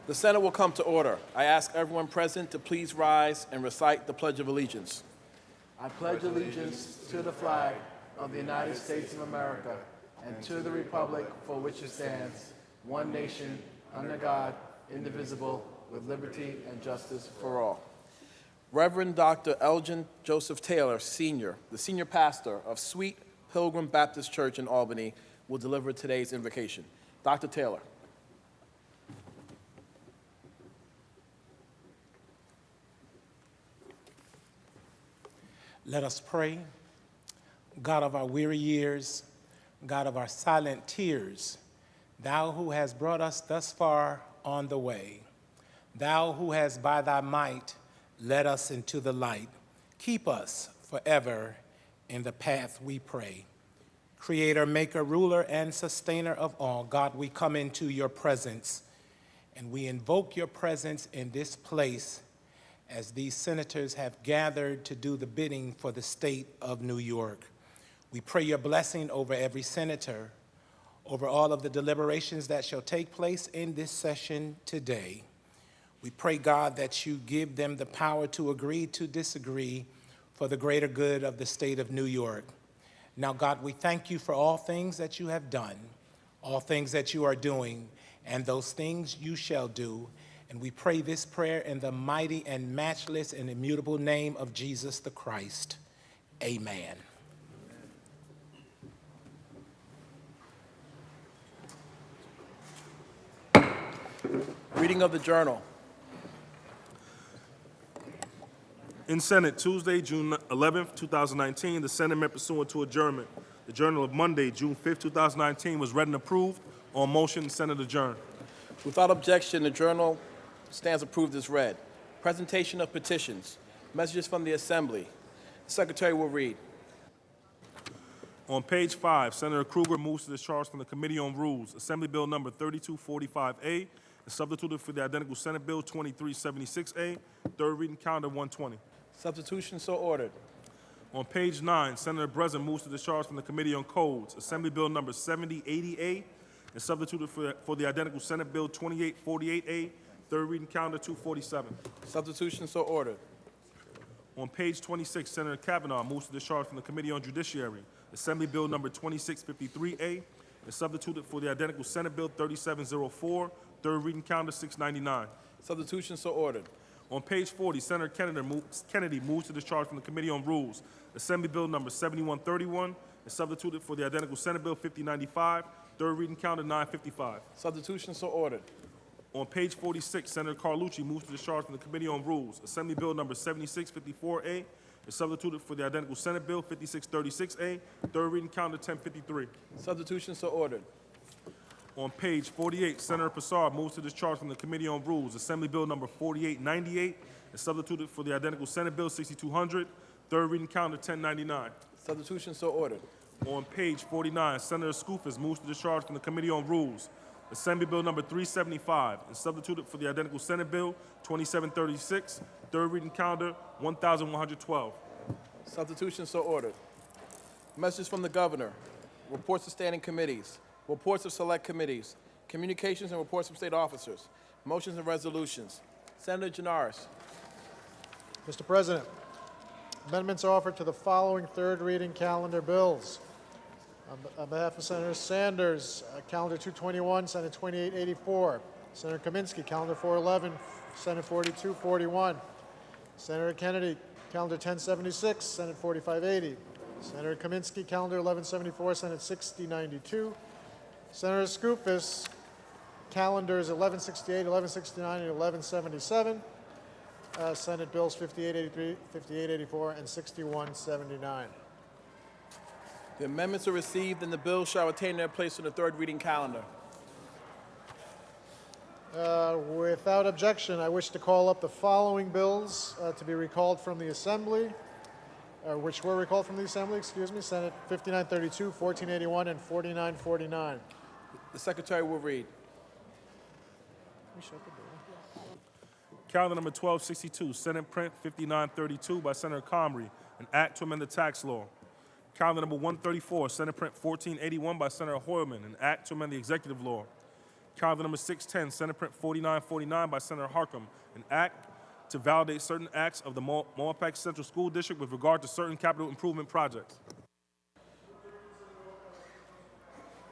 The Senate will come to order. I ask everyone present to please rise and recite the Pledge of Allegiance. I pledge allegiance to the flag of the United States of America and to the republic for which it stands, one nation, under God, indivisible, with liberty and justice for all. Reverend Dr. Elgin Joseph Taylor, Sr., the senior pastor of Sweet Pilgrim Baptist Church in Albany, will deliver today's invocation. Dr. Taylor. Let us pray. God of our weary years, God of our silent tears, thou who has brought us thus far on the way, thou who has by thy might led us into the light, keep us forever in the path we pray. Creator, maker, ruler, and sustainer of all, God, we come into your presence, and we invoke your presence in this place as these senators have gathered to do the bidding for the state of New York. We pray your blessing over every senator, over all of the deliberations that shall take place in this session today. We pray, God, that you give them the power to agree to disagree for the greater good of the state of New York. Now, God, we thank you for all things that you have done, all things that you are doing, and those things you shall do. And we pray this prayer in the mighty and matchless and immutable name of Jesus the Christ. Amen. Reading of the journal. In Senate, Tuesday, June 11th, 2019, the Senate met pursuant to adjournment. The journal of Monday, June 5th, 2019 was read and approved. On motion, Senate adjourned. Without objection, the journal stands approved as read. Presentation of petitions. Messages from the Assembly. The Secretary will read. On page 5, Senator Kruger moves to discharge from the Committee on Rules Assembly Bill number 3245A and substituted for the identical Senate Bill 2376A, third reading calendar 120. Substitution so ordered. On page 9, Senator Breslin moves to discharge from the Committee on Codes Assembly Bill number 7080A and substituted for the identical Senate Bill 2848A, third reading calendar 247. Substitution so ordered. On page 26, Senator Kavanaugh moves to discharge from the Committee on Judiciary Assembly Bill number 2653A and substituted for the identical Senate Bill 3704, third reading calendar 699. Substitution so ordered. On page 40, Senator Kennedy moves to discharge from the Committee on Rules Assembly Bill number 7131 and substituted for the identical Senate Bill 5095, third reading calendar 955. Substitution so ordered. On page 46, Senator Carlucci moves to discharge from the Committee on Rules Assembly Bill number 7654A and substituted for the identical Senate Bill 5636A, third reading calendar 1053. Substitution so ordered. On page 48, Senator Passard moves to discharge from the Committee on Rules Assembly Bill number 4898 and substituted for the identical Senate Bill 6200, third reading calendar 1099. Substitution so ordered. On page 49, Senator Skoufis moves to discharge from the Committee on Rules Assembly Bill number 375 and substituted for the identical Senate Bill 2736, third reading calendar 1112. Substitution so ordered. Messages from the Governor. Reports of standing committees. Reports of select committees. Communications and reports from state officers. Motions and resolutions. Senator Janaris. Mr. President, amendments are offered to the following third reading calendar bills. On behalf of Senator Sanders, calendar 221, Senate 2884. Senator Kaminsky, calendar 411, Senate 4241. Senator Kennedy, calendar 1076, Senate 4580. Senator Kaminsky, calendar 1174, Senate 6092. Senator Skoufis, calendars 1168, 1169, and 1177. Senate bills 5883, 5884, and 6179. The amendments are received and the bills shall retain their place on the third reading calendar. Without objection, I wish to call up the following bills to be recalled from the Assembly, which were recalled from the Assembly, excuse me, Senate 5932, 1481, and 4949. The Secretary will read. Calendar number 1262, Senate Print 5932 by Senator Comrie, an act to amend the tax law. Calendar number 134, Senate Print 1481 by Senator Hoylman, an act to amend the executive law. Calendar number 610, Senate Print 4949 by Senator Harkam, an act to validate certain acts of the Mowapak Central School District with regard to certain capital improvement projects.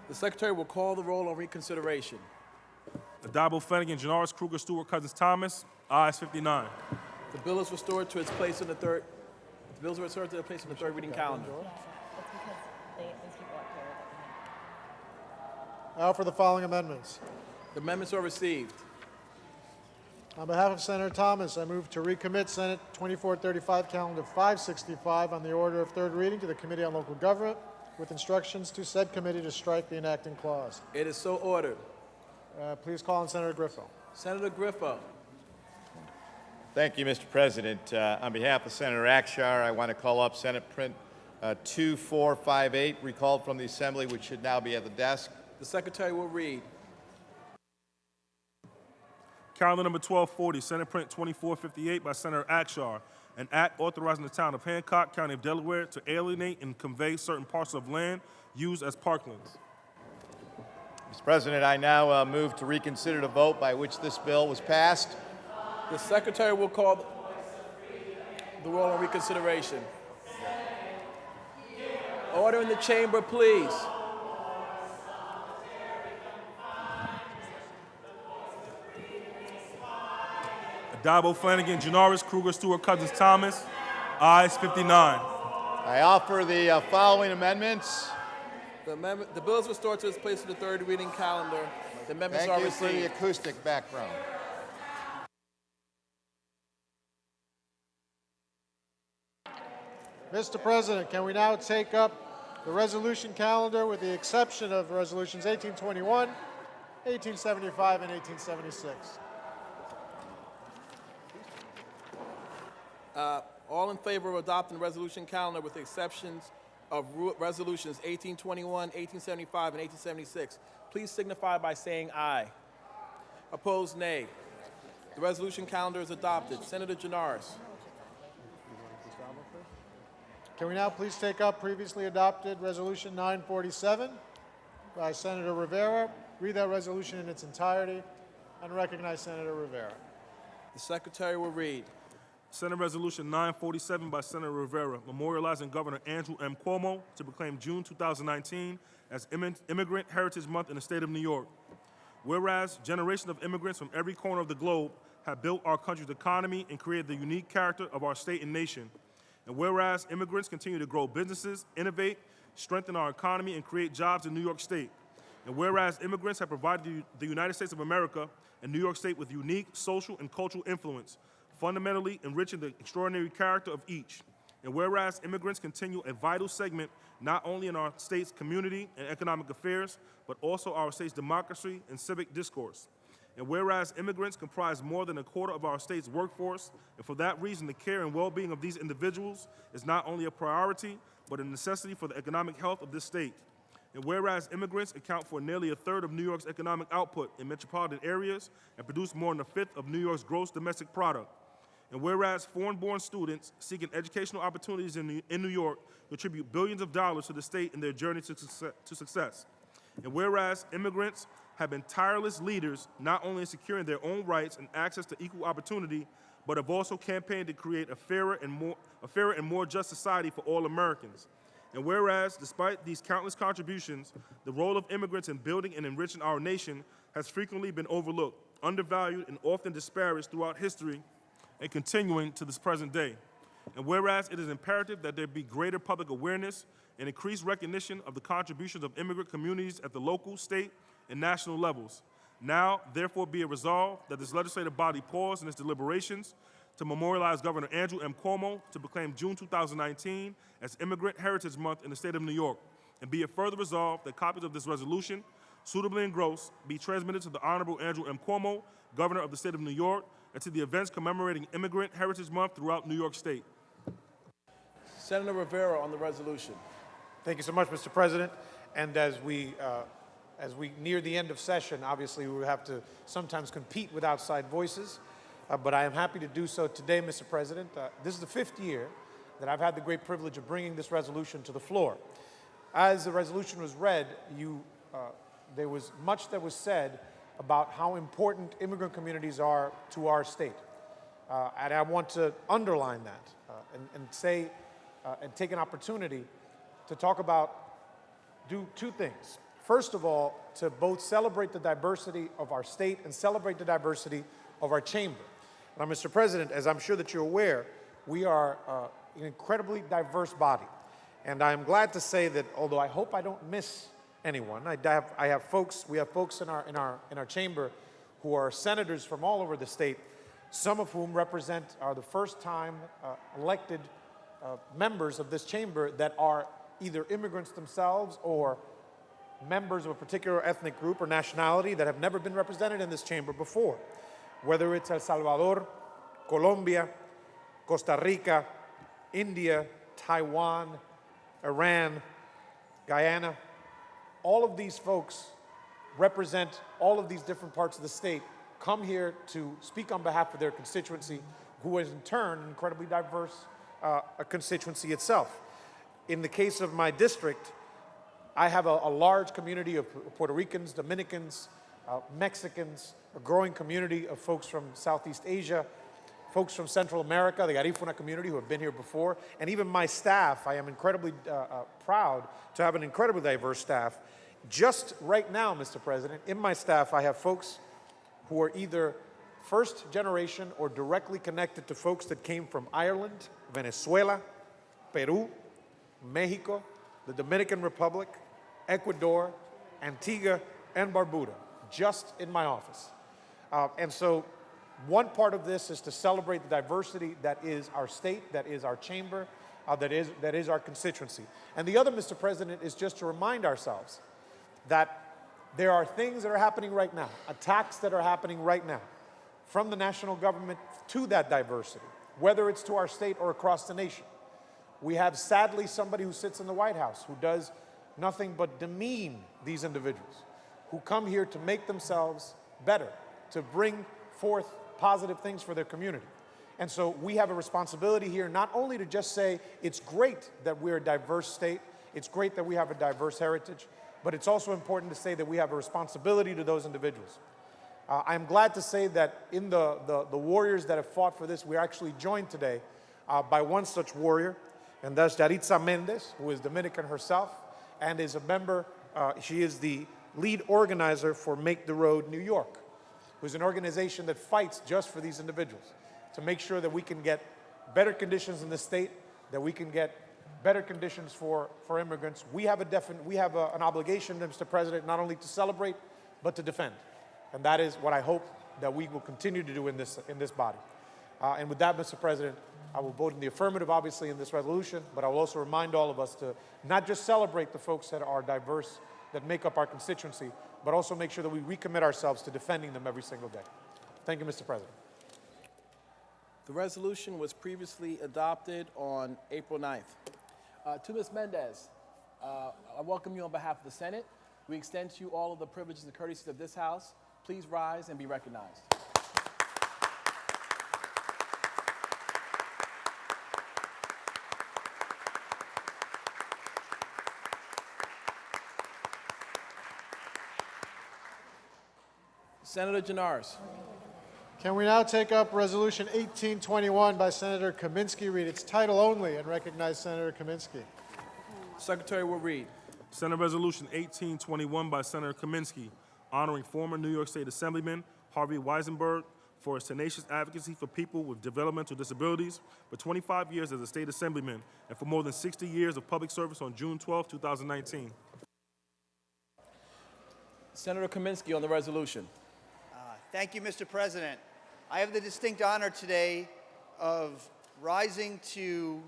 The Secretary will call the roll on reconsideration. Adabo, Flanagan, Janoris, Kruger, Stewart, Cousins, Thomas. Ayes 59. The bill is restored to its place in the third. The bill is restored to its place in the third reading calendar. Yeah, it's because these people up here that Now for the following amendments. The amendments are received. On behalf of Senator Thomas, I move to recommit Senate 2435, Calendar 565 on the order of third reading to the Committee on Local Government with instructions to said committee to strike the enacting clause. It is so ordered. Please call on Senator Griffo. Senator Griffo. Thank you, Mr. President. On behalf of Senator Akshar, I want to call up Senate Print 2458, recalled from the Assembly, which should now be at the desk. The Secretary will read. Calendar number 1240, Senate Print 2458 by Senator Akshar, an act authorizing the town of Hancock, County of Delaware, to alienate and convey certain parcels of land used as parklands. Mr. President, I now move to reconsider the vote by which this bill was passed. The Secretary will call the roll on reconsideration. Order in the chamber, please. Adabo, Flanagan, Janoris, Kruger, Stewart, Cousins, Thomas. Ayes 59. I offer the following amendments. The bill is restored to its place in the third reading calendar. The amendments Thank are you for the received. acoustic background. Mr. President, can we now take up the resolution calendar with the exception of resolutions 1821, 1875, and 1876? All in favor of adopting the resolution calendar with the exceptions of resolutions 1821, 1875, and 1876, please signify by saying aye. Opposed, nay. The resolution calendar is adopted. Senator Janoris. Can we now please take up previously adopted Resolution 947 by Senator Rivera? Read that resolution in its entirety and recognize Senator Rivera. The Secretary will read. Senate Resolution 947 by Senator Rivera, memorializing Governor Andrew M. Cuomo to proclaim June 2019 as Immigrant Heritage Month in the state of New York. Whereas generations of immigrants from every corner of the globe have built our country's economy and created the unique character of our state and nation. And whereas immigrants continue to grow businesses, innovate, strengthen our economy, and create jobs in New York State. And whereas immigrants have provided the United States of America and New York State with unique social and cultural influence, fundamentally enriching the extraordinary character of each. And whereas immigrants continue a vital segment not only in our state's community and economic affairs, but also our state's democracy and civic discourse. And whereas immigrants comprise more than a quarter of our state's workforce, and for that reason, the care and well-being of these individuals is not only a priority, but a necessity for the economic health of this state. And whereas immigrants account for nearly a third of New York's economic output in metropolitan areas and produce more than a fifth of New York's gross domestic product. And whereas foreign-born students seeking educational opportunities in New York contribute billions of dollars to the state in their journey to success. And whereas immigrants have been tireless leaders not only in securing their own rights and access to equal opportunity, but have also campaigned to create a fairer and more just society for all Americans. And whereas, despite these countless contributions, the role of immigrants in building and enriching our nation has frequently been overlooked, undervalued, and often disparaged throughout history and continuing to this present day. And whereas it is imperative that there be greater public awareness and increased recognition of the contributions of immigrant communities at the local, state, and national levels. Now, therefore, be it resolved that this legislative body pause in its deliberations to memorialize Governor Andrew M. Cuomo to proclaim June 2019 as Immigrant Heritage Month in the state of New York. And be it further resolved that copies of this resolution, suitably engrossed, be transmitted to the Honorable Andrew M. Cuomo, Governor of the state of New York, and to the events commemorating Immigrant Heritage Month throughout New York State. Senator Rivera on the resolution. Thank you so much, Mr. President. And as we near the end of session, obviously we have to sometimes compete with outside voices, but I am happy to do so today, Mr. President. This is the 5th year that I've had the great privilege of bringing this resolution to the floor. As the resolution was read, there was much that was said about how important immigrant communities are to our state. And I want to underline that and say, and take an opportunity to talk about, do two things. First of all, to both celebrate the diversity of our state and celebrate the diversity of our chamber. Now, Mr. President, as I'm sure that you're aware, we are an incredibly diverse body. And I'm glad to say that, although I hope I don't miss anyone, we have folks in our chamber who are senators from all over the state, some of whom are the first time elected members of this chamber that are either immigrants themselves or members of a particular ethnic group or nationality that have never been represented in this chamber before. Whether it's El Salvador, Colombia, Costa Rica, India, Taiwan, Iran, Guyana, all of these folks represent all of these different parts of the state, come here to speak on behalf of their constituency, who is in turn an incredibly diverse a constituency itself. In the case of my district, I have a large community of Puerto Ricans, Dominicans, Mexicans, a growing community of folks from Southeast Asia, folks from Central America, the Garifuna community who have been here before, and even my staff. I am incredibly proud to have an incredibly diverse staff. Just right now, Mr. President, in my staff, I have folks who are either first generation or directly connected to folks that came from Ireland, Venezuela, Peru, Mexico, the Dominican Republic, Ecuador, Antigua, and Barbuda, just in my office. And so one part of this is to celebrate the diversity that is our state, that is our chamber, that is our constituency. And the other, Mr. President, is just to remind ourselves that there are things that are happening right now, attacks that are happening right now, from the national government to that diversity, whether it's to our state or across the nation. We have, sadly, somebody who sits in the White House who does nothing but demean these individuals, who come here to make themselves better, to bring forth positive things for their community. And so we have a responsibility here not only to just say it's great that we're a diverse state, it's great that we have a diverse heritage, but it's also important to say that we have a responsibility to those individuals. I'm glad to say that in the warriors that have fought for this, we're actually joined today by one such warrior, and that's Yaritza Mendez, who is Dominican herself, and is a member, she is the lead organizer for Make the Road New York, who's an organization that fights just for these individuals, to make sure that we can get better conditions in the state, that we can get better conditions for immigrants. We have an obligation, Mr. President, not only to celebrate, but to defend. And that is what I hope that we will continue to do in this body. And with that, Mr. President, I will vote in the affirmative, obviously, in this resolution, but I will also remind all of us to not just celebrate the folks that are diverse, that make up our constituency, but also make sure that we recommit ourselves to defending them every single day. Thank you, Mr. President. The resolution was previously adopted on April 9th. To Ms. Mendez, I welcome you on behalf of the Senate. We extend to you all of the privileges and courtesies of this House. Please rise and be recognized. Senator Janaris. Can we now take up Resolution 1821 by Senator Kaminsky, read its title only, and recognize Senator Kaminsky? Secretary will read. Senate Resolution 1821 by Senator Kaminsky, honoring former New York State Assemblyman Harvey Wiesenberg for his tenacious advocacy for people with developmental disabilities, for 25 years as a state assemblyman, and for more than 60 years of public service on June 12, 2019. Senator Kaminsky on the resolution. Thank you, Mr. President. I have the distinct honor today of rising to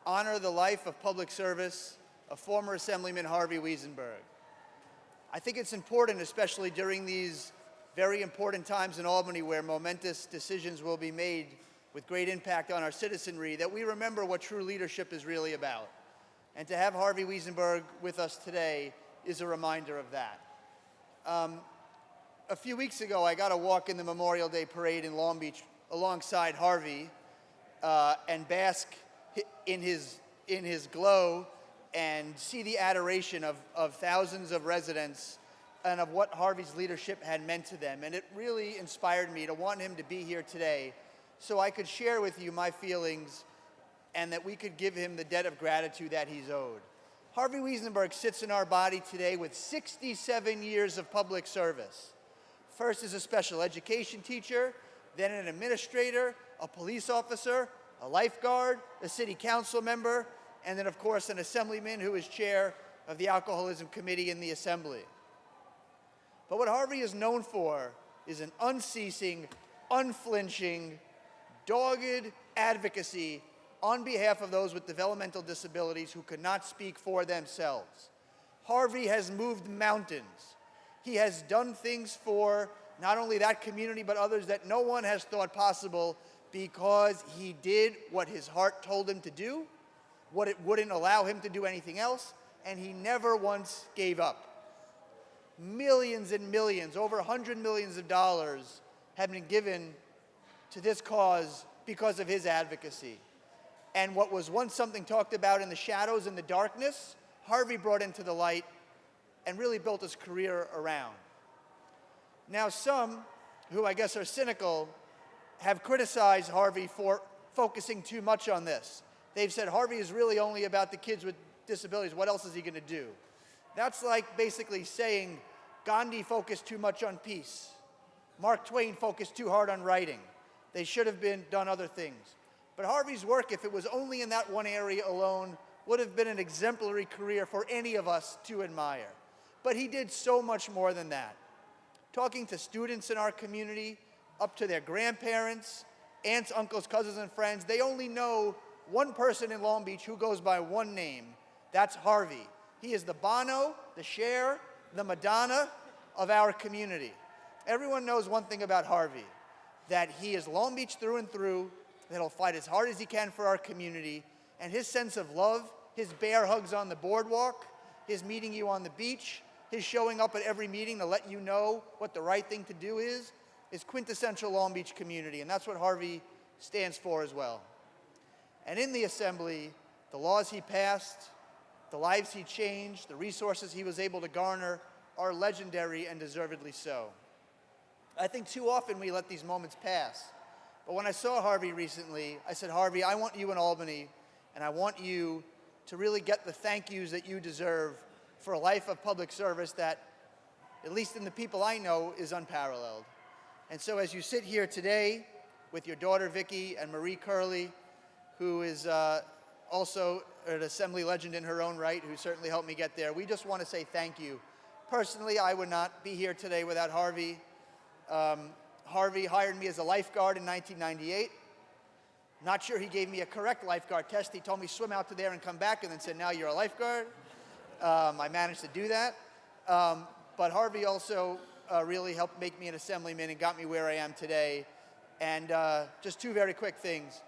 honor the life of public service of former Assemblyman Harvey Wiesenberg. I think it's important, especially during these very important times in Albany where momentous decisions will be made with great impact on our citizenry, that we remember what true leadership is really about. And to have Harvey Wiesenberg with us today is a reminder of that. A few weeks ago, I got a walk in the Memorial Day Parade in Long Beach alongside Harvey and bask in his glow and see the adoration of thousands of residents and of what Harvey's leadership had meant to them. And it really inspired me to want him to be here today so I could share with you my feelings and that we could give him the debt of gratitude that he's owed. Harvey Wiesenberg sits in our body today with 67 years of public service. First as a special education teacher, then an administrator, a police officer, a lifeguard, a city council member, and then of course an assemblyman who is chair of the Alcoholism Committee in the Assembly. But what Harvey is known for is an unceasing, unflinching, dogged advocacy on behalf of those with developmental disabilities who could not speak for themselves. Harvey has moved mountains. He has done things for not only that community, but others that no one has thought possible because he did what his heart told him to do, what it wouldn't allow him to do anything else, and he never once gave up. Millions and millions, over $100 million have been given to this cause because of his advocacy. And what was once something talked about in the shadows and the darkness, Harvey brought into the light and really built his career around. Now some, who I guess are cynical, have criticized Harvey for focusing too much on this. They've said Harvey is really only about the kids with disabilities. What else is he going to do? That's like basically saying Gandhi focused too much on peace. Mark Twain focused too hard on writing. They should have done other things. But Harvey's work, if it was only in that one area alone, would have been an exemplary career for any of us to admire. But he did so much more than that. Talking to students in our community, up to their grandparents, aunts, uncles, cousins, and friends, they only know one person in Long Beach who goes by one name. That's Harvey. He is the Bono, the Cher, the Madonna of our community. Everyone knows one thing about Harvey, that he is Long Beach through and through, that he'll fight as hard as he can for our community, and his sense of love, his bear hugs on the boardwalk, his meeting you on the beach, his showing up at every meeting to let you know what the right thing to do is quintessential Long Beach community, and that's what Harvey stands for as well. And in the Assembly, the laws he passed, the lives he changed, the resources he was able to garner are legendary and deservedly so. I think too often we let these moments pass. But when I saw Harvey recently, I said, Harvey, I want you in Albany, and I want you to really get the thank yous that you deserve for a life of public service that, at least in the people I know, is unparalleled. And so as you sit here today with your daughter Vicki and Marie Curley, who is also an Assembly legend in her own right, who certainly helped me get there, we just want to say thank you. Personally, I would not be here today without Harvey. Harvey hired me as a lifeguard in 1998. Not sure he gave me a correct lifeguard test. He told me swim out to there and come back, and then said, now you're a lifeguard. I managed to do that. But Harvey also really helped make me an assemblyman and got me where I am today. And just two very quick things.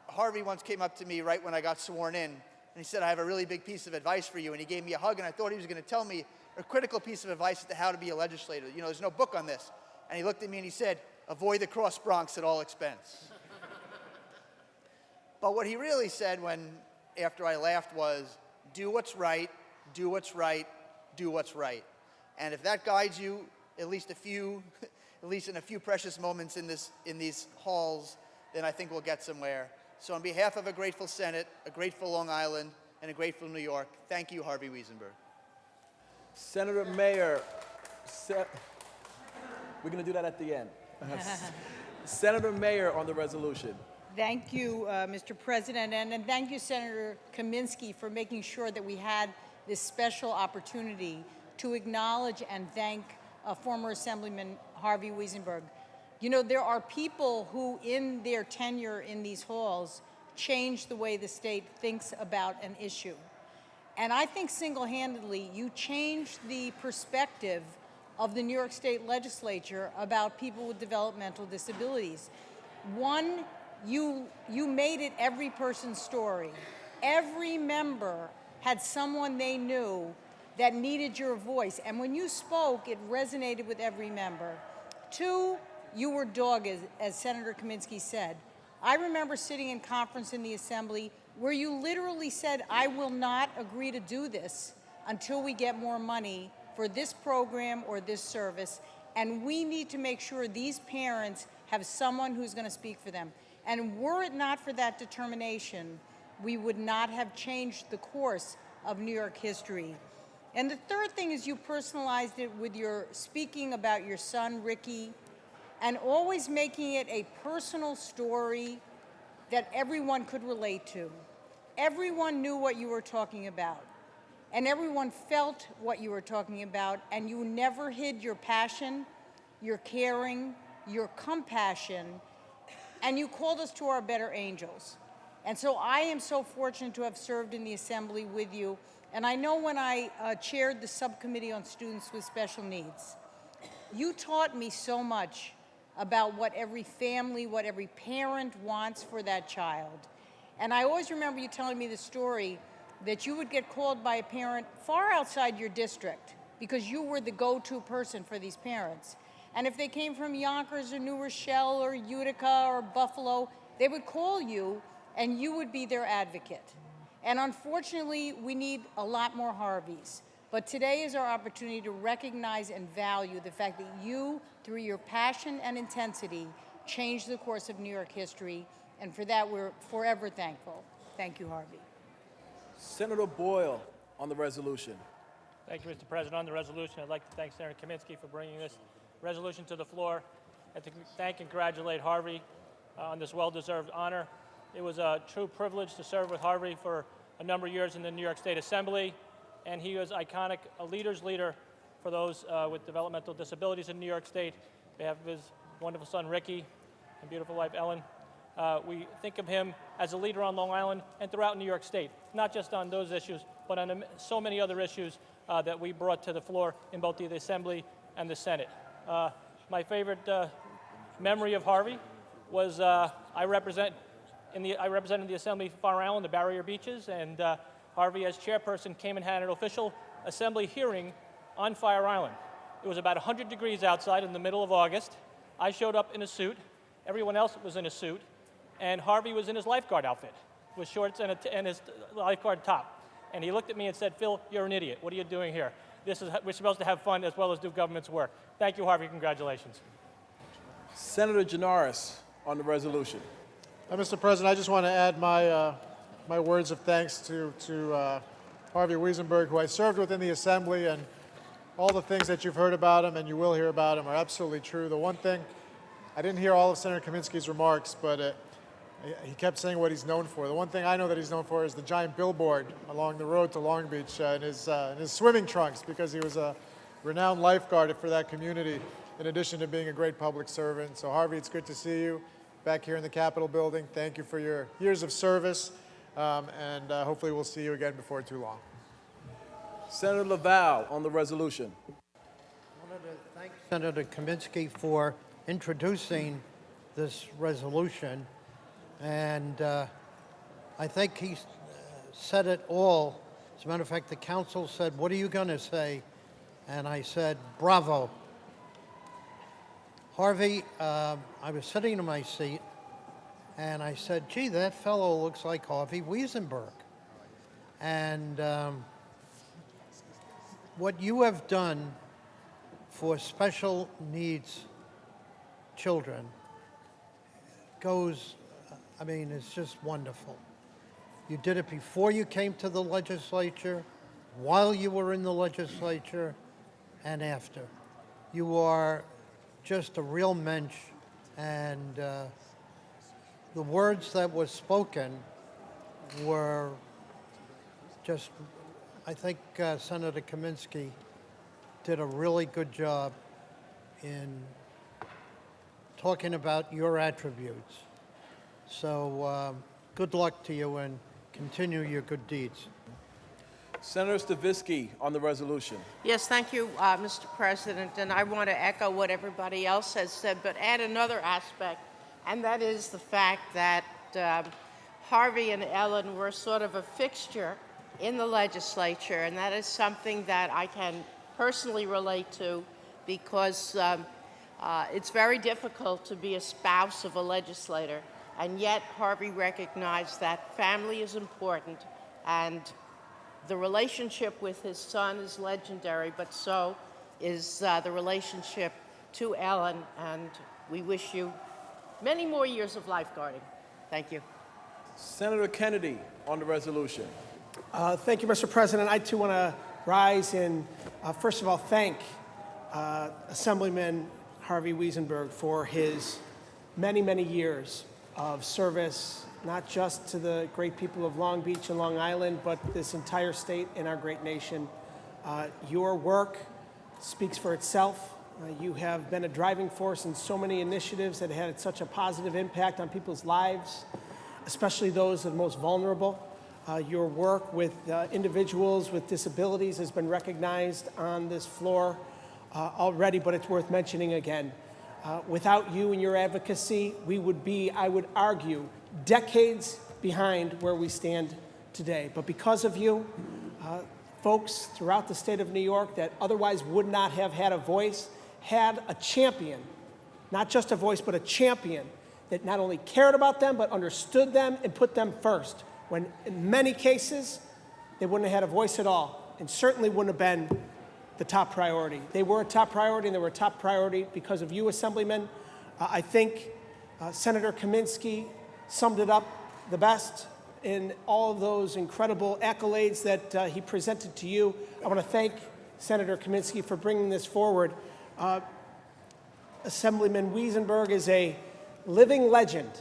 Harvey once came up to me right when I got sworn in, and he said, I have a really big piece of advice for you. And he gave me a hug, and I thought he was going to tell me a critical piece of advice as to how to be a legislator. You know, there's no book on this. And he looked at me and he said, avoid the Cross Bronx at all expense. But what he really said after I laughed was, do what's right, do what's right, do what's right. And if that guides you at least in a few precious moments in these halls, then I think we'll get somewhere. So on behalf of a grateful Senate, a grateful Long Island, and a grateful New York, thank you, Harvey Wiesenberg. Senator Mayer, we're going to do that at the end. Senator Mayer on the resolution. Thank you, Mr. President, and thank you, Senator Kaminsky, for making sure that we had this special opportunity to acknowledge and thank former Assemblyman Harvey Wiesenberg. You know, there are people who, in their tenure in these halls, changed the way the state thinks about an issue. And I think single-handedly, you changed the perspective of the New York State Legislature about people with developmental disabilities. One, you made it every person's story. Every member had someone they knew that needed your voice. And when you spoke, it resonated with every member. Two, you were dogged, as Senator Kaminsky said. I remember sitting in conference in the Assembly where you literally said, I will not agree to do this until we get more money for this program or this service, and we need to make sure these parents have someone who's going to speak for them. And were it not for that determination, we would not have changed the course of New York history. And the third thing is you personalized it with your speaking about your son, Ricky, and always making it a personal story that everyone could relate to. Everyone knew what you were talking about, and everyone felt what you were talking about, and you never hid your passion, your caring, your compassion, and you called us to our better angels. And so I am so fortunate to have served in the Assembly with you, and I know when I chaired the subcommittee on students with special needs, you taught me so much about what every family, what every parent wants for that child. And I always remember you telling me the story that you would get called by a parent far outside your district because you were the go-to person for these parents. And if they came from Yonkers or New Rochelle or Utica or Buffalo, they would call you and you would be their advocate. And unfortunately, we need a lot more Harveys. But today is our opportunity to recognize and value the fact that you, through your passion and intensity, changed the course of New York history. And for that, we're forever thankful. Thank you, Harvey. Senator Boyle on the resolution. Thank you, Mr. President. On the resolution, I'd like to thank Senator Kaminsky for bringing this resolution to the floor and to thank and congratulate Harvey on this well-deserved honor. It was a true privilege to serve with Harvey for a number of years in the New York State Assembly, and he was iconic, a leader's leader for those with developmental disabilities in New York State. On behalf of his wonderful son, Ricky, and beautiful wife, Ellen, we think of him as a leader on Long Island and throughout New York State, not just on those issues, but on so many other issues that we brought to the floor in both the Assembly and the Senate. My favorite memory of Harvey was I represented the Assembly for Fire Island, the Barrier Beaches, and Harvey, as chairperson, came and had an official Assembly hearing on Fire Island. It was about 100 degrees outside in the middle of August. I showed up in a suit. Everyone else was in a suit. And Harvey was in his lifeguard outfit with shorts and his lifeguard top. And he looked at me and said, "Phil, you're an idiot. What are you doing here? We're supposed to have fun as well as do government's work." Thank you, Harvey. Congratulations. Senator Janaris on the resolution. Mr. President, I just want to add my words of thanks to Harvey Wiesenberg, who I served with in the Assembly, and all the things that you've heard about him and you will hear about him are absolutely true. The one thing, I didn't hear all of Senator Kaminsky's remarks, but he kept saying what he's known for. The one thing I know that he's known for is the giant billboard along the road to Long Beach in his swimming trunks, because he was a renowned lifeguard for that community, in addition to being a great public servant. So Harvey, it's good to see you back here in the Capitol building. Thank you for your years of service, and hopefully we'll see you again before too long. Senator Laval on the resolution. I wanted to thank Senator Kaminsky for introducing this resolution, and I think he said it all. As a matter of fact, the council said, "What are you going to say?" And I said, "Bravo." Harvey, I was sitting in my seat, and I said, "Gee, that fellow looks like Harvey Wiesenberg." And what you have done for special needs children goes, it's just wonderful. You did it before you came to the legislature, while you were in the legislature, and after. You are just a real mensch, and the words that were spoken were just, I think Senator Kaminsky did a really good job in talking about your attributes. So good luck to you, and continue your good deeds. Senator Stavisky on the resolution. Yes, thank you, Mr. President. And I want to echo what everybody else has said, but add another aspect, and that is the fact that Harvey and Ellen were sort of a fixture in the legislature, and that is something that I can personally relate to, because it's very difficult to be a spouse of a legislator, and yet Harvey recognized that family is important, and The relationship with his son is legendary, but so is the relationship to Ellen, and we wish you many more years of lifeguarding. Thank you. Senator Kennedy on the resolution. Thank you, Mr. President. I too want to rise and, first of all, thank Assemblyman Harvey Wiesenberg for his many, many years of service, not just to the great people of Long Beach and Long Island, but this entire state and our great nation. Your work speaks for itself. You have been a driving force in so many initiatives that had such a positive impact on people's lives, especially those that are most vulnerable. Your work with individuals with disabilities has been recognized on this floor already, but it's worth mentioning again. Without you and your advocacy, we would be, I would argue, decades behind where we stand today. But because of you, folks throughout the state of New York that otherwise would not have had a voice, had a champion, not just a voice, but a champion that not only cared about them, but understood them and put them first, when in many cases, they wouldn't have had a voice at all, and certainly wouldn't have been the top priority. They were a top priority, and they were a top priority because of you, Assemblyman. I think Senator Kaminsky summed it up the best in all of those incredible accolades that he presented to you. I want to thank Senator Kaminsky for bringing this forward. Assemblyman Weisenberg is a living legend,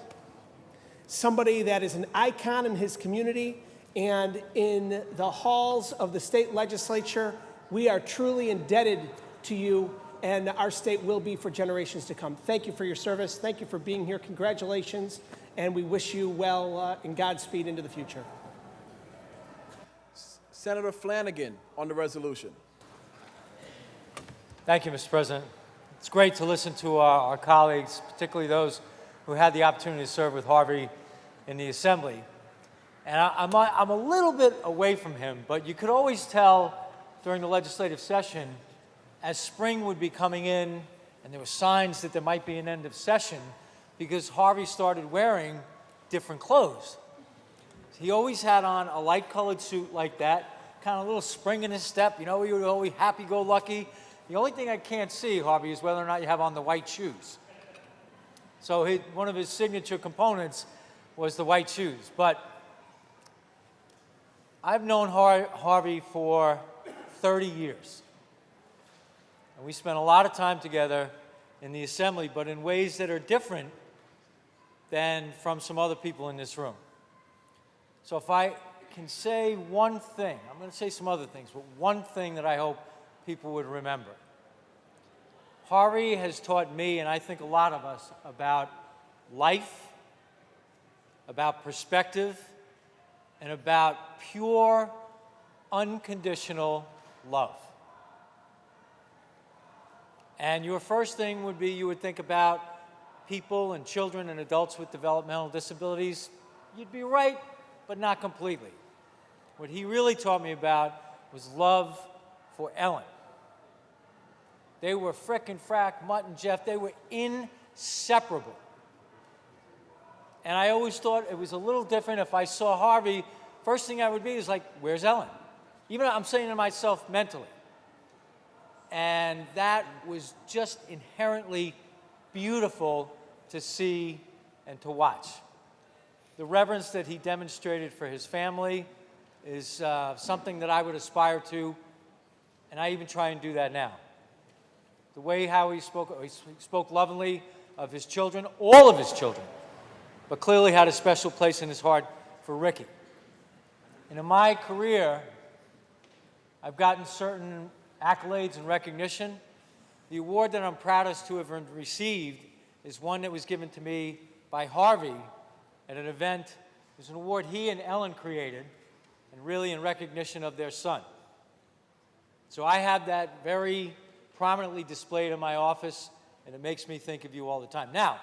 somebody that is an icon in his community, and in the halls of the state legislature, we are truly indebted to you, and our state will be for generations to come. Thank you for your service. Thank you for being here. Congratulations, and we wish you well and Godspeed into the future. Senator Flanagan on the resolution. Thank you, Mr. President. It's great to listen to our colleagues, particularly those who had the opportunity to serve with Harvey in the Assembly. And I'm a little bit away from him, but you could always tell during the legislative session, as spring would be coming in, and there were signs that there might be an end of session, because Harvey started wearing different clothes. He always had on a light-colored suit like that, kind of a little spring in his step. You know, he was always happy-go-lucky. The only thing I can't see, Harvey, is whether or not you have on the white shoes. So one of his signature components was the white shoes. But I've known Harvey for 30 years. And we spent a lot of time together in the Assembly, but in ways that are different than from some other people in this room. So if I can say one thing, I'm going to say some other things, but one thing that I hope people would remember. Harvey has taught me, and I think a lot of us, about life, about perspective, and about pure, unconditional love. And your first thing would be you would think about people and children and adults with developmental disabilities. You'd be right, but not completely. What he really taught me about was love for Ellen. They were frickin' Frack, Mutt, and Jeff. They were inseparable. And I always thought it was a little different if I saw Harvey, first thing I would be is like, where's Ellen? Even I'm saying to myself mentally. And that was just inherently beautiful to see and to watch. The reverence that he demonstrated for his family is something that I would aspire to, and I even try and do that now. The way how he spoke lovingly of his children, all of his children, but clearly had a special place in his heart for Ricky. And in my career, I've gotten certain accolades and recognition. The award that I'm proudest to have received is one that was given to me by Harvey at an event. It was an award he and Ellen created, and really in recognition of their son. So I have that very prominently displayed in my office, and it makes me think of you all the time. Now,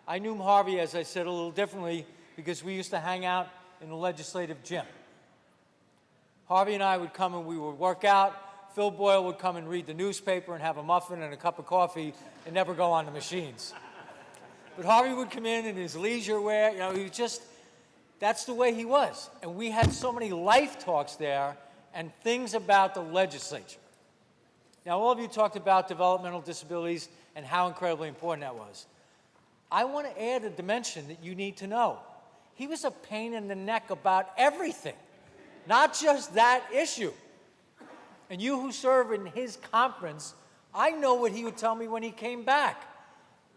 I knew Harvey, as I said, a little differently because we used to hang out in the legislative gym. Harvey and I would come and we would work out. Phil Boyle would come and read the newspaper and have a muffin and a cup of coffee and never go on the machines. But Harvey would come in his leisure wear, he was just, that's the way he was. And we had so many life talks there and things about the legislature. Now, all of you talked about developmental disabilities and how incredibly important that was. I want to add a dimension that you need to know. He was a pain in the neck about everything, not just that issue. And you who serve in his conference, I know what he would tell me when he came back.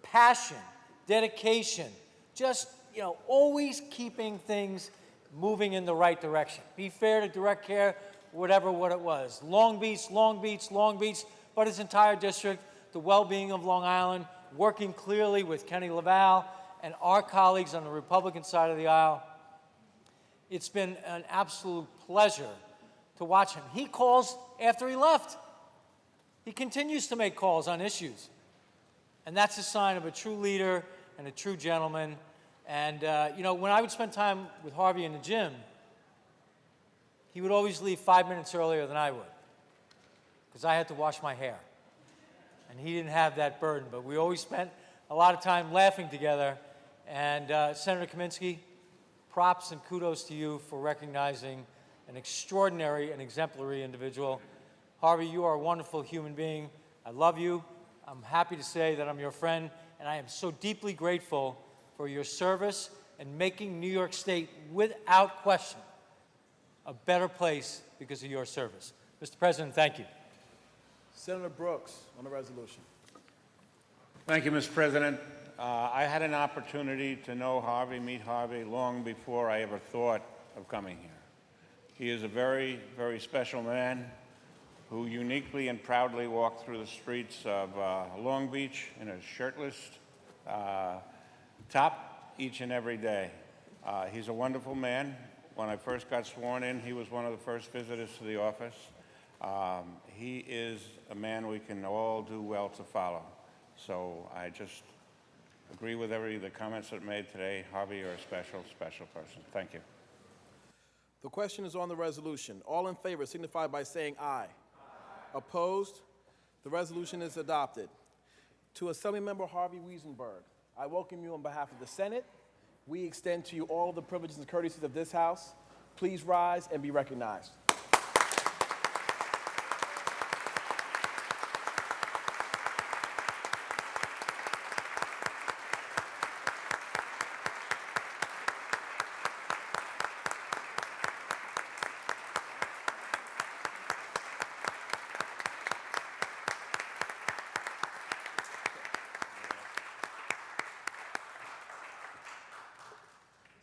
Passion, dedication, just, always keeping things moving in the right direction. Be fair to direct care, whatever what it was. Long Beach, but his entire district, the well-being of Long Island, working clearly with Kenny Laval and our colleagues on the Republican side of the aisle. It's been an absolute pleasure to watch him. He calls after he left. He continues to make calls on issues. And that's a sign of a true leader and a true gentleman. And, when I would spend time with Harvey in the gym, he would always leave 5 minutes earlier than I would, because I had to wash my hair. And he didn't have that burden, but we always spent a lot of time laughing together. And Senator Kaminsky, props and kudos to you for recognizing an extraordinary and exemplary individual. Harvey, you are a wonderful human being. I love you. I'm happy to say that I'm your friend, and I am so deeply grateful for your service and making New York State, without question, a better place because of your service. Mr. President, thank you. Senator Brooks on the resolution. Thank you, Mr. President. I had an opportunity to know Harvey, meet Harvey, long before I ever thought of coming here. He is a very, very special man who uniquely and proudly walked through the streets of Long Beach in a shirtless top each and every day. He's a wonderful man. When I first got sworn in, he was one of the first visitors to the office. He is a man we can all do well to follow. So I just agree with the comments that were made today. Harvey, you're a special, special person. Thank you. The question is on the resolution. All in favor signify by saying aye. Opposed? The resolution is adopted. To Assemblymember Harvey Wiesenberg, I welcome you on behalf of the Senate. We extend to you all the privileges and courtesies of this House. Please rise and be recognized.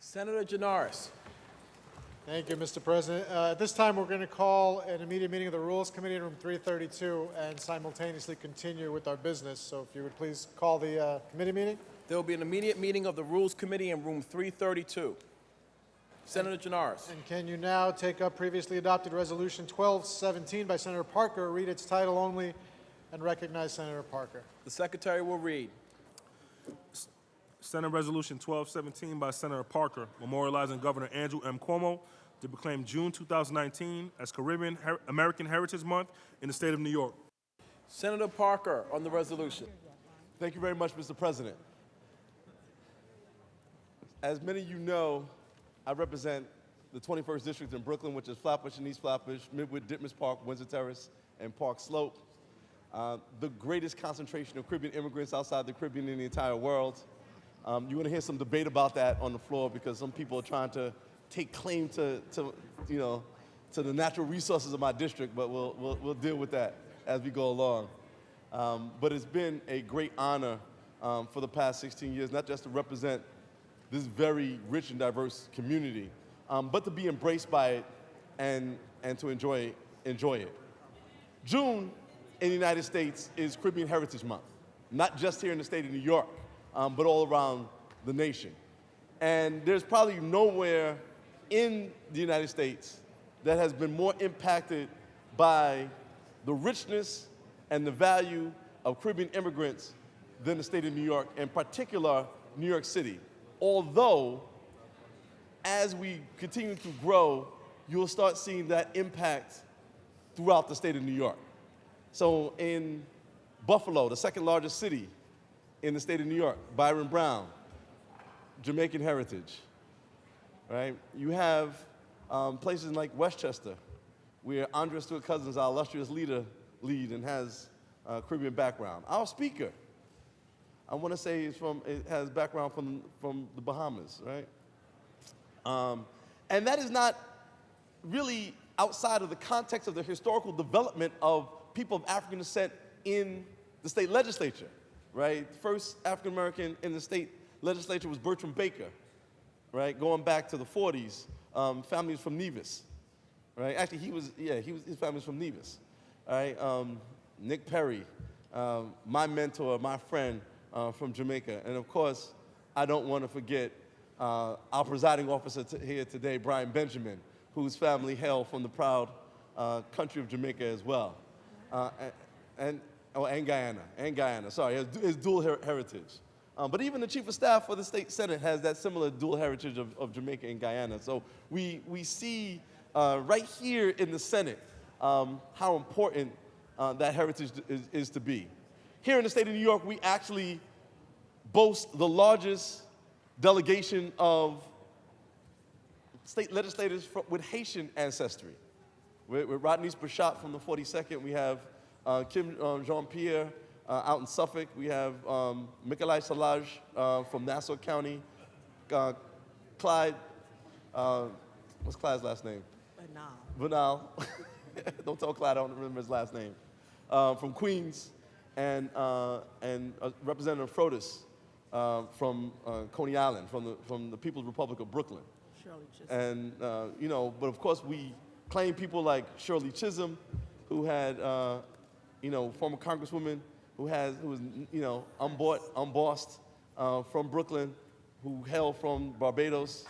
Senator Janaris. Thank you, Mr. President. At this time, we're going to call an immediate meeting of the Rules Committee in room 332 and simultaneously continue with our business. So if you would please call the committee meeting. There will be an immediate meeting of the Rules Committee in room 332. Senator Janaris. And can you now take up previously adopted Resolution 1217 by Senator Parker, read its title only, and recognize Senator Parker? The Secretary will read. Senate Resolution 1217 by Senator Parker, memorializing Governor Andrew M. Cuomo to proclaim June 2019 as Caribbean American Heritage Month in the state of New York. Senator Parker on the resolution. Thank you very much, Mr. President. As many of you know, I represent the 21st District in Brooklyn, which is Flatbush and East Flatbush, Midwood, Ditmas Park, Windsor Terrace, and Park Slope. The greatest concentration of Caribbean immigrants outside the Caribbean in the entire world. You're going to hear some debate about that on the floor because some people are trying to take claim to the natural resources of my district, but we'll deal with that as we go along. But it's been a great honor for the past 16 years, not just to represent this very rich and diverse community, but to be embraced by it and to enjoy it. June in the United States is Caribbean Heritage Month, not just here in the state of New York, but all around the nation. And there's probably nowhere in the United States that has been more impacted by the richness and the value of Caribbean immigrants than the state of New York, in particular, New York City. Although, as we continue to grow, you'll start seeing that impact throughout the state of New York. So in Buffalo, the second largest city in the state of New York, Byron Brown, Jamaican heritage, right? You have places like Westchester, where Andres Stewart Cousins, our illustrious lead and has a Caribbean background. Our speaker, I want to say it has background from the Bahamas, right? And that is not really outside of the context of the historical development of people of African descent in the state legislature, right? The first African American in the state legislature was Bertram Baker, right? Going back to the 40s, family was from Nevis, right? Actually, his family was from Nevis, all right? Nick Perry, my mentor, my friend from Jamaica. And of course, I don't want to forget our presiding officer here today, Brian Benjamin, whose family hail from the proud country of Jamaica as well. And Guyana, sorry, his dual heritage. But even the chief of staff for the state senate has that similar dual heritage of Jamaica and Guyana. So we see right here in the Senate how important that heritage is to be. Here in the state of New York, we actually boast the largest delegation of state legislators with Haitian ancestry. With Rodney Brachat from the 42nd, we have Kim Jean-Pierre out in Suffolk. We have Mikolai Salaj from Nassau County. Clyde, what's Clyde's last name? Banal. Don't tell Clyde, I don't remember his last name. From Queens, and Representative Frodis from Coney Island, from the People's Republic of Brooklyn. And, but of course we claim people like Shirley Chisholm, who had, former Congresswoman who was, unbossed from Brooklyn, who hailed from Barbados.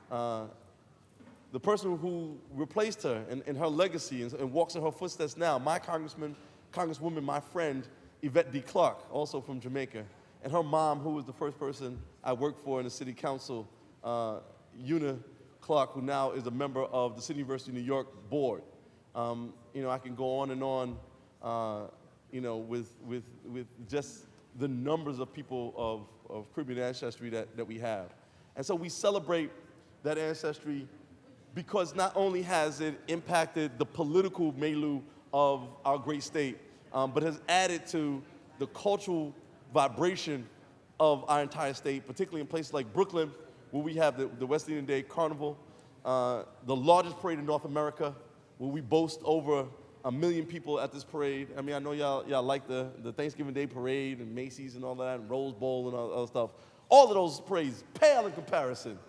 The person who replaced her in her legacy and walks in her footsteps now, my Congresswoman, my friend, Yvette D. Clarke, also from Jamaica, and her mom, who was the first person I worked for in the city council, Una Clarke, who now is a member of the City University of New York board. I can go on and on, with just the numbers of people of Caribbean ancestry that we have. And so we celebrate that ancestry because not only has it impacted the political milieu of our great state, but has added to the cultural vibration of our entire state, particularly in places like Brooklyn, where we have the West Indian Day Carnival, the largest parade in North America, where we boast over 1 million people at this parade. I mean, I know y'all like the Thanksgiving Day Parade and Macy's and all that, and Rose Bowl and all that other stuff. All of those parades pale in comparison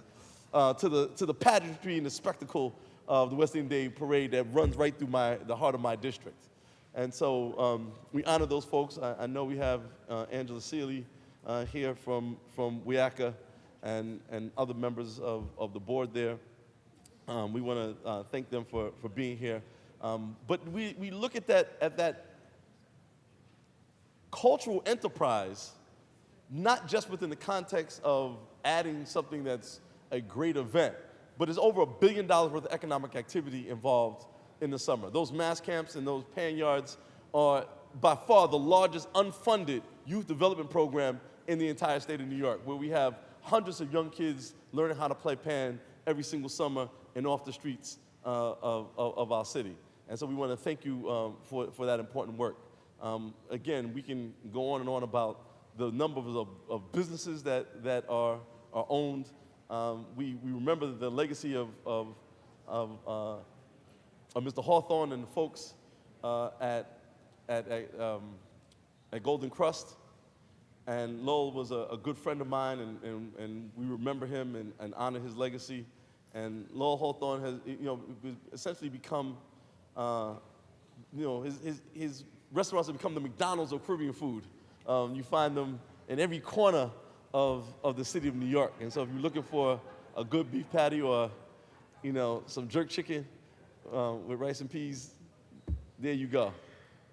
to the pageantry and the spectacle of the West Indian Day Parade that runs right through the heart of my district. And so we honor those folks. I know we have Angela Seeley here from WIACA and other members of the board there. We want to thank them for being here. But we look at that cultural enterprise, not just within the context of adding something that's a great event, but there's over $1 billion worth of economic activity involved in the summer. Those mass camps and those pan yards are by far the largest unfunded youth development program in the entire state of New York, where we have hundreds of young kids learning how to play pan every single summer and off the streets of our city. And so we want to thank you for that important work. Again, we can go on and on about the numbers of businesses that are owned. We remember the legacy of Mr. Hawthorne and the folks at Golden Crust. And Lowell was a good friend of mine, and we remember him and honor his legacy. And Lowell Hawthorne has, essentially become, his restaurants have become the McDonald's of Caribbean food. You find them in every corner of the city of New York. And so if you're looking for a good beef patty or, some jerk chicken with rice and peas, there you go,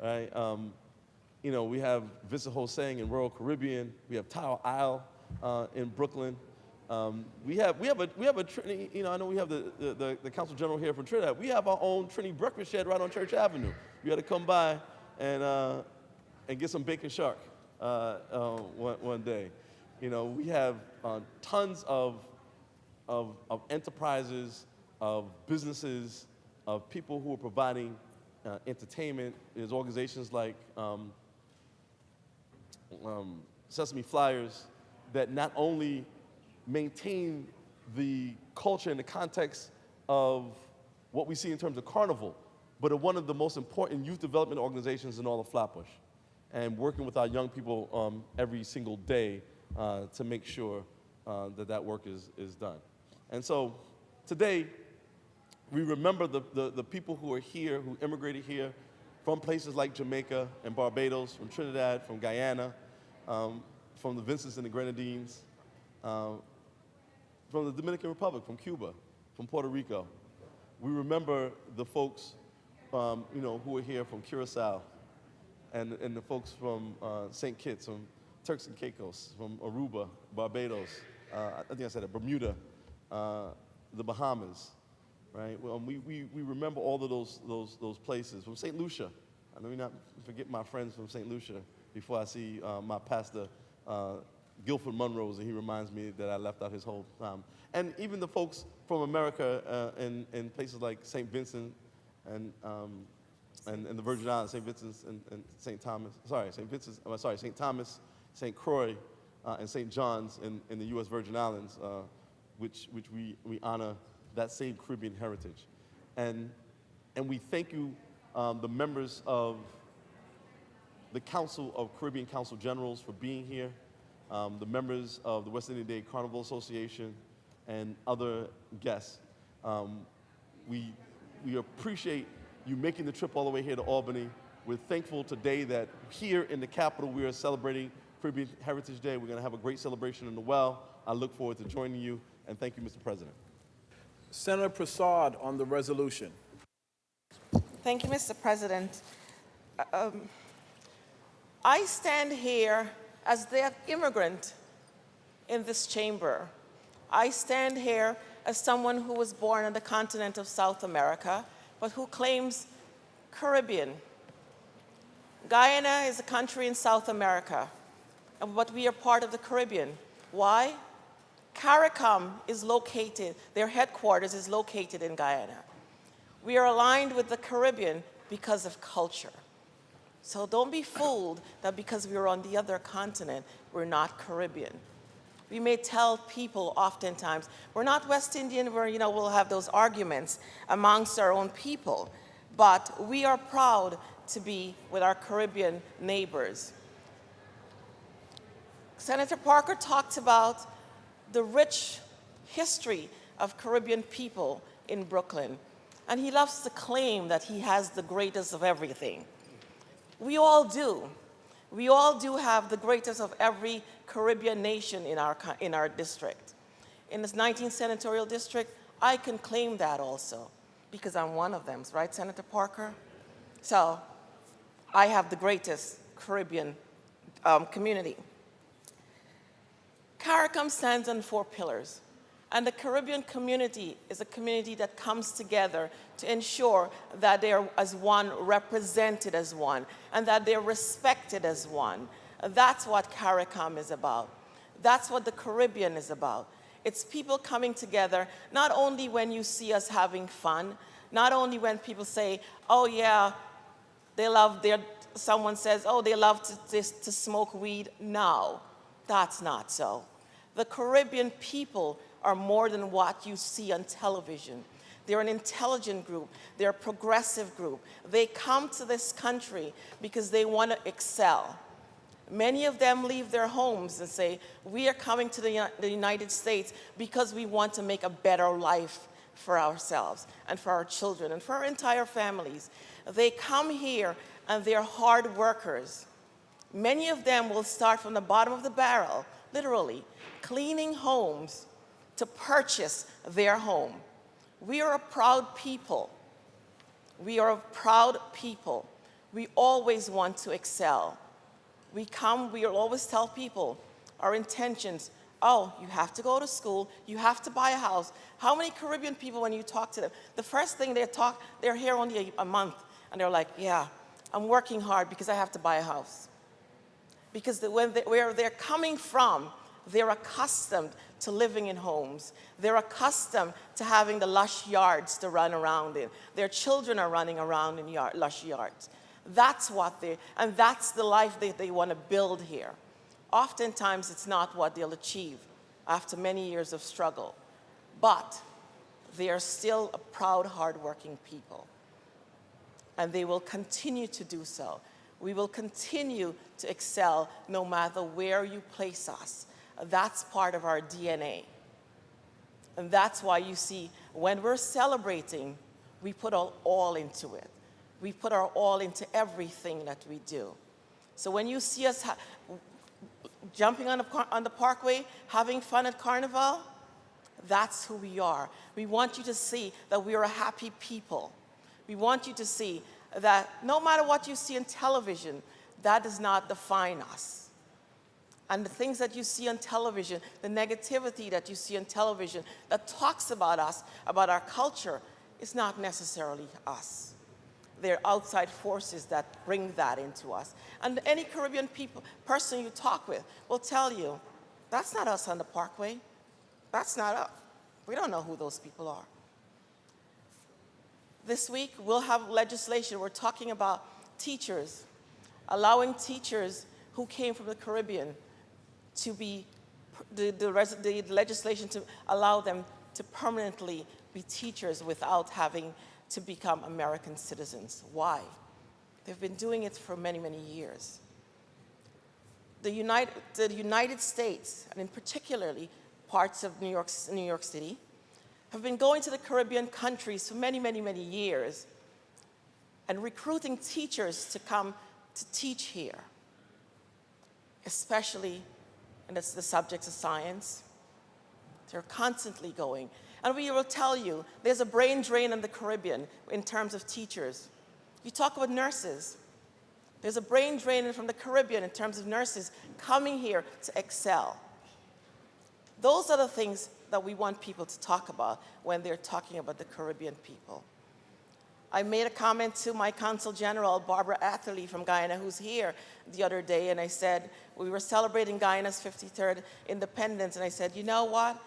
right? We have Vincent Hosang in Royal Caribbean. We have Tower Isle in Brooklyn. We have a Trinity, I know we have the Consul General here from Trinidad. We have our own Trinity breakfast shed right on Church Avenue. You got to come by and get some bacon shark one day. We have tons of enterprises, of businesses, of people who are providing entertainment. There's organizations like Sesame Flyers that not only maintain the culture in the context of what we see in terms of carnival, but are one of the most important youth development organizations in all of Flatbush, and working with our young people every single day to make sure that that work is done. And so today, we remember the people who are here, who immigrated here from places like Jamaica and Barbados, from Trinidad, from Guyana, from the Vincents and the Grenadines, from the Dominican Republic, from Cuba, from Puerto Rico. We remember the folks who are here from Curacao, and the folks from St. Kitts, from Turks and Caicos, from Aruba, Barbados, I think I said it, Bermuda, the Bahamas, right? Well, we remember all of those places. From St. Lucia, I know not forget my friends from St. Lucia before I see my pastor, Guilford Monrose, and he reminds me that I left out his whole time. And even the folks from America in places like St. Vincent and the Virgin Islands, St. Vincent's and St. Thomas, St. Thomas, St. Croix, and St. John's in the U.S. Virgin Islands, which we honor that same Caribbean heritage. And we thank you, the members of the Council of Caribbean Council Generals, for being here, the members of the West Indian Day Carnival Association, and other guests. We appreciate you making the trip all the way here to Albany. We're thankful today that here in the Capitol we are celebrating Caribbean Heritage Day. We're going to have a great celebration in the Well. I look forward to joining you, and thank you, Mr. President. Senator Prasad on the resolution. Thank you, Mr. President. I stand here as the immigrant in this chamber. I stand here as someone who was born on the continent of South America, but who claims Caribbean. Guyana is a country in South America, but we are part of the Caribbean. Why? CARICOM is located, their headquarters is located in Guyana. We are aligned with the Caribbean because of culture. So don't be fooled that because we're on the other continent, we're not Caribbean. We may tell people oftentimes, we're not West Indian, where we'll have those arguments amongst our own people, but we are proud to be with our Caribbean neighbors. Senator Parker talked about the rich history of Caribbean people in Brooklyn, and he loves to claim that he has the greatest of everything. We all do. We all do have the greatest of every Caribbean nation in our district. In this 19th senatorial district, I can claim that also, because I'm one of them, right, Senator Parker? So I have the greatest Caribbean community. CARICOM stands on 4 pillars, and the Caribbean community is a community that comes together to ensure that they're as one, represented as one, and that they're respected as one. That's what CARICOM is about. That's what the Caribbean is about. It's people coming together, not only when you see us having fun, not only when people say, oh yeah, someone says, oh, they love to smoke weed. No, that's not so. The Caribbean people are more than what you see on television. They're an intelligent group. They're a progressive group. They come to this country because they want to excel. Many of them leave their homes and say, we are coming to the United States because we want to make a better life for ourselves and for our children and for our entire families. They come here and they're hard workers. Many of them will start from the bottom of the barrel, literally, cleaning homes to purchase their home. We are a proud people. We are a proud people. We always want to excel. We will always tell people our intentions. Oh, you have to go to school, you have to buy a house. How many Caribbean people, when you talk to them, the first thing they're here only a month, and they're like, yeah, I'm working hard because I have to buy a house. Because where they're coming from, They're accustomed to living in homes. They're accustomed to having the lush yards to run around in. Their children are running around in lush yards. That's and that's the life that they want to build here. Oftentimes, it's not what they'll achieve after many years of struggle, but they are still a proud, hardworking people, and they will continue to do so. We will continue to excel no matter where you place us. That's part of our DNA. And that's why you see, when we're celebrating, we put our all into it. We put our all into everything that we do. So when you see us jumping on the parkway, having fun at Carnival, that's who we are. We want you to see that we are a happy people. We want you to see that no matter what you see on television, that does not define us. And the things that you see on television, the negativity that you see on television that talks about us, about our culture, is not necessarily us. They're outside forces that bring that into us. And any Caribbean person you talk with will tell you, that's not us on the parkway. That's not us. We don't know who those people are. This week, we'll have legislation. We're talking about teachers, allowing teachers who came from the Caribbean to be, the legislation to allow them to permanently be teachers without having to become American citizens. Why? They've been doing it for many, many years. The United States, and in particularly parts of New York City, have been going to the Caribbean countries for many, many, many years and recruiting teachers to come to teach here, especially in the subjects of science. They're constantly going. And we will tell you, there's a brain drain in the Caribbean in terms of teachers. You talk about nurses. There's a brain drain from the Caribbean in terms of nurses coming here to excel. Those are the things that we want people to talk about when they're talking about the Caribbean people. I made a comment to my Consul General, Barbara Atherley from Guyana, who's here the other day, and I said, we were celebrating Guyana's 53rd independence, and I said, you know what?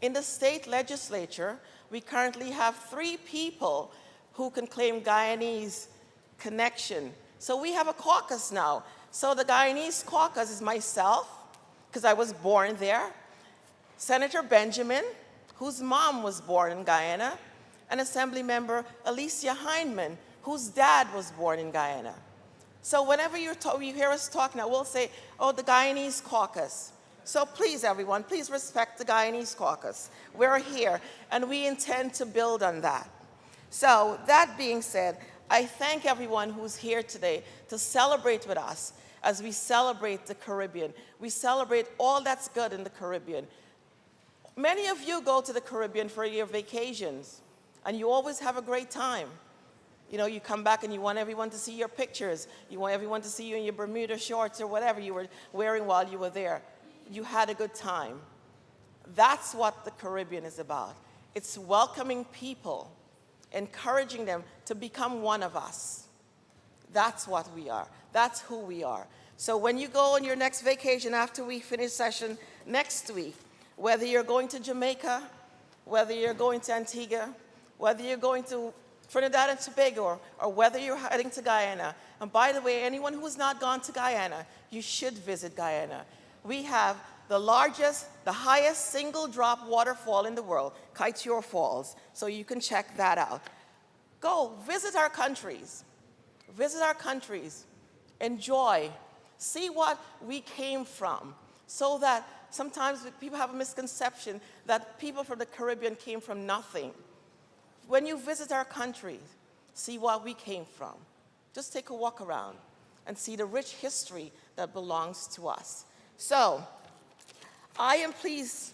In the state legislature, we currently have 3 people who can claim Guyanese connection. So we have a caucus now. So the Guyanese caucus is myself, because I was born there, Senator Benjamin, whose mom was born in Guyana, and Assemblymember Alicia Hindman, whose dad was born in Guyana. So whenever you hear us talk now, we'll say, oh, the Guyanese caucus. So please, everyone, please respect the Guyanese caucus. We're here, and we intend to build on that. So that being said, I thank everyone who's here today to celebrate with us as we celebrate the Caribbean. We celebrate all that's good in the Caribbean. Many of you go to the Caribbean for your vacations, and you always have a great time. You know, you come back and you want everyone to see your pictures. You want everyone to see you in your Bermuda shorts or whatever you were wearing while you were there. You had a good time. That's what the Caribbean is about. It's welcoming people, encouraging them to become one of us. That's what we are. That's who we are. So when you go on your next vacation after we finish session next week, whether you're going to Jamaica, whether you're going to Antigua, whether you're going to Trinidad and Tobago, or whether you're heading to Guyana. And by the way, anyone who has not gone to Guyana, you should visit Guyana. We have the largest, the highest single drop waterfall in the world, Kaitior Falls, so you can check that out. Go, visit our countries. Visit our countries. Enjoy. See what we came from, so that sometimes people have a misconception that people from the Caribbean came from nothing. When you visit our country, see what we came from. Just take a walk around and see the rich history that belongs to us. So, I am pleased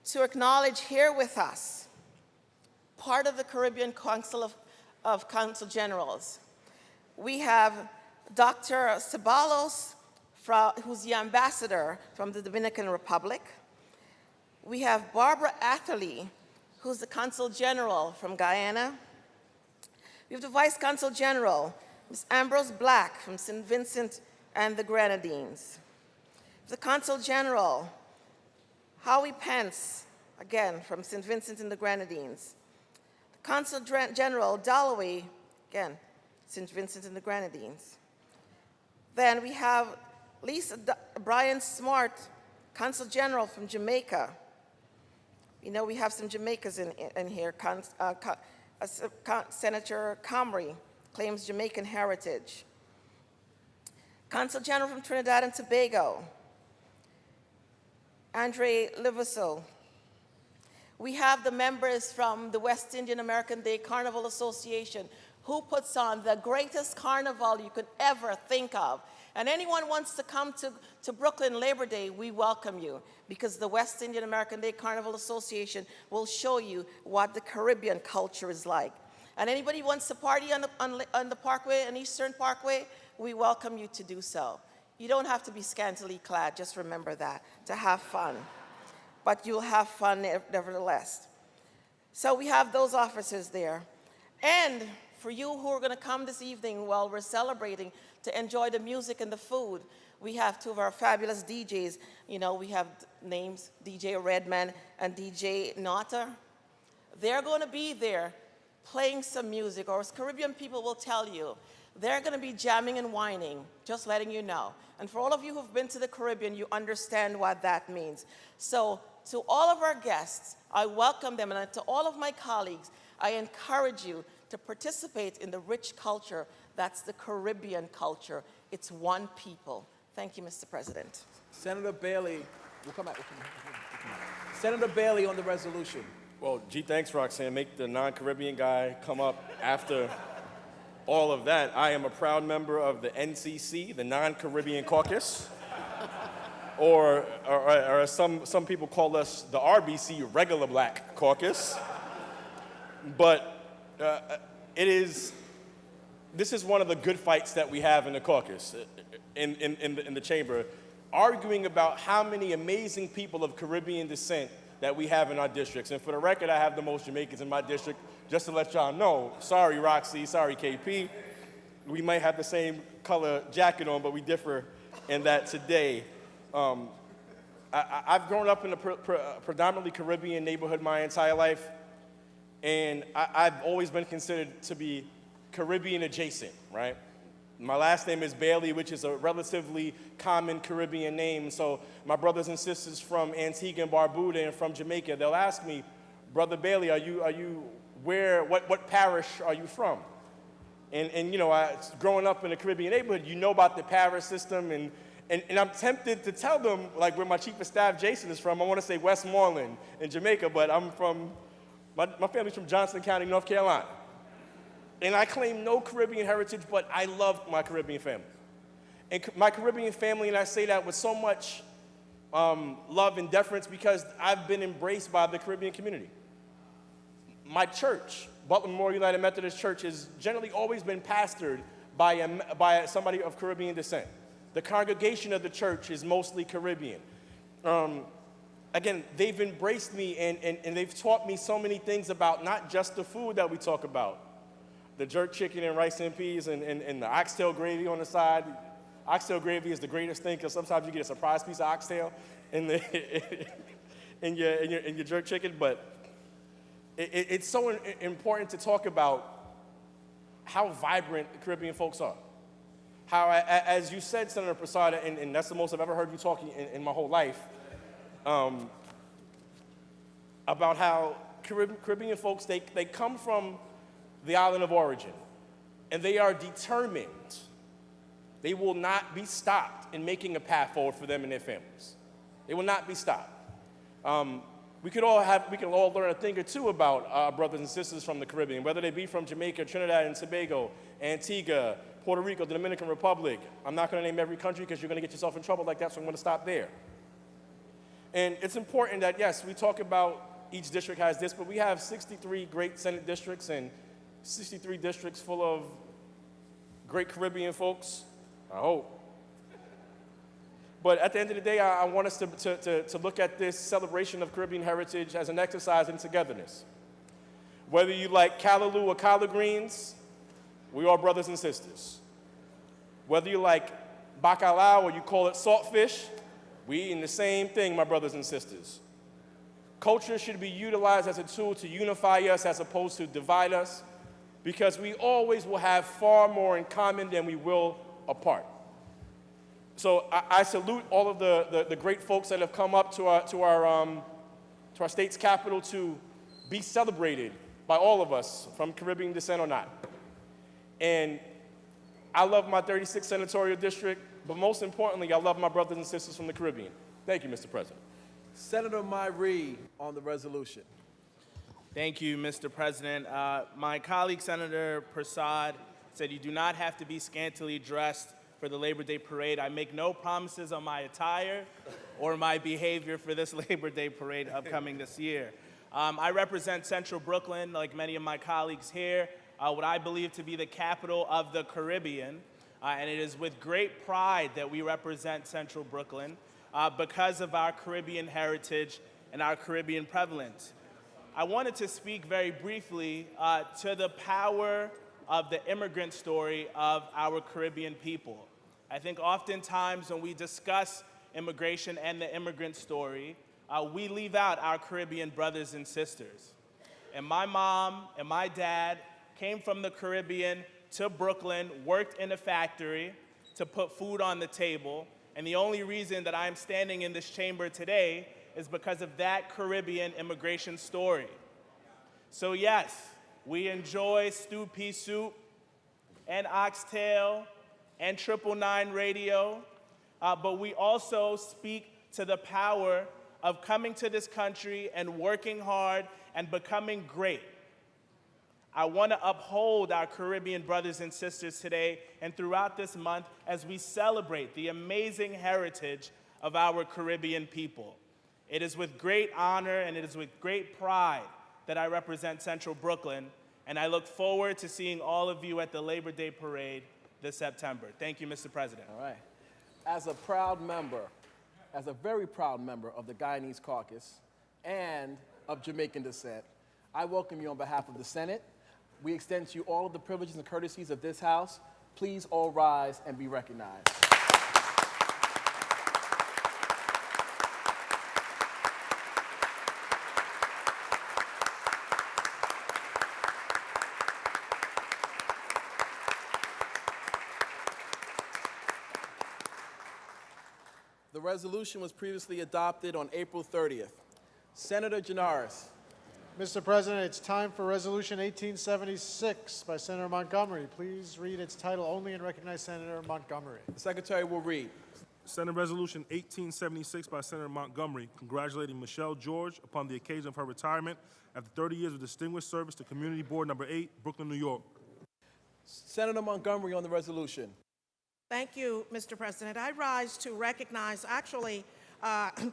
to acknowledge here with us part of the Caribbean Council of Consul Generals. We have Dr. Ceballos, who's the ambassador from the Dominican Republic. We have Barbara Atherley, who's the Consul General from Guyana. We have the Vice Consul General, Ms. Ambrose Black from St. Vincent and the Grenadines. The Consul General Howie Pence, again, from St. Vincent and the Grenadines. Consul General Dalloway, again, St. Vincent and the Grenadines. Then we have Brian Smart, Consul General from Jamaica. You know, we have some Jamaicans in here. Senator Comrie claims Jamaican heritage. Consul General from Trinidad and Tobago, Andre Liverso. We have the members from the West Indian American Day Carnival Association, who puts on the greatest carnival you could ever think of. And anyone wants to come to Brooklyn Labor Day, we welcome you, because the West Indian American Day Carnival Association will show you what the Caribbean culture is like. And anybody wants to party on the Parkway, on Eastern Parkway, we welcome you to do so. You don't have to be scantily clad, just remember that, to have fun. But you'll have fun nevertheless. So we have those officers there. And for you who are going to come this evening while we're celebrating to enjoy the music and the food, we have two of our fabulous DJs. You know, we have names, DJ Redman and DJ Nata. They're going to be there playing some music, or as Caribbean people will tell you, they're going to be jamming and whining, just letting you know. And for all of you who've been to the Caribbean, you understand what that means. So to all of our guests, I welcome them, and to all of my colleagues, I encourage you to participate in the rich culture that's the Caribbean culture. It's one people. Thank you, Mr. President. Senator Bailey, we'll come back. Senator Bailey on the resolution. Well, gee, thanks, Roxanne. Make the non-Caribbean guy come up after all of that. I am a proud member of the NCC, the Non-Caribbean Caucus, or as some people call us, the RBC, Regular Black Caucus. But this is one of the good fights that we have in the caucus, in the chamber, arguing about how many amazing people of Caribbean descent that we have in our districts. And for the record, I have the most Jamaicans in my district, just to let y'all know. Sorry, Roxy, sorry, KP. We might have the same color jacket on, but we differ in that today. I've grown up in a predominantly Caribbean neighborhood my entire life, and I've always been considered to be Caribbean adjacent, right? My last name is Bailey, which is a relatively common Caribbean name. So my brothers and sisters from Antigua and Barbuda and from Jamaica, they'll ask me, Brother Bailey, what parish are you from? And you know, growing up in a Caribbean neighborhood, you know about the parish system, and I'm tempted to tell them, like, where my chief of staff, Jason, is from. I want to say Westmoreland in Jamaica, but I'm from, my family's from Johnson County, North Carolina. And I claim no Caribbean heritage, but I love my Caribbean family. And my Caribbean family, and I say that with so much love and deference, because I've been embraced by the Caribbean community. My church, Butler Memorial United Methodist Church, has generally always been pastored by somebody of Caribbean descent. The congregation of the church is mostly Caribbean. Again, they've embraced me, and they've taught me so many things about not just the food that we talk about, the jerk chicken and rice and peas and the oxtail gravy on the side. Oxtail gravy is the greatest thing, because sometimes you get a surprise piece of oxtail in your jerk chicken. But it's so important to talk about how vibrant the Caribbean folks are. How, as you said, Senator Prasad, and that's the most I've ever heard you talking in my whole life, about how Caribbean folks, they come from the island of origin, and they are determined. They will not be stopped in making a path forward for them and their families. They will not be stopped. We can all learn a thing or two about our brothers and sisters from the Caribbean, whether they be from Jamaica, Trinidad and Tobago, Antigua, Puerto Rico, the Dominican Republic. I'm not going to name every country because you're going to get yourself in trouble like that, so I'm going to stop there. And it's important that, yes, we talk about each district has this, but we have 63 great Senate districts and 63 districts full of great Caribbean folks, I hope. But at the end of the day, I want us to look at this celebration of Caribbean heritage as an exercise in togetherness. Whether you like callaloo or collard greens, we are brothers and sisters. Whether you like bacalao or you call it saltfish, we eating the same thing, my brothers and sisters. Culture should be utilized as a tool to unify us as opposed to divide us, because we always will have far more in common than we will apart. So I salute all of the great folks that have come up to our state's capital to be celebrated by all of us, from Caribbean descent or not. And I love my 36th senatorial district, but most importantly, I love my brothers and sisters from the Caribbean. Thank you, Mr. President. Senator Myrie on the resolution. Thank you, Mr. President. My colleague, Senator Prasad, said you do not have to be scantily dressed for the Labor Day parade. I make no promises on my attire or my behavior for this Labor Day parade upcoming this year. I represent Central Brooklyn, like many of my colleagues here, what I believe to be the capital of the Caribbean, and it is with great pride that we represent Central Brooklyn because of our Caribbean heritage and our Caribbean prevalence. I wanted to speak very briefly to the power of the immigrant story of our Caribbean people. I think oftentimes when we discuss immigration and the immigrant story, we leave out our Caribbean brothers and sisters. And my mom and my dad came from the Caribbean to Brooklyn, worked in a factory to put food on the table, and the only reason that I'm standing in this chamber today is because of that Caribbean immigration story. So yes, we enjoy stew pea soup and oxtail and 999 radio, but we also speak to the power of coming to this country and working hard and becoming great. I want to uphold our Caribbean brothers and sisters today and throughout this month as we celebrate the amazing heritage of our Caribbean people. It is with great honor and it is with great pride that I represent Central Brooklyn, and I look forward to seeing all of you at the Labor Day Parade this September. Thank you, Mr. President. All right. As a proud member, as a very proud member of the Guyanese Caucus and of Jamaican descent, I welcome you on behalf of the Senate. We extend to you all of the privileges and courtesies of this House. Please all rise and be recognized. The resolution was previously adopted on April 30th. Senator Janaris. Mr. President, it's time for Resolution 1876 by Senator Montgomery. Please read its title only and recognize Senator Montgomery. The Secretary will read. Senate Resolution 1876 by Senator Montgomery, congratulating Michelle George upon the occasion of her retirement after 30 years of distinguished service to Community Board Number 8, Brooklyn, New York. Senator Montgomery on the resolution. Thank you, Mr. President. I rise to recognize actually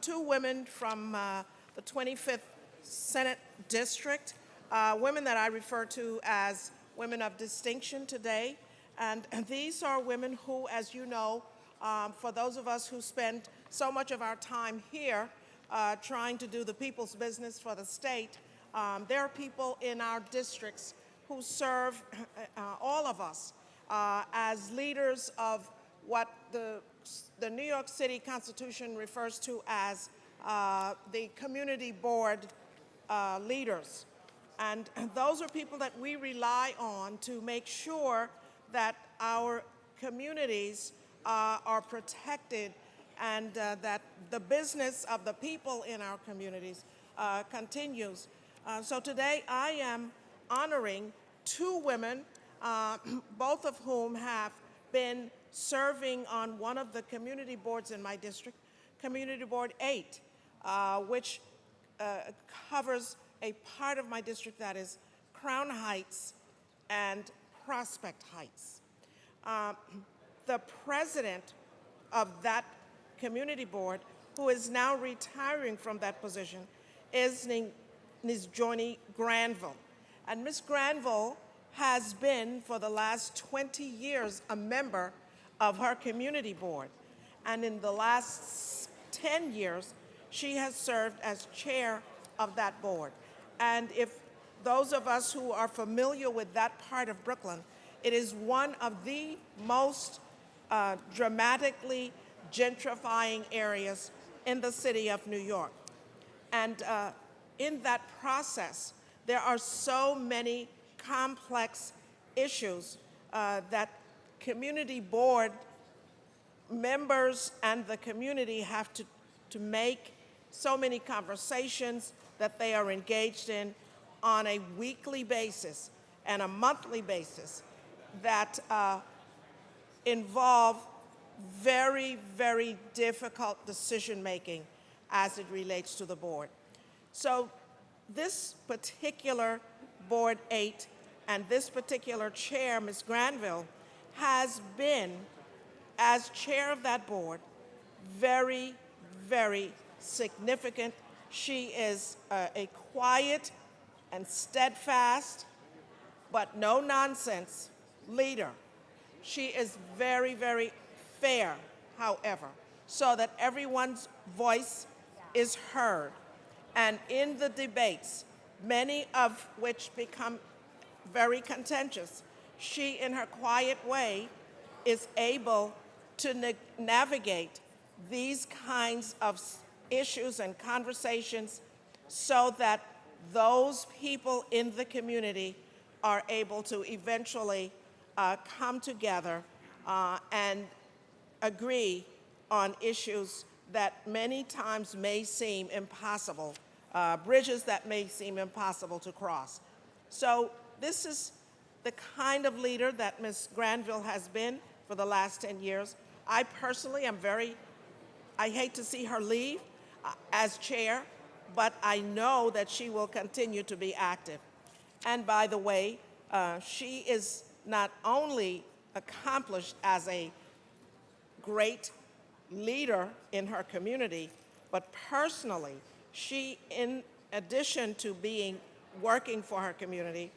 two women from the 25th Senate District, women that I refer to as women of distinction today. And these are women who, as you know, for those of us who spend so much of our time here trying to do the people's business for the state, there are people in our districts who serve all of us as leaders of what the New York City Constitution refers to as the community board leaders. And those are people that we rely on to make sure that our communities are protected and that the business of the people in our communities continues. So today I am honoring two women, both of whom have been serving on one of the community boards in my district, Community Board 8, which covers a part of my district that is Crown Heights and Prospect Heights. The president of that community board, who is now retiring from that position, is Ms. Johnny Granville. And Ms. Granville has been, for the last 20 years, a member of her community board. And in the last 10 years, she has served as chair of that board. And if those of us who are familiar with that part of Brooklyn, it is one of the most dramatically gentrifying areas in the city of New York. And in that process, there are so many complex issues that community board members and the community have to make so many conversations that they are engaged in on a weekly basis and a monthly basis that involve very, very difficult decision-making as it relates to the board. So this particular Board 8 and this particular chair, Ms. Granville, has been, as chair of that board, very, very significant. She is a quiet and steadfast, but no-nonsense leader. She is very, very fair, however, so that everyone's voice is heard. And in the debates, many of which become very contentious, she, in her quiet way, is able to navigate these kinds of issues and conversations so that those people in the community are able to eventually come together and agree on issues that many times may seem impossible, bridges that may seem impossible to cross. So this is the kind of leader that Ms. Granville has been for the last 10 years. I personally am I hate to see her leave as chair, but I know that she will continue to be active. And by the way, she is not only accomplished as a great leader in her community, but personally, she, in addition to working for her community,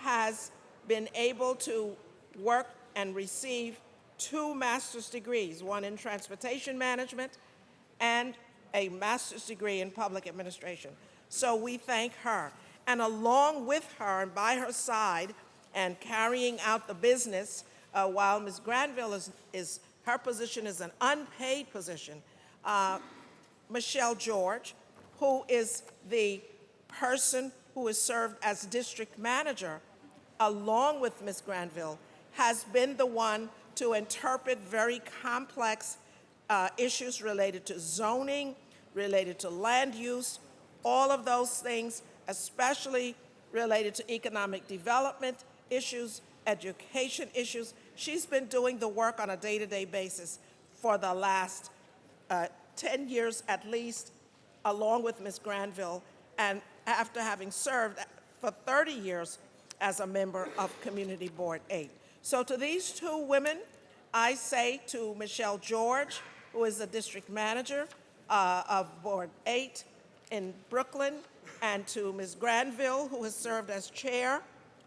has been able to work and receive 2 master's degrees, one in transportation management and a master's degree in public administration. So we thank her. And along with her and by her side and carrying out the business, while Ms. Granville her position is an unpaid position, Michelle George, who is the person who has served as district manager, along with Ms. Granville, has been the one to interpret very complex issues related to zoning, related to land use, all of those things, especially related to economic development issues, education issues. She's been doing the work on a day-to-day basis for the last 10 years at least, along with Ms. Granville, and after having served for 30 years as a member of Community Board 8. So to these 2 women, I say to Michelle George, who is the district manager of Board 8 in Brooklyn, and to Ms. Granville, who has served as chair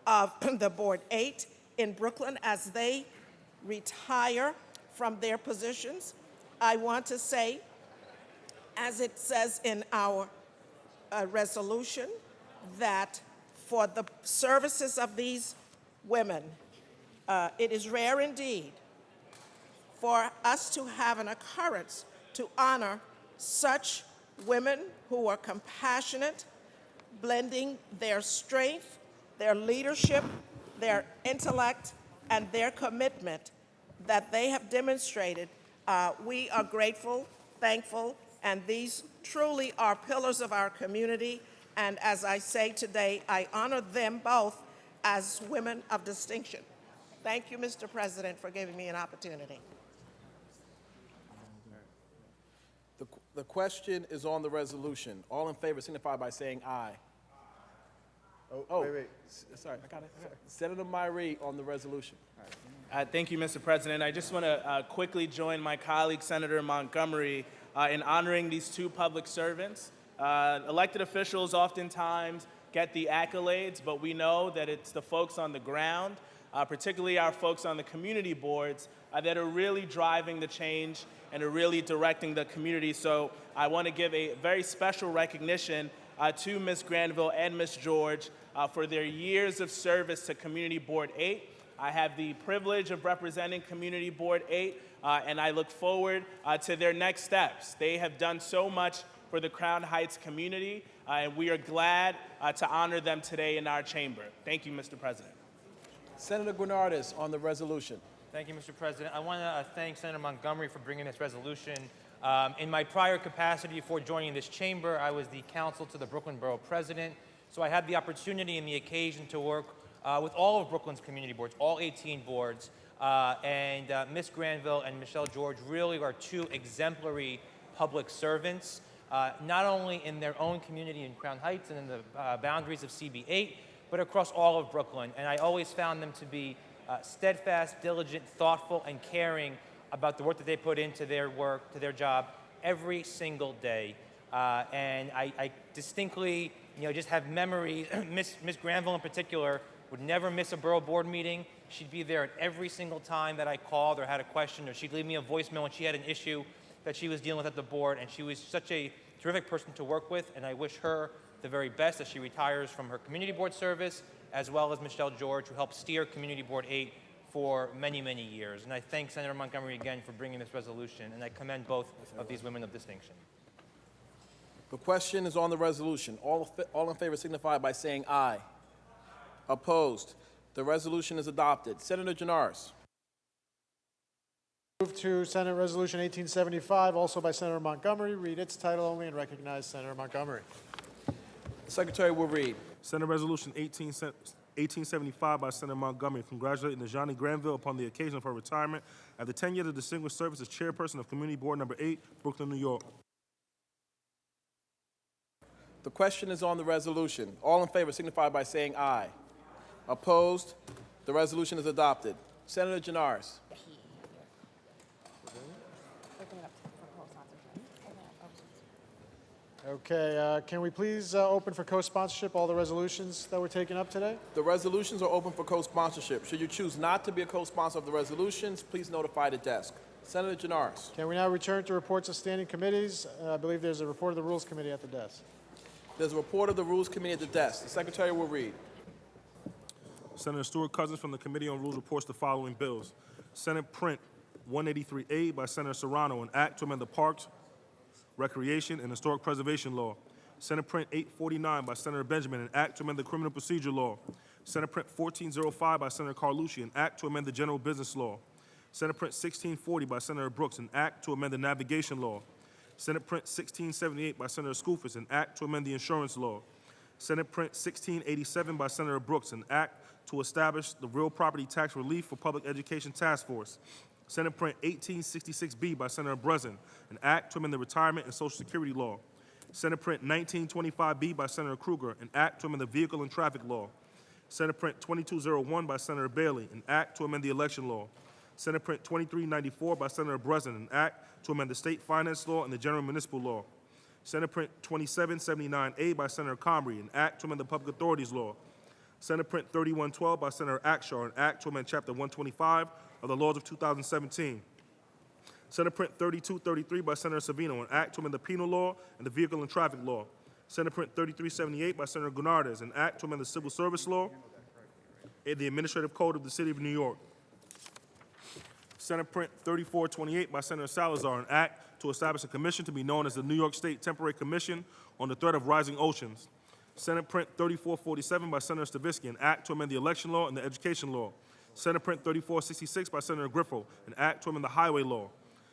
of the Board 8 in Brooklyn as they retire from their positions, I want to say, as it says in our resolution, that for the services of these women, it is rare indeed for us to have an occurrence to honor such women who are compassionate, blending their strength, their leadership, their intellect, and their commitment that they have demonstrated. We are grateful, thankful, and these truly are pillars of our community. And as I say today, I honor them both as women of distinction. Thank you, Mr. President, for giving me an opportunity. The question is on the resolution. All in favor signify by saying aye. Wait. Sorry, I got it. Senator Myrie on the resolution. Thank you, Mr. President. I just want to quickly join my colleague, Senator Montgomery, in honoring these 2 public servants. Elected officials oftentimes get the accolades, but we know that it's the folks on the ground, particularly our folks on the community boards, that are really driving the change and are really directing the community. So I want to give a very special recognition to Ms. Granville and Ms. George for their years of service to Community Board 8. I have the privilege of representing Community Board 8, and I look forward to their next steps. They have done so much for the Crown Heights community, and we are glad to honor them today in our chamber. Thank you, Mr. President. Senator Guinardis on the resolution. Thank you, Mr. President. I want to thank Senator Montgomery for bringing this resolution. In my prior capacity before joining this chamber, I was the counsel to the Brooklyn Borough President, so I had the opportunity and the occasion to work with all of Brooklyn's community boards, all 18 boards, and Ms. Granville and Michelle George really are two exemplary public servants, not only in their own community in Crown Heights and in the boundaries of CB8, but across all of Brooklyn. And I always found them to be steadfast, diligent, thoughtful, and caring about the work that they put into their work, to their job, every single day. And I distinctly, just have memories. Miss Granville in particular would never miss a borough board meeting. She'd be there at every single time that I called or had a question, or she'd leave me a voicemail when she had an issue that she was dealing with at the board. And she was such a terrific person to work with, and I wish her the very best as she retires from her community board service, as well as Michelle George, who helped steer Community Board 8 for many, many years. And I thank Senator Montgomery again for bringing this resolution, and I commend both of these women of distinction. The question is on the resolution. All in favor signify by saying aye. Opposed? The resolution is adopted. Senator Janaris. Move to Senate Resolution 1875, also by Senator Montgomery. Read its title only and recognize Senator Montgomery. The Secretary will read. Senate Resolution 1875 by Senator Montgomery, congratulating Najani Granville upon the occasion of her retirement after 10 years of distinguished service as chairperson of Community Board Number 8, Brooklyn, New York. The question is on the resolution. All in favor signify by saying aye. Opposed? The resolution is adopted. Senator Janaris. Okay, can we please open for co-sponsorship all the resolutions that were taken up today? The resolutions are open for co-sponsorship. Should you choose not to be a co-sponsor of the resolutions, please notify the desk. Senator Janaris. Can we now return to reports of standing committees? I believe there's a report of the Rules Committee at the desk. There's a report of the Rules Committee at the desk. The Secretary will read. Senator Stuart Cousins from the Committee on Rules reports the following bills. Senate Print 183A by Senator Serrano, an act to amend the Parks, Recreation, and Historic Preservation Law. Senate Print 849 by Senator Benjamin, an act to amend the Criminal Procedure Law. Senate Print 1405 by Senator Carlucci, an act to amend the General Business Law. Senate Print 1640 by Senator Brooks, an act to amend the Navigation Law. Senate Print 1678 by Senator Skoufis, an act to amend the Insurance Law. Senate Print 1687 by Senator Brooks, an act to establish the Real Property Tax Relief for Public Education Task Force. Senate Print 1866B by Senator Breslin, an act to amend the Retirement and Social Security Law. Senate Print 1925B by Senator Kruger, an act to amend the Vehicle and Traffic Law. Senate Print 2201 by Senator Bailey, an act to amend the Election Law. Senate Print 2394 by Senator Breslin, an act to amend the State Finance Law and the General Municipal Law. Senate Print 2779A by Senator Comrie, an act to amend the Public Authorities Law. Senate Print 3112 by Senator Akshar, an act to amend Chapter 125 of the laws of 2017. Senate Print 3233 by Senator Savino, an act to amend the Penal Law and the Vehicle and Traffic Law. Senate Print 3378 by Senator Guinardis, an act to amend the Civil Service Law and the Administrative Code of the City of New York. Senate Print 3428 by Senator Salazar, an act to establish a commission to be known as the New York State Temporary Commission on the Threat of Rising Oceans. Senate Print 3447 by Senator Stavisky, an act to amend the Election Law and the Education Law. Senate Print 3466 by Senator Griffo, an act to amend the Highway Law.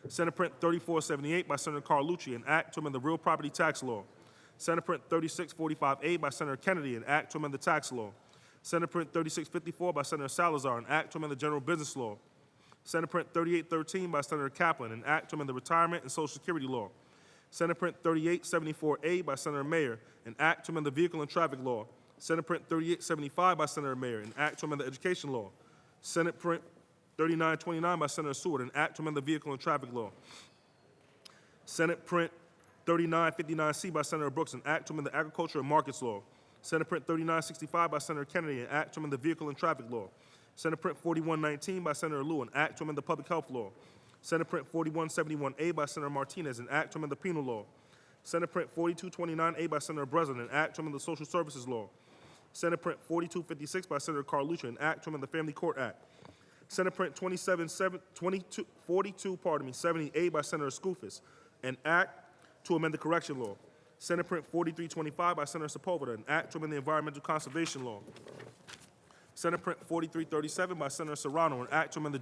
Senate Print 3478 by Senator Carlucci, an act to amend the Real Property Tax Law. Senate Print 3645A by Senator Kennedy, an act to amend the Tax Law. Senate Print 3654 by Senator Salazar, an act to amend the General Business Law. Senate Print 3813 by Senator Kaplan, an act to amend the Retirement and Social Security Law. Senate Print 3874A by Senator Mayer, an act to amend the Vehicle and Traffic Law. Senate Print 3875 by Senator Mayer, an act to amend the Education Law. Senate Print 3929 by Senator Seward, an act to amend the Vehicle and Traffic Law. Senate Print 3959C by Senator Brooks, an act to amend the Agriculture and Markets Law. Senate Print 3965 by Senator Kennedy, an act to amend the Vehicle and Traffic Law. Senate Print 4119 by Senator Liu, an act to amend the Public Health Law. Senate Print 4171A by Senator Martinez, an act to amend the Penal Law. Senate Print 4229A by Senator Breslin, an act to amend the Social Services Law. Senate Print 4256 by Senator Carlucci, an act to amend the Family Court Act. Senate Print 4270A by Senator Skoufis, an act to amend the Correction Law. Senate Print 4325 by Senator Sepulveda, an act to amend the environmental conservation law. Senate Print 4337 by Senator Serrano, an act to amend the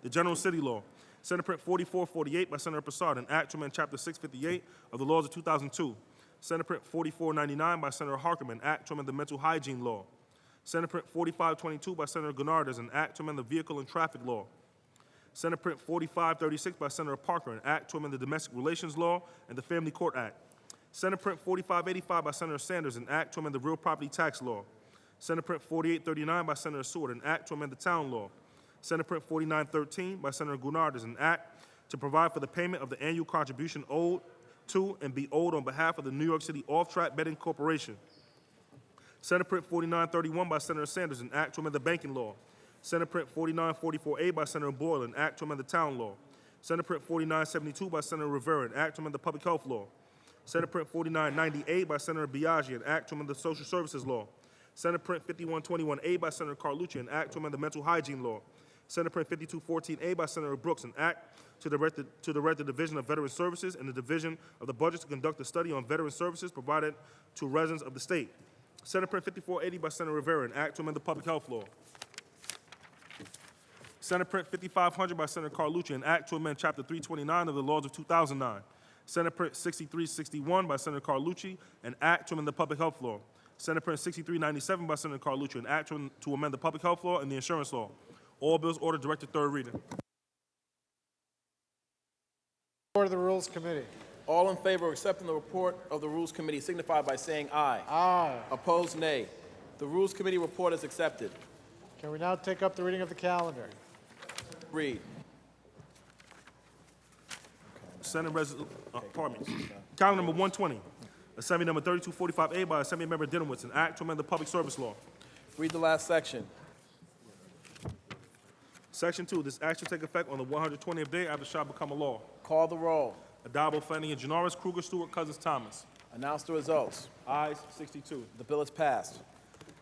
general city law. Senate Print 4448 by Senator Prasad, an act to amend Chapter 658 of the laws of 2002. Senate Print 4499 by Senator Harkman, an act to amend the mental hygiene law. Senate Print 4522 by Senator Gennardez, an act to amend the vehicle and traffic law. Senate Print 4536 by Senator Parker, an act to amend the domestic relations law and the Family Court Act. Senate Print 4585 by Senator Sanders, an act to amend the real property tax law. Senate Print 4839 by Senator Seward, an act to amend the town law. Senate Print 4913 by Senator Gennardez, an act to provide for the payment of the annual contribution owed to and be owed on behalf of the New York City Off-Track Betting Corporation. Senate Print 4931 by Senator Sanders, an act to amend the banking law. Senate Print 4944A by Senator Boyle, an act to amend the town law. Senate Print 4972 by Senator Rivera, an act to amend the public health law. Senate Print 4998 by Senator Biaggi, an act to amend the social services law. Senate Print 5121A by Senator Carlucci, an act to amend the mental hygiene law. Senate Print 5214A by Senator Brooks, an act to direct the Division of Veteran Services and the Division of the Budget to conduct a study on veteran services provided to residents of the state. Senate Print 5480 by Senator Rivera, an act to amend the public health law. Senate Print 5500 by Senator Carlucci, an act to amend Chapter 329 of the laws of 2009. Senate Print 6361 by Senator Carlucci, an act to amend the public health law. Senate Print 6397 by Senator Carlucci, an act to amend the public health law and the insurance law. All bills ordered directed third reading. Report of the Rules Committee. All in favor of accepting the report of the Rules Committee signify by saying aye. Aye. Opposed, nay. The Rules Committee report is accepted. Can we now take up the reading of the calendar? Read. Calendar number 120. Assembly number 3245A by Assemblymember Dinowitz, an act to amend the public service law. Read the last section. Section 2, this act shall take effect on the 120th day after it shall become a law. Call the roll. Adabo, Flanagan, Janoris, Kruger, Stewart, Cousins, Thomas. Announce the results. Ayes 62. The bill is passed.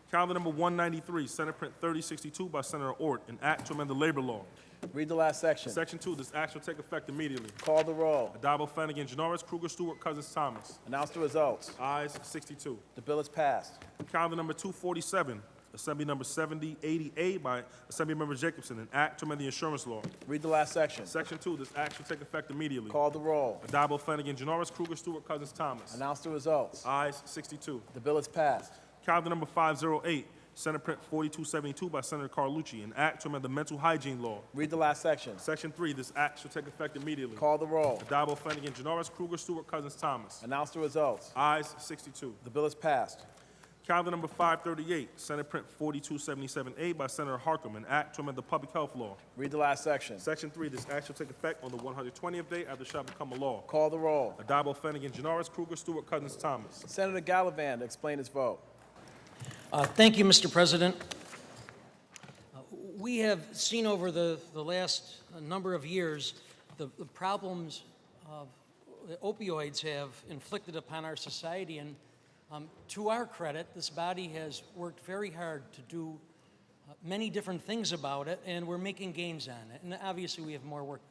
Calendar number 193, Senate Print 3062 by Senator Ort, an act to amend the labor law. Read the last section. Section 2, this act shall take effect immediately. Call the roll. Adabo, Flanagan, Janoris, Kruger, Stewart, Cousins, Thomas. Announce the results. Ayes 62. The bill is passed. Calendar number 247, Assembly number 7080A by Assemblymember Jacobson, an act to amend the insurance law. Read the last section. Section 2, this act shall take effect immediately. Call the roll. Adabo, Flanagan, Janoris, Kruger, Stewart, Cousins, Thomas. Announce the results. Ayes 62. The bill is passed. Calendar number 508, Senate Print 4272 by Senator Carlucci, an act to amend the mental hygiene law. Read the last section. Section 3, this act shall take effect immediately. Call the roll. Adabo, Flanagan, Janoris, Kruger, Stewart, Cousins, Thomas. Announce the results. Ayes 62. The bill is passed. Calendar number 538, Senate Print 4277A by Senator Harkman, an act to amend the public health law. Read the last section. Section 3, this act shall take effect on the 120th day after it shall become a law. Call the roll. Adabo, Flanagan, Janoris, Kruger, Stewart, Cousins, Thomas. Senator Gallivan to explain his vote. Thank you, Mr. President. We have seen over the last number of years the problems of the opioids have inflicted upon our society, and to our credit, this body has worked very hard to do many different things about it, and we're making gains on it. And obviously, we have more work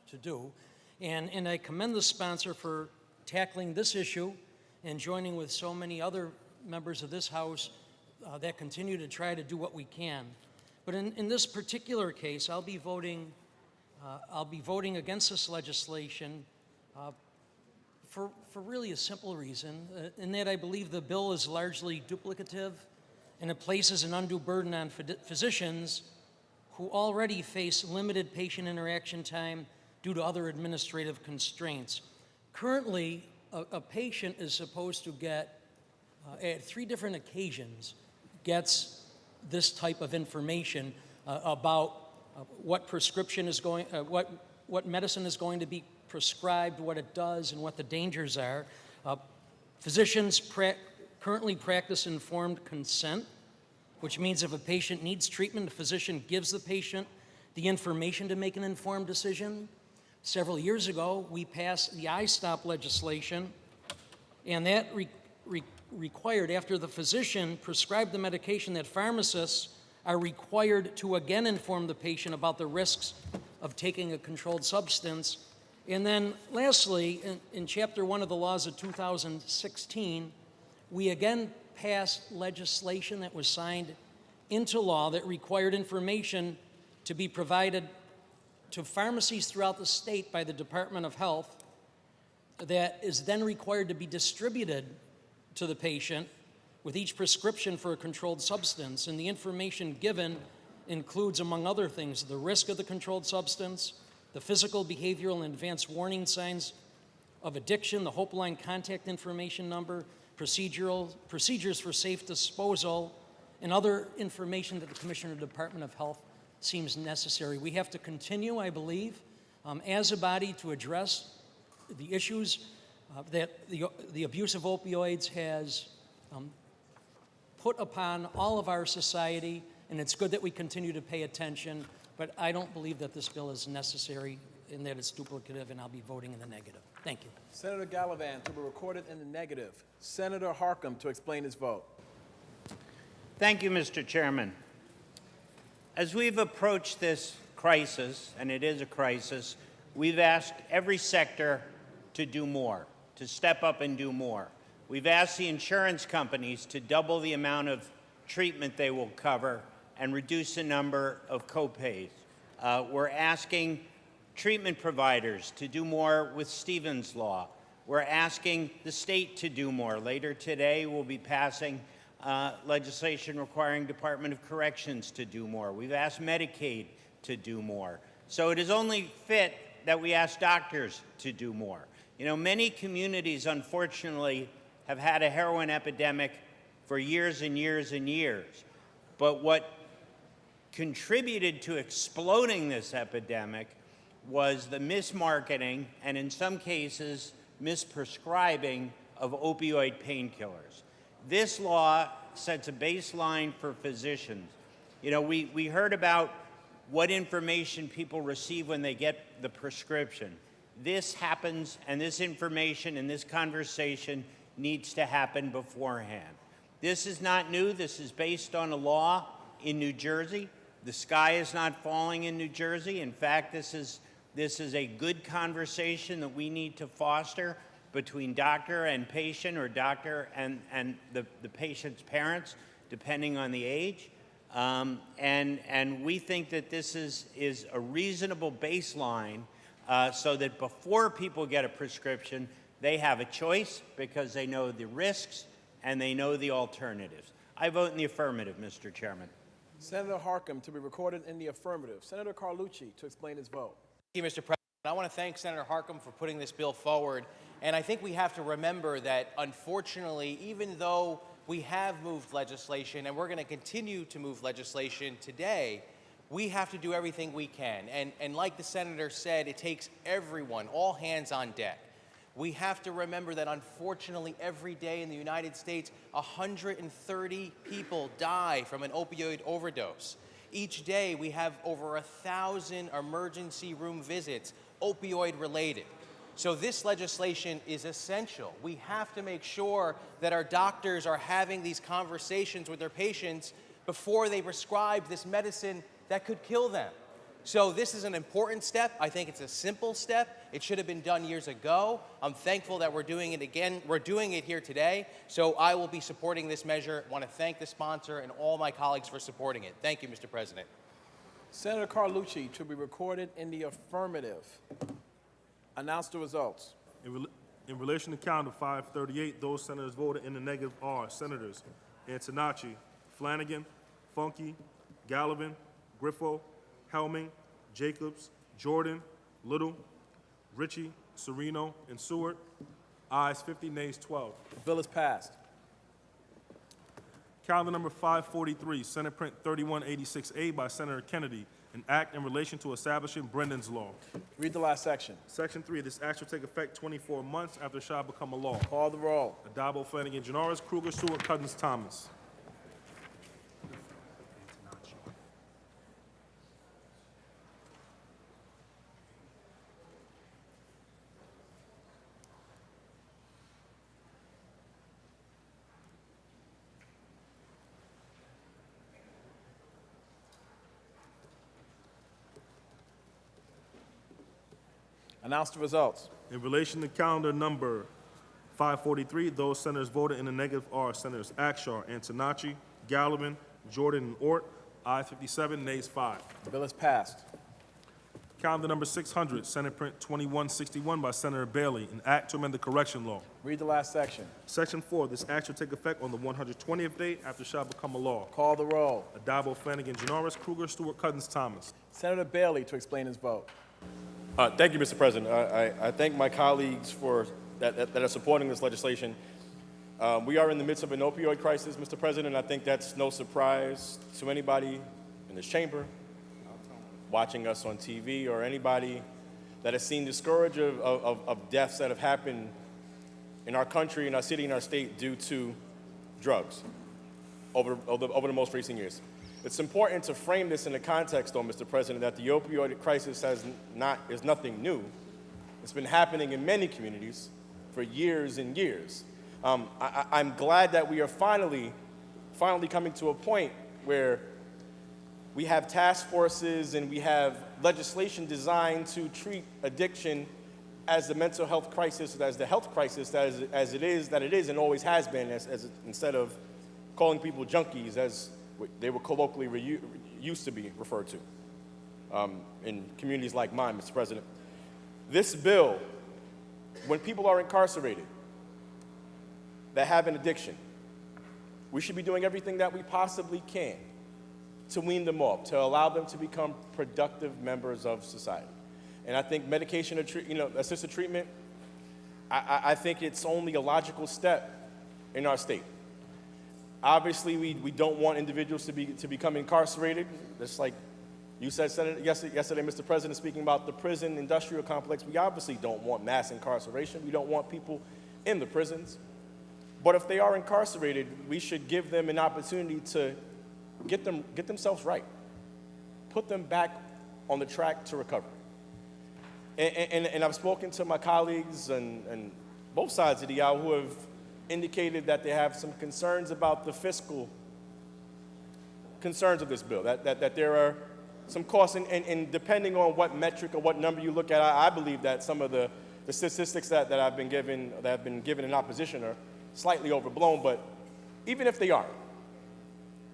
to do. And I commend the sponsor for tackling this issue and joining with so many other members of this House that continue to try to do what we can. But in this particular case, I'll be voting against this legislation for really a simple reason, in that I believe the bill is largely duplicative and it places an undue burden on physicians who already face limited patient interaction time due to other administrative constraints. Currently, a patient is supposed to get, at 3 different occasions, gets this type of information about what prescription is going, what medicine is going to be prescribed, what it does, and what the dangers are. Physicians currently practice informed consent, which means if a patient needs treatment, the physician gives the patient the information to make an informed decision. Several years ago, we passed the I-STOP legislation, and that required, after the physician prescribed the medication, that pharmacists are required to again inform the patient about the risks of taking a controlled substance And then lastly, in Chapter 1 of the laws of 2016, we again passed legislation that was signed into law that required information to be provided to pharmacies throughout the state by the Department of Health that is then required to be distributed to the patient with each prescription for a controlled substance. And the information given includes, among other things, the risk of the controlled substance, the physical, behavioral, and advanced warning signs of addiction, the Hope Line contact information number, procedures for safe disposal, and other information that the Commissioner of the Department of Health seems necessary. We have to continue, I believe, as a body to address the issues that the abuse of opioids has put upon all of our society, and it's good that we continue to pay attention, but I don't believe that this bill is necessary and that it's duplicative, and I'll be voting in the negative. Thank you. Senator Gallivan to be recorded in the negative. Senator Harkam to explain his vote. Thank you, Mr. Chairman. As we've approached this crisis, and it is a crisis, we've asked every sector to do more, to step up and do more. We've asked the insurance companies to double the amount of treatment they will cover and reduce the number of copays. We're asking treatment providers to do more with Stevens Law. We're asking the state to do more. Later today, we'll be passing legislation requiring Department of Corrections to do more. We've asked Medicaid to do more. So it is only fit that we ask doctors to do more. You know, many communities, unfortunately, have had a heroin epidemic for years and years and years. But what contributed to exploding this epidemic was the mismarketing and, in some cases, misprescribing of opioid painkillers. This law sets a baseline for physicians. You know, we heard about what information people receive when they get the prescription. This happens, and this information and this conversation needs to happen beforehand. This is not new. This is based on a law in New Jersey. The sky is not falling in New Jersey. In fact, this is a good conversation that we need to foster between doctor and patient, or doctor and the patient's parents, depending on the age. And we think that this is a reasonable baseline so that before people get a prescription, they have a choice because they know the risks and they know the alternatives. I vote in the affirmative, Mr. Chairman. Senator Harkam to be recorded in the affirmative. Senator Carlucci to explain his vote. Thank you, Mr. President. I want to thank Senator Harkam for putting this bill forward. And I think we have to remember that, unfortunately, even though we have moved legislation and we're going to continue to move legislation today, we have to do everything we can. And like the senator said, it takes everyone, all hands on deck. We have to remember that, unfortunately, every day in the United States, 130 people die from an opioid overdose. Each day, we have over 1,000 emergency room visits, opioid-related. So this legislation is essential. We have to make sure that our doctors are having these conversations with their patients before they prescribe this medicine that could kill them. So this is an important step. I think it's a simple step. It should have been done years ago. I'm thankful that we're doing it again. We're doing it here today. So I will be supporting this measure. I want to thank the sponsor and all my colleagues for supporting it. Thank you, Mr. President. Senator Carlucci to be recorded in the affirmative. Announce the results. In relation to calendar 538, those senators voted in the negative are Senators Antonacci, Flanagan, Funky, Gallivan, Griffo, Helming, Jacobs, Jordan, Little, Ritchie, Serino, and Seward. Ayes 50, nays 12. The bill is passed. Calendar number 543, Senate Print 3186A by Senator Kennedy, an act in relation to establishing Brendan's Law. Read the last section. Section 3, this act shall take effect 24 months after it shall become a law. Call the roll. Adabo, Flanagan, Janoris, Kruger, Stewart, Cousins, Thomas. Announce the results. In relation to calendar number 543, those senators voted in the negative are Senators Akshar, Antonacci, Gallivan, Jordan, and Ort. Ayes 57, nays 5. The bill is passed. Calendar number 600, Senate Print 2161 by Senator Bailey, an act to amend the correction law. Read the last section. Section 4, this act shall take effect on the 120th day after it shall become a law. Call the roll. Adabo, Flanagan, Janoris, Kruger, Stewart, Cousins, Thomas. Senator Bailey to explain his vote. Thank you, Mr. President. I thank my colleagues for that are supporting this legislation. We are in the midst of an opioid crisis, Mr. President. I think that's no surprise to anybody in this chamber, watching us on TV, or anybody that has seen the scourge of deaths that have happened in our country, in our city, in our state due to drugs over the most recent years. It's important to frame this in the context, though, Mr. President, that the opioid crisis is nothing new. It's been happening in many communities for years and years. I'm glad that we are finally coming to a point where we have task forces and we have legislation designed to treat addiction as the mental health crisis, as the health crisis as it is and always has been, instead of calling people junkies as they were colloquially used to be referred to in communities like mine, Mr. President. This bill, when people are incarcerated that have an addiction, we should be doing everything that we possibly can to wean them off, to allow them to become productive members of society. And I think medication assisted treatment, I think it's only a logical step in our state. Obviously, we don't want individuals to become incarcerated. Just like you said yesterday, Mr. President, speaking about the prison industrial complex, we obviously don't want mass incarceration. We don't want people in the prisons. But if they are incarcerated, we should give them an opportunity to get themselves right, put them back on the track to recovery. And I've spoken to my colleagues and both sides of the aisle who have indicated that they have some concerns about the fiscal concerns of this bill, that there are some costs, and depending on what metric or what number you look at, I believe that some of the statistics that have been given in opposition are slightly overblown, but even if they aren't,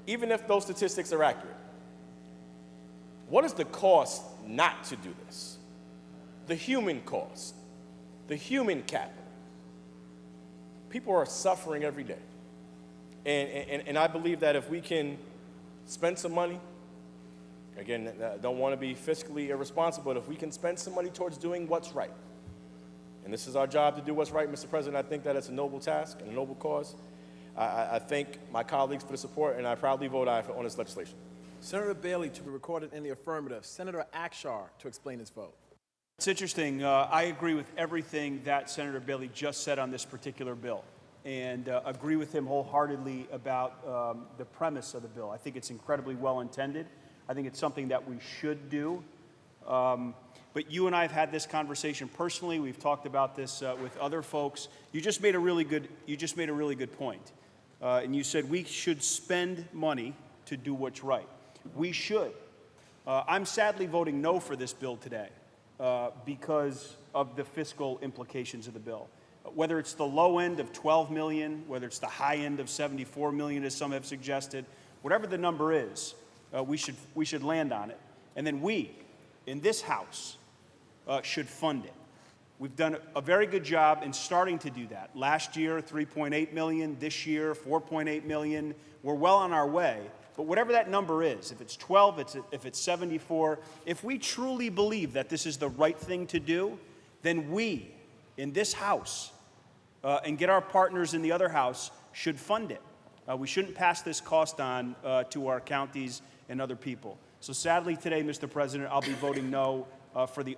even if those statistics are accurate, what is the cost not to do this? The human cost, the human capital. People are suffering every day. And I believe that if we can spend some money, again, I don't want to be fiscally irresponsible, but if we can spend some money towards doing what's right, and this is our job to do what's right, Mr. President, I think that it's a noble task and a noble cause. I thank my colleagues for the support, and I proudly vote aye on this legislation. Senator Bailey to be recorded in the affirmative. Senator Akshar to explain his vote. It's interesting. I agree with everything that Senator Bailey just said on this particular bill, and agree with him wholeheartedly about the premise of the bill. I think it's incredibly well intended. I think it's something that we should do. But you and I have had this conversation personally. We've talked about this with other folks. You just made a really good point, and you said we should spend money to do what's right. We should. I'm sadly voting no for this bill today. Because of the fiscal implications of the bill. Whether it's the low end of 12 million, whether it's the high end of 74 million, as some have suggested, whatever the number is, we should land on it. And then we, in this House, should fund it. We've done a very good job in starting to do that. Last year, 3.8 million. This year, 4.8 million. We're well on our way. But whatever that number is, if it's 12, if it's 74, if we truly believe that this is the right thing to do, then we, in this House, and get our partners in the other House, should fund it. We shouldn't pass this cost on to our counties and other people. So sadly today, Mr. President, I'll be voting no for the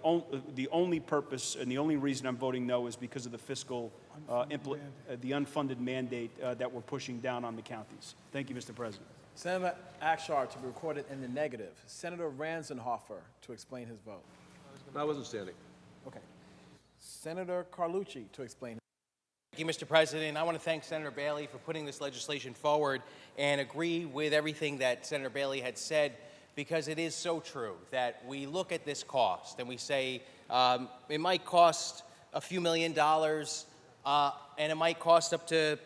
only purpose and the only reason I'm voting no is because of the fiscal, the unfunded mandate that we're pushing down on the counties. Thank you, Mr. President. Senator Akshar to be recorded in the negative. Senator Ranzenhofer to explain his vote. I wasn't standing. Okay. Senator Carlucci to explain. Thank you, Mr. President. I want to thank Senator Bailey for putting this legislation forward and agree with everything that Senator Bailey had said, because it is so true that we look at this cost and we say It might cost a few $1 million, and it might cost up to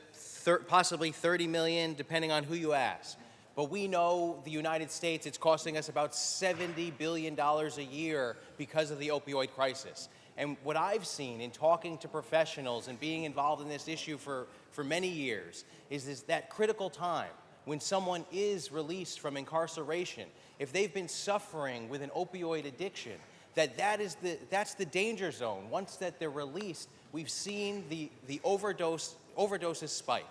possibly $30 million, depending on who you ask. But we know the United States, it's costing us about $70 billion a year because of the opioid crisis. And what I've seen in talking to professionals and being involved in this issue for many years is that critical time when someone is released from incarceration, if they've been suffering with an opioid addiction, that's the danger zone. Once that they're released, we've seen the overdoses spike.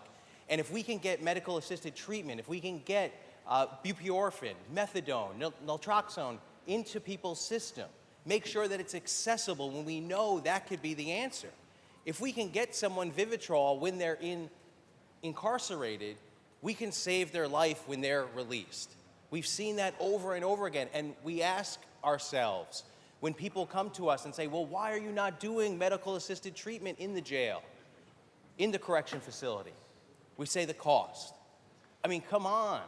And if we can get medical-assisted treatment, if we can get buprenorphine, methadone, naltrexone into people's system, make sure that it's accessible when we know that could be the answer. If we can get someone Vivitrol when they're incarcerated, we can save their life when they're released. We've seen that over and over again, and we ask ourselves, when people come to us and say, well, why are you not doing medical-assisted treatment in the jail, in the correction facility? We say the cost. I mean, come on.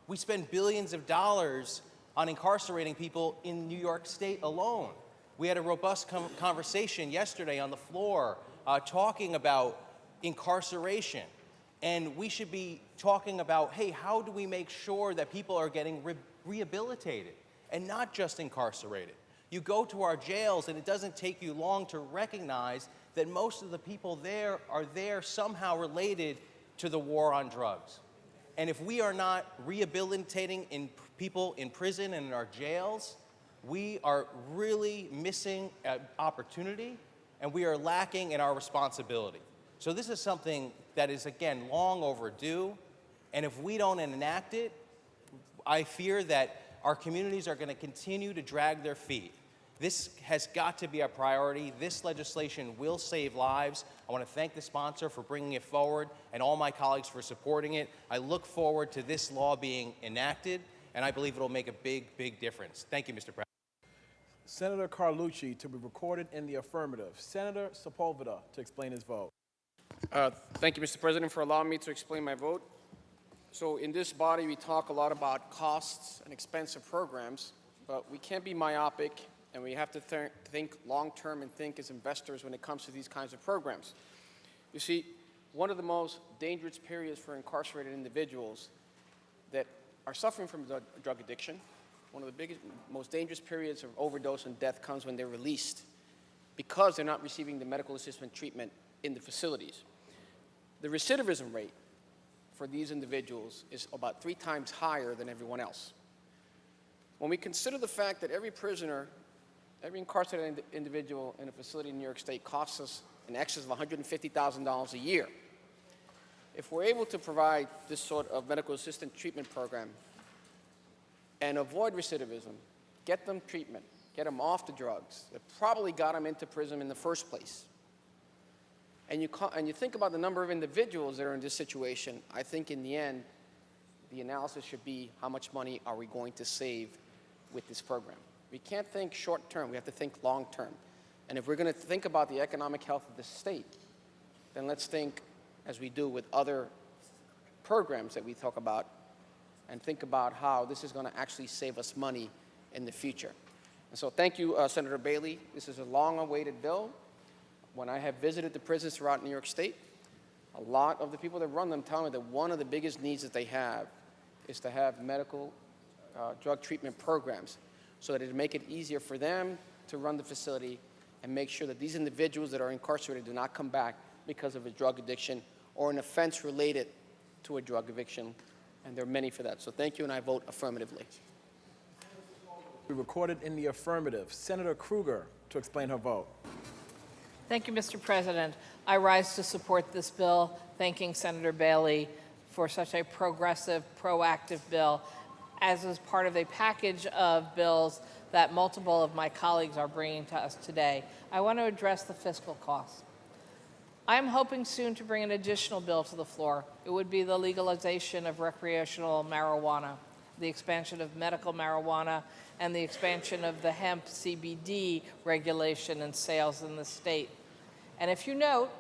We spend billions of dollars on incarcerating people in New York State alone. We had a robust conversation yesterday on the floor talking about incarceration. And we should be talking about, hey, how do we make sure that people are getting rehabilitated and not just incarcerated? You go to our jails and it doesn't take you long to recognize that most of the people there are there somehow related to the war on drugs. And if we are not rehabilitating people in prison and in our jails, we are really missing an opportunity and we are lacking in our responsibility. So this is something that is, again, long overdue. And if we don't enact it, I fear that our communities are going to continue to drag their feet. This has got to be a priority. This legislation will save lives. I want to thank the sponsor for bringing it forward and all my colleagues for supporting it. I look forward to this law being enacted, and I believe it will make a big, big difference. Thank you, Mr. President. Senator Carlucci to be recorded in the affirmative. Senator Sepulveda to explain his vote. Thank you, Mr. President, for allowing me to explain my vote. So in this body, we talk a lot about costs and expensive programs, but we can't be myopic, and we have to think long-term and think as investors when it comes to these kinds of programs. You see, one of the most dangerous periods for incarcerated individuals that are suffering from drug addiction, one of the biggest, most dangerous periods of overdose and death comes when they're released because they're not receiving the medical assistance treatment in the facilities. The recidivism rate for these individuals is about 3 times higher than everyone else. When we consider the fact that every prisoner, every incarcerated individual in a facility in New York State costs us in excess of $150,000 a year, if we're able to provide this sort of medical assistance treatment program and avoid recidivism, get them treatment, get them off the drugs that probably got them into prison in the first place, and you think about the number of individuals that are in this situation, I think in the end, the analysis should be how much money are we going to save with this program. We can't think short term, we have to think long term. And if we're going to think about the economic health of the state, then let's think as we do with other programs that we talk about and think about how this is going to actually save us money in the future. And so thank you, Senator Bailey. This is a long-awaited bill. When I have visited the prisons throughout New York State, a lot of the people that run them tell me that one of the biggest needs that they have is to have medical drug treatment programs so that it make it easier for them to run the facility and make sure that these individuals that are incarcerated do not come back because of a drug addiction or an offense related to a drug addiction, and there are many for that. So thank you, and I vote affirmatively. Be recorded in the affirmative. Senator Kruger to explain her vote. Thank you, Mr. President. I rise to support this bill, thanking Senator Bailey for such a progressive, proactive bill, as is part of a package of bills that multiple of my colleagues are bringing to us today. I want to address the fiscal costs. I'm hoping soon to bring an additional bill to the floor. It would be the legalization of recreational marijuana, the expansion of medical marijuana, and the expansion of the hemp CBD regulation and sales in the state. And if you note,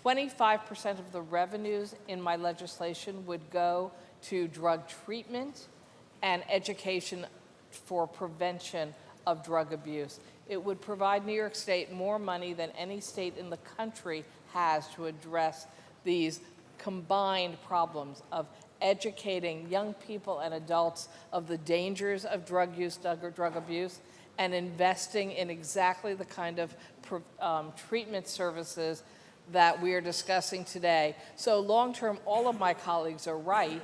25% of the revenues in my legislation would go to drug treatment and education for prevention of drug abuse. It would provide New York State more money than any state in the country has to address these combined problems of educating young people and adults of the dangers of drug use, drug abuse, and investing in exactly the kind of treatment services that we are discussing today. So long-term, all of my colleagues are right.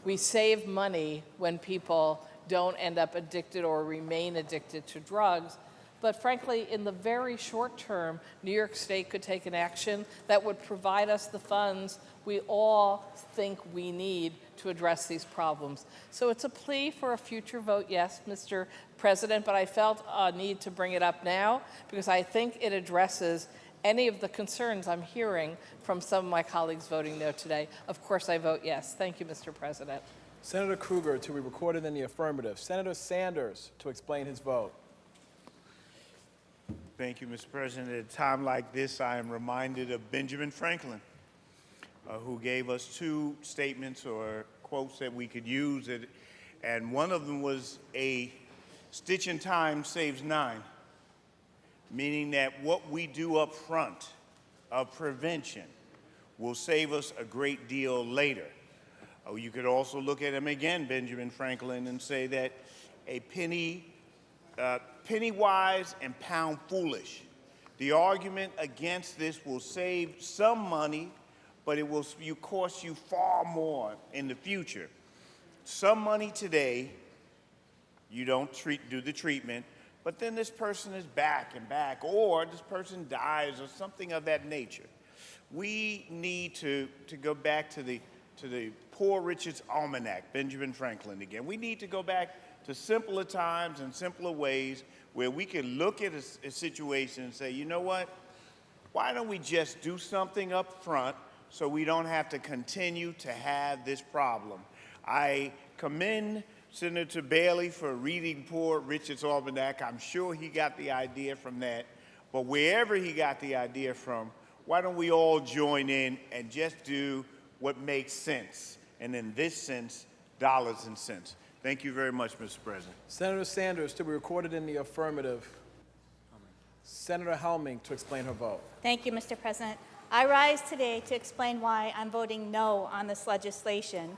We save money when people don't end up addicted or remain addicted to drugs. But frankly, in the very short term, New York State could take an action that would provide us the funds we all think we need to address these problems. So it's a plea for a future vote, yes, Mr. President, but I felt a need to bring it up now because I think it addresses any of the concerns I'm hearing from some of my colleagues voting no today. Of course, I vote yes. Thank you, Mr. President. Senator Krueger to be recorded in the affirmative. Senator Sanders to explain his vote. Thank you, Mr. President. At a time like this, I am reminded of Benjamin Franklin, who gave us two statements or quotes that we could use. And one of them was, a stitch in time saves nine, meaning that what we do up front of prevention will save us a great deal later. You could also look at him again, Benjamin Franklin, and say that a penny wise and pound foolish. The argument against this will save some money, but it will cost you far more in the future. Some money today, you don't do the treatment, but then this person is back, or this person dies, or something of that nature. We need to go back to the Poor Richard's Almanac, Benjamin Franklin again. We need to go back to simpler times and simpler ways where we can look at a situation and say, you know what, why don't we just do something up front so we don't have to continue to have this problem? I commend Senator Bailey for reading Poor Richard's Almanac. I'm sure he got the idea from that. But wherever he got the idea from, why don't we all join in and just do what makes sense? And in this sense, dollars and cents. Thank you very much, Mr. President. Senator Sanders to be recorded in the affirmative. Senator Helming to explain her vote. Thank you, Mr. President. I rise today to explain why I'm voting no on this legislation.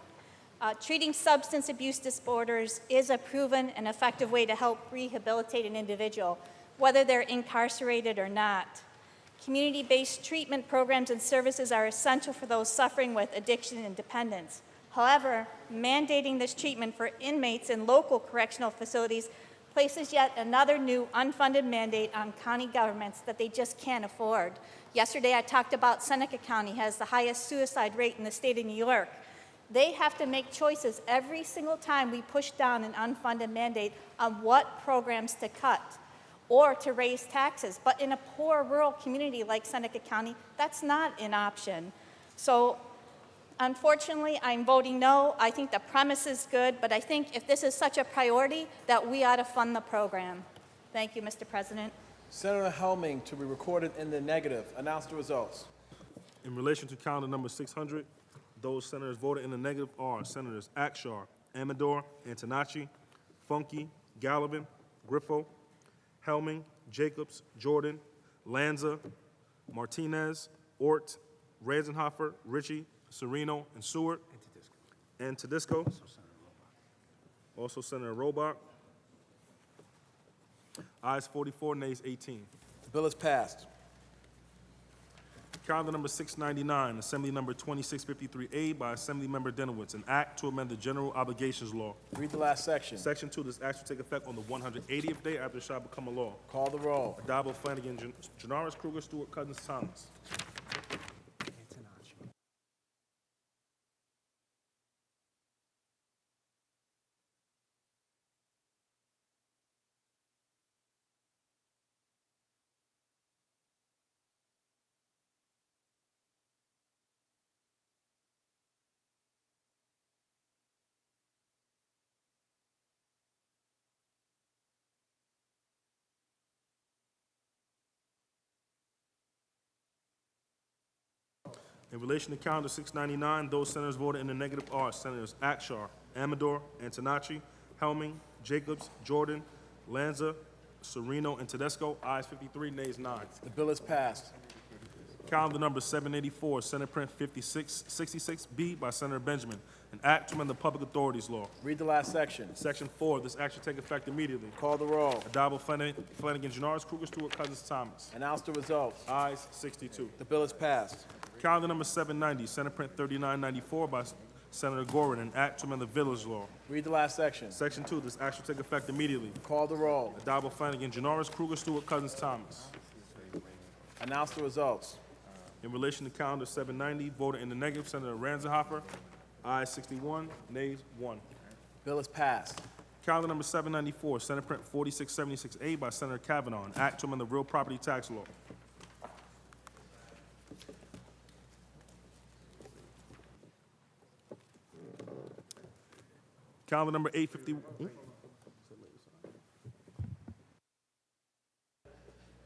Treating substance abuse disorders is a proven and effective way to help rehabilitate an individual, whether they're incarcerated or not. Community-based treatment programs and services are essential for those suffering with addiction and dependence. However, mandating this treatment for inmates in local correctional facilities places yet another new unfunded mandate on county governments that they just can't afford. Yesterday I talked about Seneca County has the highest suicide rate in the state of New York. They have to make choices every single time we push down an unfunded mandate on what programs to cut or to raise taxes. But in a poor rural community like Seneca County, that's not an option. So unfortunately, I'm voting no. I think the premise is good, but I think if this is such a priority, that we ought to fund the program. Thank you, Mr. President. Senator Helming to be recorded in the negative. Announce the results. In relation to calendar number 600, those senators voted in the negative are Senators Akshar, Amador, Antonacci, Funke, Gallivan, Griffo, Helming, Jacobs, Jordan, Lanza, Martinez, Ort, Ranzenhofer, Ritchie, Serino, and Seward, and Tedisco. Also Senator Robach. Ayes 44, nays 18. The bill is passed. Calendar number 699, Assembly number 2653A by Assemblymember Denowitz, an act to amend the General Obligations Law. Read the last section. Section 2, this act will take effect on the 180th day after it shall become a law. Call the roll. Adabo, Flanagan, Janoris, Kruger, Stewart, Cousins, Thomas. In relation to calendar 699, those senators voted in the negative are Senators Akshar, Amador, Antonacci, Helming, Jacobs, Jordan, Lanza, Sereno, and Tedesco. Ayes 53, nays 9. The bill is passed. Calendar number 784, Senate Print 5666B by Senator Benjamin, an act to amend the Public Authorities Law. Read the last section. Section 4, this act shall take effect immediately. Call the roll. Adabo, Flanagan, Janoris, Kruger, Stewart, Cousins, Thomas. Announce the results. Ayes 62. The bill is passed. Calendar number 790, Senate Print 3994 by Senator Gorin, an act to amend the Village Law. Read the last section. Section 2, this act shall take effect immediately. Call the roll. Adabo, Flanagan, Janoris, Kruger, Stewart, Cousins, Thomas. Announce the results. In relation to calendar 790, voted in the negative, Senator Ranzenhofer. Ayes 61, nays 1. Bill is passed. Calendar number 794, Senate Print 4676A by Senator Kavanaugh, an act to amend the Real Property Tax Law. Calendar number 850.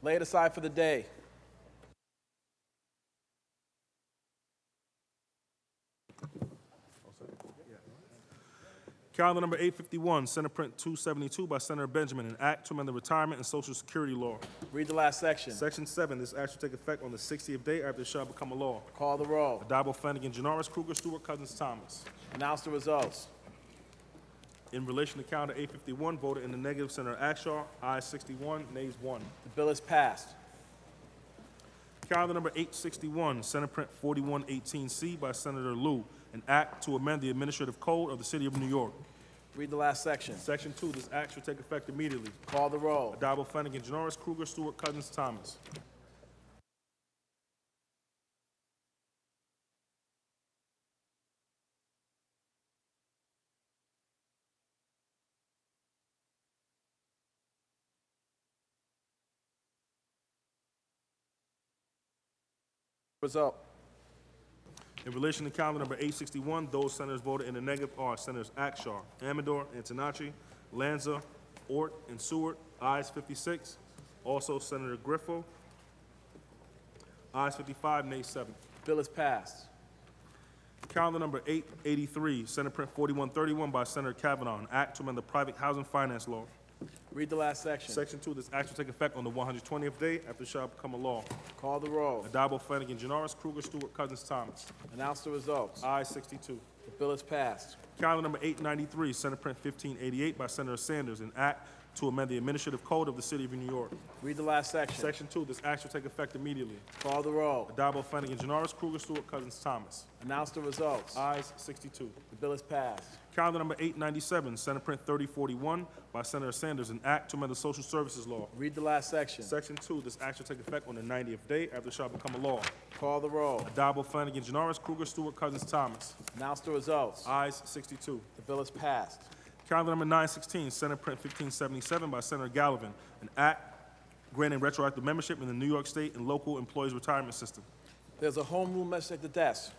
Lay it aside for the day. Calendar number 851, Senate Print 272 by Senator Benjamin, an act to amend the Retirement and Social Security Law. Read the last section. Section 7, this act shall take effect on the 60th day after it shall become a law. Call the roll. Adabo, Flanagan, Janoris, Kruger, Stewart, Cousins, Thomas. Announce the results. In relation to calendar 851, voted in the negative, Senator Akshaw. Ayes 61, nays 1. The bill is passed. Calendar number 861, Senate Print 4118C by Senator Liu, an act to amend the Administrative Code of the City of New York. Read the last section. Section 2, this act shall take effect immediately. Call the roll. Adabo, Flanagan, Janoris, Kruger, Stewart, Cousins, Thomas. Result. In relation to calendar number 861, those senators voted in the negative are Senators Akshaw, Amador, Antonacci, Lanza, Ort, and Seward. Ayes 56. Also Senator Griffo. Ayes 55, nays 7. Bill is passed. Calendar number 883, Senate Print 4131 by Senator Kavanaugh, an act to amend the Private Housing Finance Law. Read the last section. Section 2, this act will take effect on the 120th day after it shall become a law. Call the roll. Adabo, Flanagan, Janoris, Kruger, Stewart, Cousins, Thomas. Announce the results. Ayes 62. The bill is passed. Calendar number 893, Senate Print 1588 by Senator Sanders, an act to amend the Administrative Code of the City of New York. Read the last section. Section 2, this act will take effect immediately. Call the roll. Adabo, Flanagan, Janoris, Kruger, Stewart, Cousins, Thomas. Announce the results. Ayes 62. The bill is passed. Calendar number 897, Senate Print 3041 by Senator Sanders, an act to amend the Social Services Law. Read the last section. Section 2, this act shall take effect on the 90th day after it shall become a law. Call the roll. Adabo, Flanagan, Janoris, Kruger, Stewart, Cousins, Thomas. Announce the results. Ayes 62. The bill is passed. Calendar number 916, Senate Print 1577 by Senator Gallivan, an act granting retroactive membership in the New York State and local employees retirement system. There's a home rule message at the desk.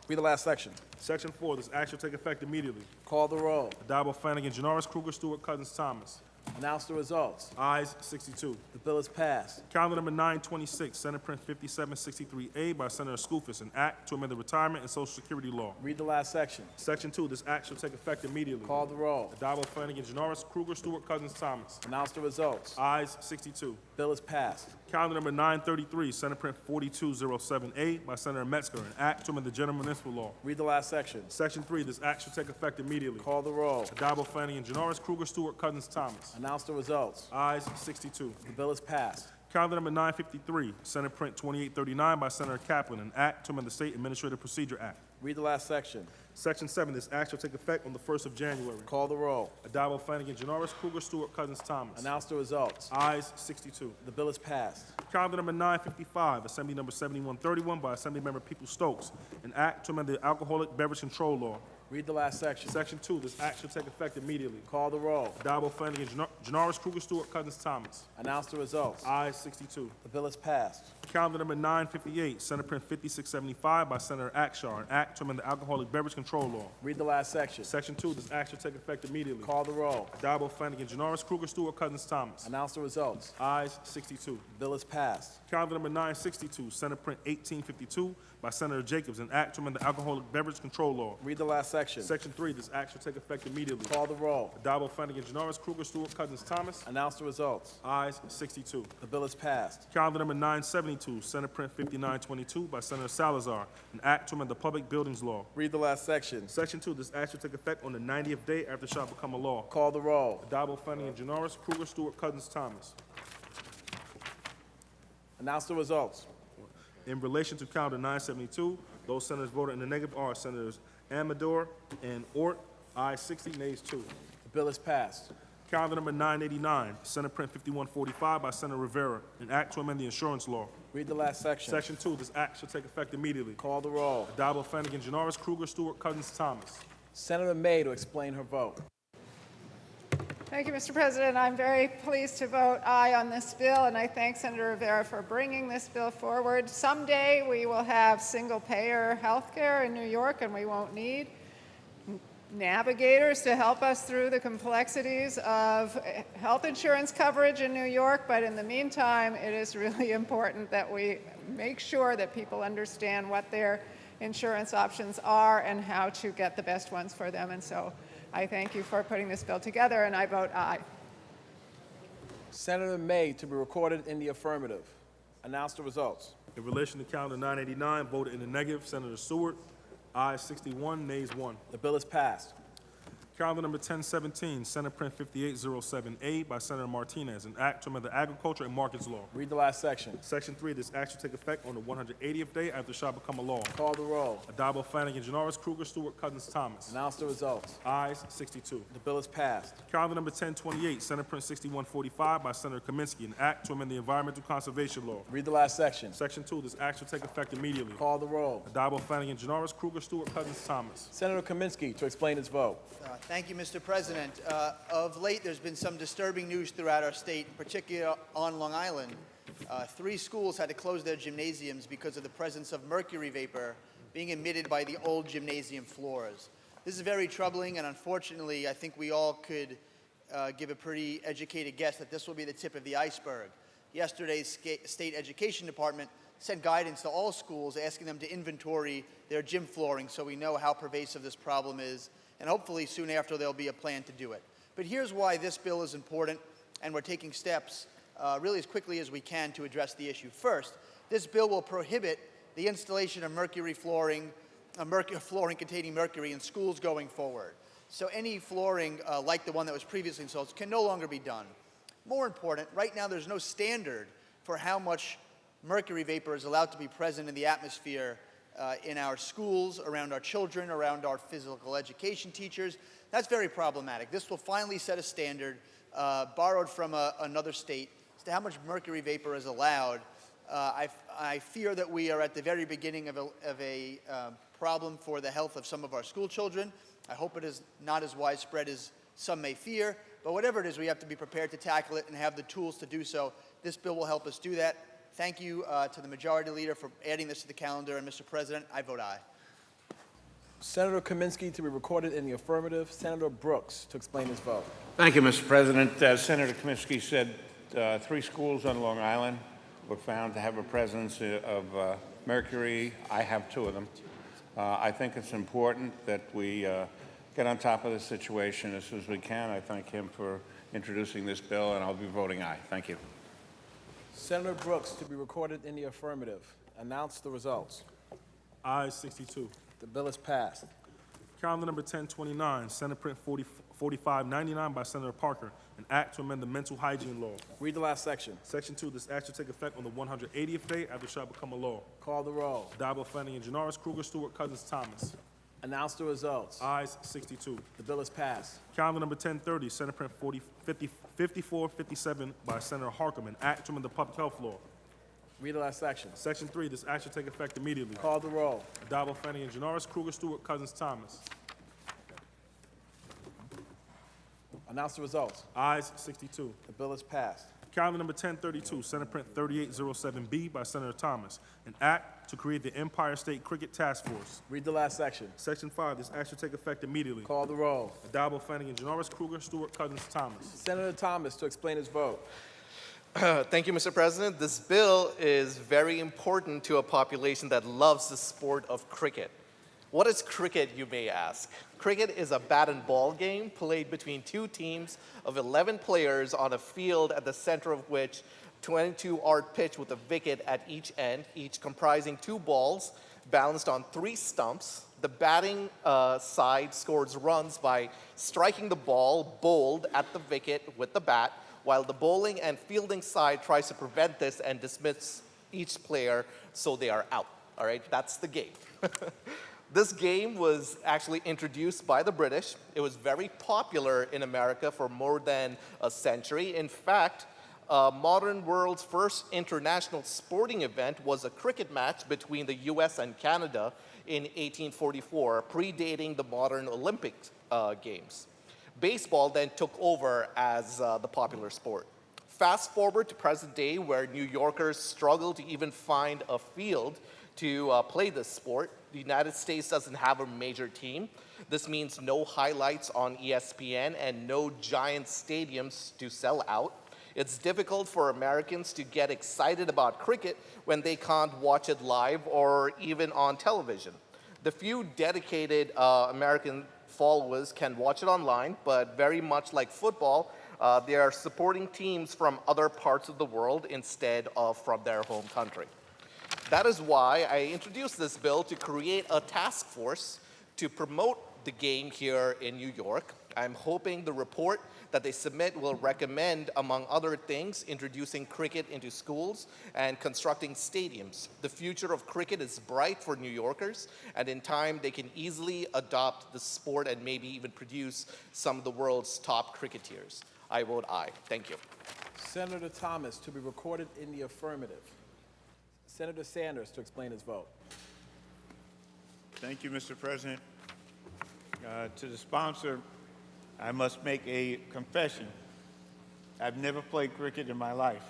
Read the last section. Section 4, this act shall take effect immediately. Call the roll. Adabo, Flanagan, Janoris, Kruger, Stewart, Cousins, Thomas. Announce the results. Ayes 62. The bill is passed. Calendar number 926, Senate Print 5763A by Senator Skoufis, an act to amend the Retirement and Social Security Law. Read the last section. Section 2, this act shall take effect immediately. Call the roll. Adabo, Flanagan, Janoris, Kruger, Stewart, Cousins, Thomas. Announce the results. Ayes 62. Bill is passed. Calendar number 933, Senate Print 4207A by Senator Metzger, an act to amend the General Municipal Law. Read the last section. Section 3, this act shall take effect immediately. Call the roll. Adabo, Flanagan, Janoris, Kruger, Stewart, Cousins, Thomas. Announce the results. Ayes 62. The bill is passed. Calendar number 953, Senate Print 2839 by Senator Kaplan, an act to amend the State Administrative Procedure Act. Read the last section. Section 7, this act shall take effect on the 1st of January. Call the roll. Adabo, Flanagan, Janoris, Kruger, Stewart, Cousins, Thomas. Announce the results. Ayes 62. The bill is passed. Calendar number 955, Assembly number 7131 by Assemblymember People Stokes, an act to amend the Alcoholic Beverage Control Law. Read the last section. Section 2, this act shall take effect immediately. Call the roll. Adabo, Flanagan, Janoris, Kruger, Stewart, Cousins, Thomas. Announce the results. Ayes 62. The bill is passed. Calendar number 958, Senate Print 5675 by Senator Akshaw, an act to amend the Alcoholic Beverage Control Law. Read the last section. Section 2, this act shall take effect immediately. Call the roll. Adabo, Flanagan, Janoris, Kruger, Stewart, Cousins, Thomas. Announce the results. Ayes 62. The bill is passed. Calendar number 962, Senate Print 1852 by Senator Jacobs, an act to amend the alcoholic beverage control law. Read the last section. Section 3, this act shall take effect immediately. Call the roll. Addabbo, Flanagan, Janoris, Kruger, Stewart, Cousins, Thomas. Announce the results. Ayes 62. The bill is passed. Calendar number 972, Senate Print 5922 by Senator Salazar, an act to amend the public buildings law. Read the last section. Section 2, this act shall take effect on the 90th day after it shall become a law. Call the roll. Addabbo, Flanagan, Janoris, Kruger, Stewart, Cousins, Thomas. Announce the results. In relation to calendar 972, those senators voted in the negative are Senators Amador and Ort. Ayes 60, nays 2. The bill is passed. Calendar number 989, Senate Print 5145 by Senator Rivera, an act to amend the insurance law. Read the last section. Section 2, this act shall take effect immediately. Call the roll. Addabbo, Flanagan, Janoris, Kruger, Stewart, Cousins, Thomas. Senator May to explain her vote. Thank you, Mr. President. I'm very pleased to vote aye on this bill, and I thank Senator Rivera for bringing this bill forward. Someday we will have single-payer health care in New York, and we won't need navigators to help us through the complexities of health insurance coverage in New York. But in the meantime, it is really important that we make sure that people understand what their insurance options are and how to get the best ones for them. And so I thank you for putting this bill together, and I vote aye. Senator May to be recorded in the affirmative. Announce the results. In relation to calendar 989, voted in the negative, Senator Seward. Ayes 61, nays 1. The bill is passed. Calendar number 1017, Senate Print 5807A by Senator Martinez, an act to amend the agriculture and markets law. Read the last section. Section 3, this act shall take effect on the 180th day after it shall become a law. Call the roll. Addabbo, Flanagan, Janoris, Kruger, Stewart, Cousins, Thomas. Announce the results. Ayes 62. The bill is passed. Calendar number 1028, Senate Print 6145 by Senator Kaminsky, an act to amend the environmental conservation law. Read the last section. Section 2, this act shall take effect immediately. Call the roll. Addabbo, Flanagan, Janoris, Kruger, Stewart, Cousins, Thomas. Senator Kaminsky to explain his vote. Thank you, Mr. President. Of late, there's been some disturbing news throughout our state, particularly on Long Island. 3 schools had to close their gymnasiums because of the presence of mercury vapor being emitted by the old gymnasium floors. This is very troubling, and unfortunately, I think we all could give a pretty educated guess that this will be the tip of the iceberg. Yesterday's state education department sent guidance to all schools asking them to inventory their gym flooring so we know how pervasive this problem is, and hopefully soon after there'll be a plan to do it. But here's why this bill is important, and we're taking steps really as quickly as we can to address the issue. First, this bill will prohibit the installation of mercury flooring, flooring containing mercury in schools going forward. So any flooring like the one that was previously installed can no longer be done. More important, right now there's no standard for how much mercury vapor is allowed to be present in the atmosphere in our schools, around our children, around our physical education teachers. That's very problematic. This will finally set a standard borrowed from another state as to how much mercury vapor is allowed. I fear that we are at the very beginning of a problem for the health of some of our school children. I hope it is not as widespread as some may fear, but whatever it is, we have to be prepared to tackle it and have the tools to do so. This bill will help us do that. Thank you to the Majority Leader for adding this to the calendar, and Mr. President, I vote aye. Senator Kaminsky to be recorded in the affirmative. Senator Brooks to explain his vote. Thank you, Mr. President. Senator Kaminsky said 3 schools on Long Island were found to have a presence of mercury. I have 2 of them. I think it's important that we get on top of this situation as soon as we can. I thank him for introducing this bill, and I'll be voting aye. Thank you. Senator Brooks to be recorded in the affirmative. Announce the results. Ayes 62. The bill is passed. Calendar number 1029, Senate Print 4599 by Senator Parker, an act to amend the mental hygiene law. Read the last section. Section 2, this act shall take effect on the 180th day after it shall become a law. Call the roll. Addabbo, Flanagan, Janoris, Kruger, Stewart, Cousins, Thomas. Announce the results. Ayes 62. The bill is passed. Calendar number 1030, Senate Print 5457 by Senator Harcum, an act to amend the public health law. Read the last section. Section 3, this act shall take effect immediately. Call the roll. Addabbo, Flanagan, Janoris, Kruger, Stewart, Cousins, Thomas. Announce the results. Ayes 62. The bill is passed. Calendar number 1032, Senate Print 3807B by Senator Thomas, an act to create the Empire State Cricket Task Force. Read the last section. Section 5, this act shall take effect immediately. Call the roll. Addabbo, Flanagan, Janoris, Kruger, Stewart, Cousins, Thomas. Senator Thomas to explain his vote. Thank you, Mr. President. This bill is very important to a population that loves the sport of cricket. What is cricket, you may ask? Cricket is a bat and ball game played between two teams of 11 players on a field at the center of which 22-yard pitch with a wicket at each end, each comprising 2 balls balanced on 3 stumps. The batting side scores runs by striking the ball bowled at the wicket with the bat, while the bowling and fielding side tries to prevent this and dismiss each player so they are out. All right, that's the game. This game was actually introduced by the British. It was very popular in America for more than a century. In fact, modern world's first international sporting event was a cricket match between the US and Canada in 1844, predating the modern Olympic Games. Baseball then took over as the popular sport. Fast forward to present day, where New Yorkers struggle to even find a field to play this sport. The United States doesn't have a major team. This means no highlights on ESPN and no giant stadiums to sell out. It's difficult for Americans to get excited about cricket when they can't watch it live or even on television. The few dedicated American followers can watch it online, but very much like football, they are supporting teams from other parts of the world instead of from their home country. That is why I introduced this bill to create a task force to promote the game here in New York. I'm hoping the report that they submit will recommend, among other things, introducing cricket into schools and constructing stadiums. The future of cricket is bright for New Yorkers, and in time they can easily adopt the sport and maybe even produce some of the world's top cricketers. I vote aye. Thank you. Senator Thomas to be recorded in the affirmative. Senator Sanders to explain his vote. Thank you, Mr. President. To the sponsor, I must make a confession. I've never played cricket in my life.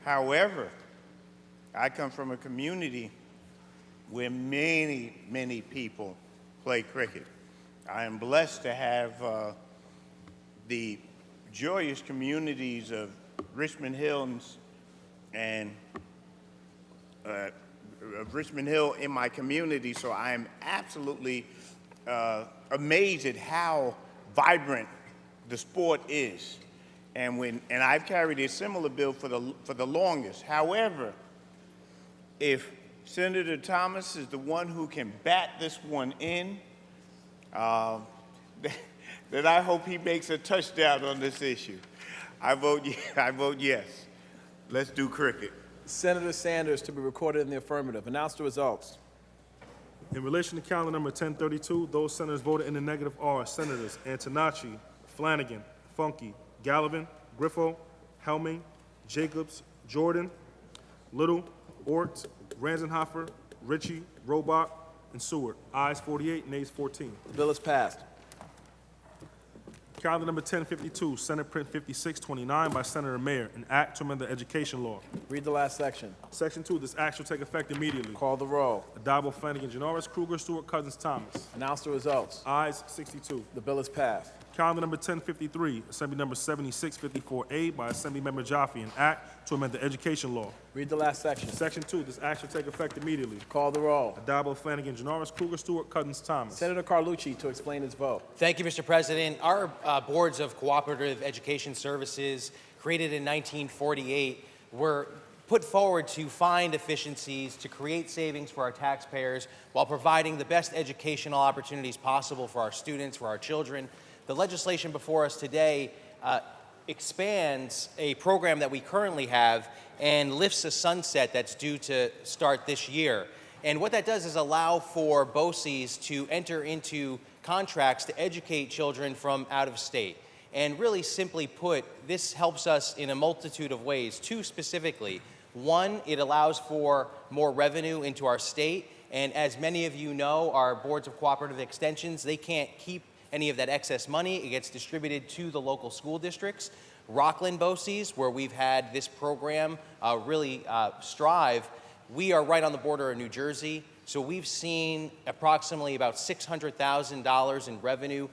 However, I come from a community where many, many people play cricket. I am blessed to have the joyous communities of Richmond Hills and of Richmond Hill in my community, so I am absolutely amazed at how vibrant the sport is. And I've carried a similar bill for the longest. However, if Senator Thomas is the one who can bat this one in, then I hope he makes a touchdown on this issue. I vote yes. Let's do cricket. Senator Sanders to be recorded in the affirmative. Announce the results. In relation to calendar number 1032, those senators voted in the negative are Senators Antonacci, Flanagan, Funky, Gallivan, Griffo, Helming, Jacobs, Jordan, Little, Ort, Ranzenhofer, Ritchie, Robach, and Seward. Ayes 48, nays 14. The bill is passed. Calendar number 1052, Senate Print 5629 by Senator Mayer, an act to amend the education law. Read the last section. Section 2, this act shall take effect immediately. Call the roll. Addabbo, Flanagan, Janoris, Kruger, Stewart, Cousins, Thomas. Announce the results. Ayes 62. The bill is passed. Calendar number 1053, Assembly number 7654A by Assemblymember Jaffe, an act to amend the education law. Read the last section. Section 2, this act shall take effect immediately. Call the roll. Addabbo, Flanagan, Janoris, Kruger, Stewart, Cousins, Thomas. Senator Carlucci to explain his vote. Thank you, Mr. President. Our boards of cooperative education services, created in 1948, were put forward to find efficiencies, to create savings for our taxpayers, while providing the best educational opportunities possible for our students, for our children. The legislation before us today expands a program that we currently have and lifts a sunset that's due to start this year. And what that does is allow for BOCES to enter into contracts to educate children from out of state. And really simply put, this helps us in a multitude of ways. 2 specifically. 1, it allows for more revenue into our state. And as many of you know, our boards of cooperative extensions, they can't keep any of that excess money. It gets distributed to the local school districts. Rockland BOCES, where we've had this program really strive, we are right on the border of New Jersey, so we've seen approximately about $600,000 in revenue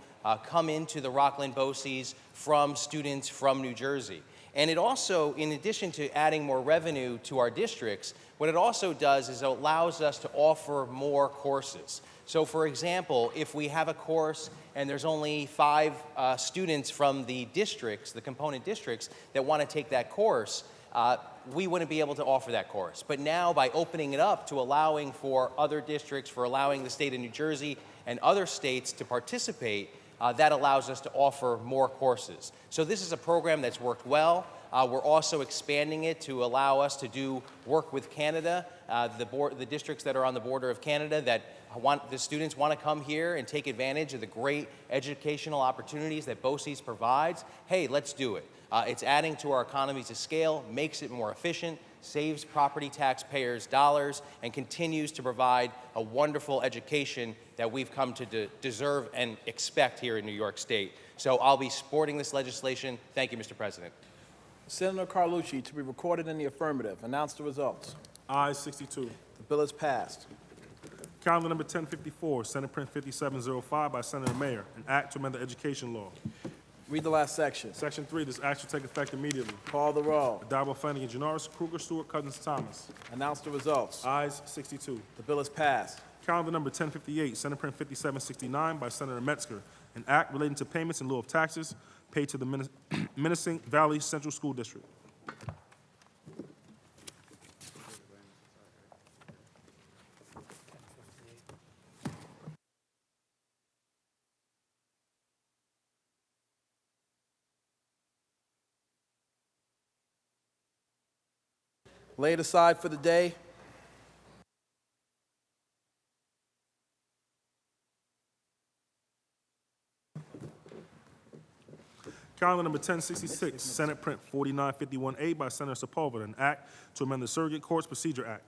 come into the Rockland BOCES from students from New Jersey. And it also, in addition to adding more revenue to our districts, what it also does is it allows us to offer more courses. So for example, if we have a course and there's only 5 students from the districts, the component districts, that want to take that course, we wouldn't be able to offer that course. But now by opening it up to allowing for other districts, for allowing the state of New Jersey and other states to participate, that allows us to offer more courses. So this is a program that's worked well. We're also expanding it to allow us to do work with Canada, the districts that are on the border of Canada that the students want to come here and take advantage of the great educational opportunities that BOCES provides. Hey, let's do it. It's adding to our economies of scale, makes it more efficient, saves property taxpayers dollars, and continues to provide a wonderful education that we've come to deserve and expect here in New York State. So I'll be supporting this legislation. Thank you, Mr. President. Senator Carlucci, to be recorded in the affirmative. Announce the results. Ayes 62. The bill is passed. Calendar number 1054, Senate Print 5705 by Senator Mayer, an act to amend the education law. Read the last section. Section 3, this act shall take effect immediately. Call the roll. Addabbo, Flanagan, Janoris, Kruger, Stewart, Cousins, Thomas. Announce the results. Ayes 62. The bill is passed. Calendar number 1058, Senate Print 5769 by Senator Metzger, an act relating to payments in lieu of taxes paid to the Menacing Valley Central School District. Laid aside for the day. Calendar number 1066, Senate Print 4951A by Senator Sepulveda, an act to amend the Surrogate Courts Procedure Act.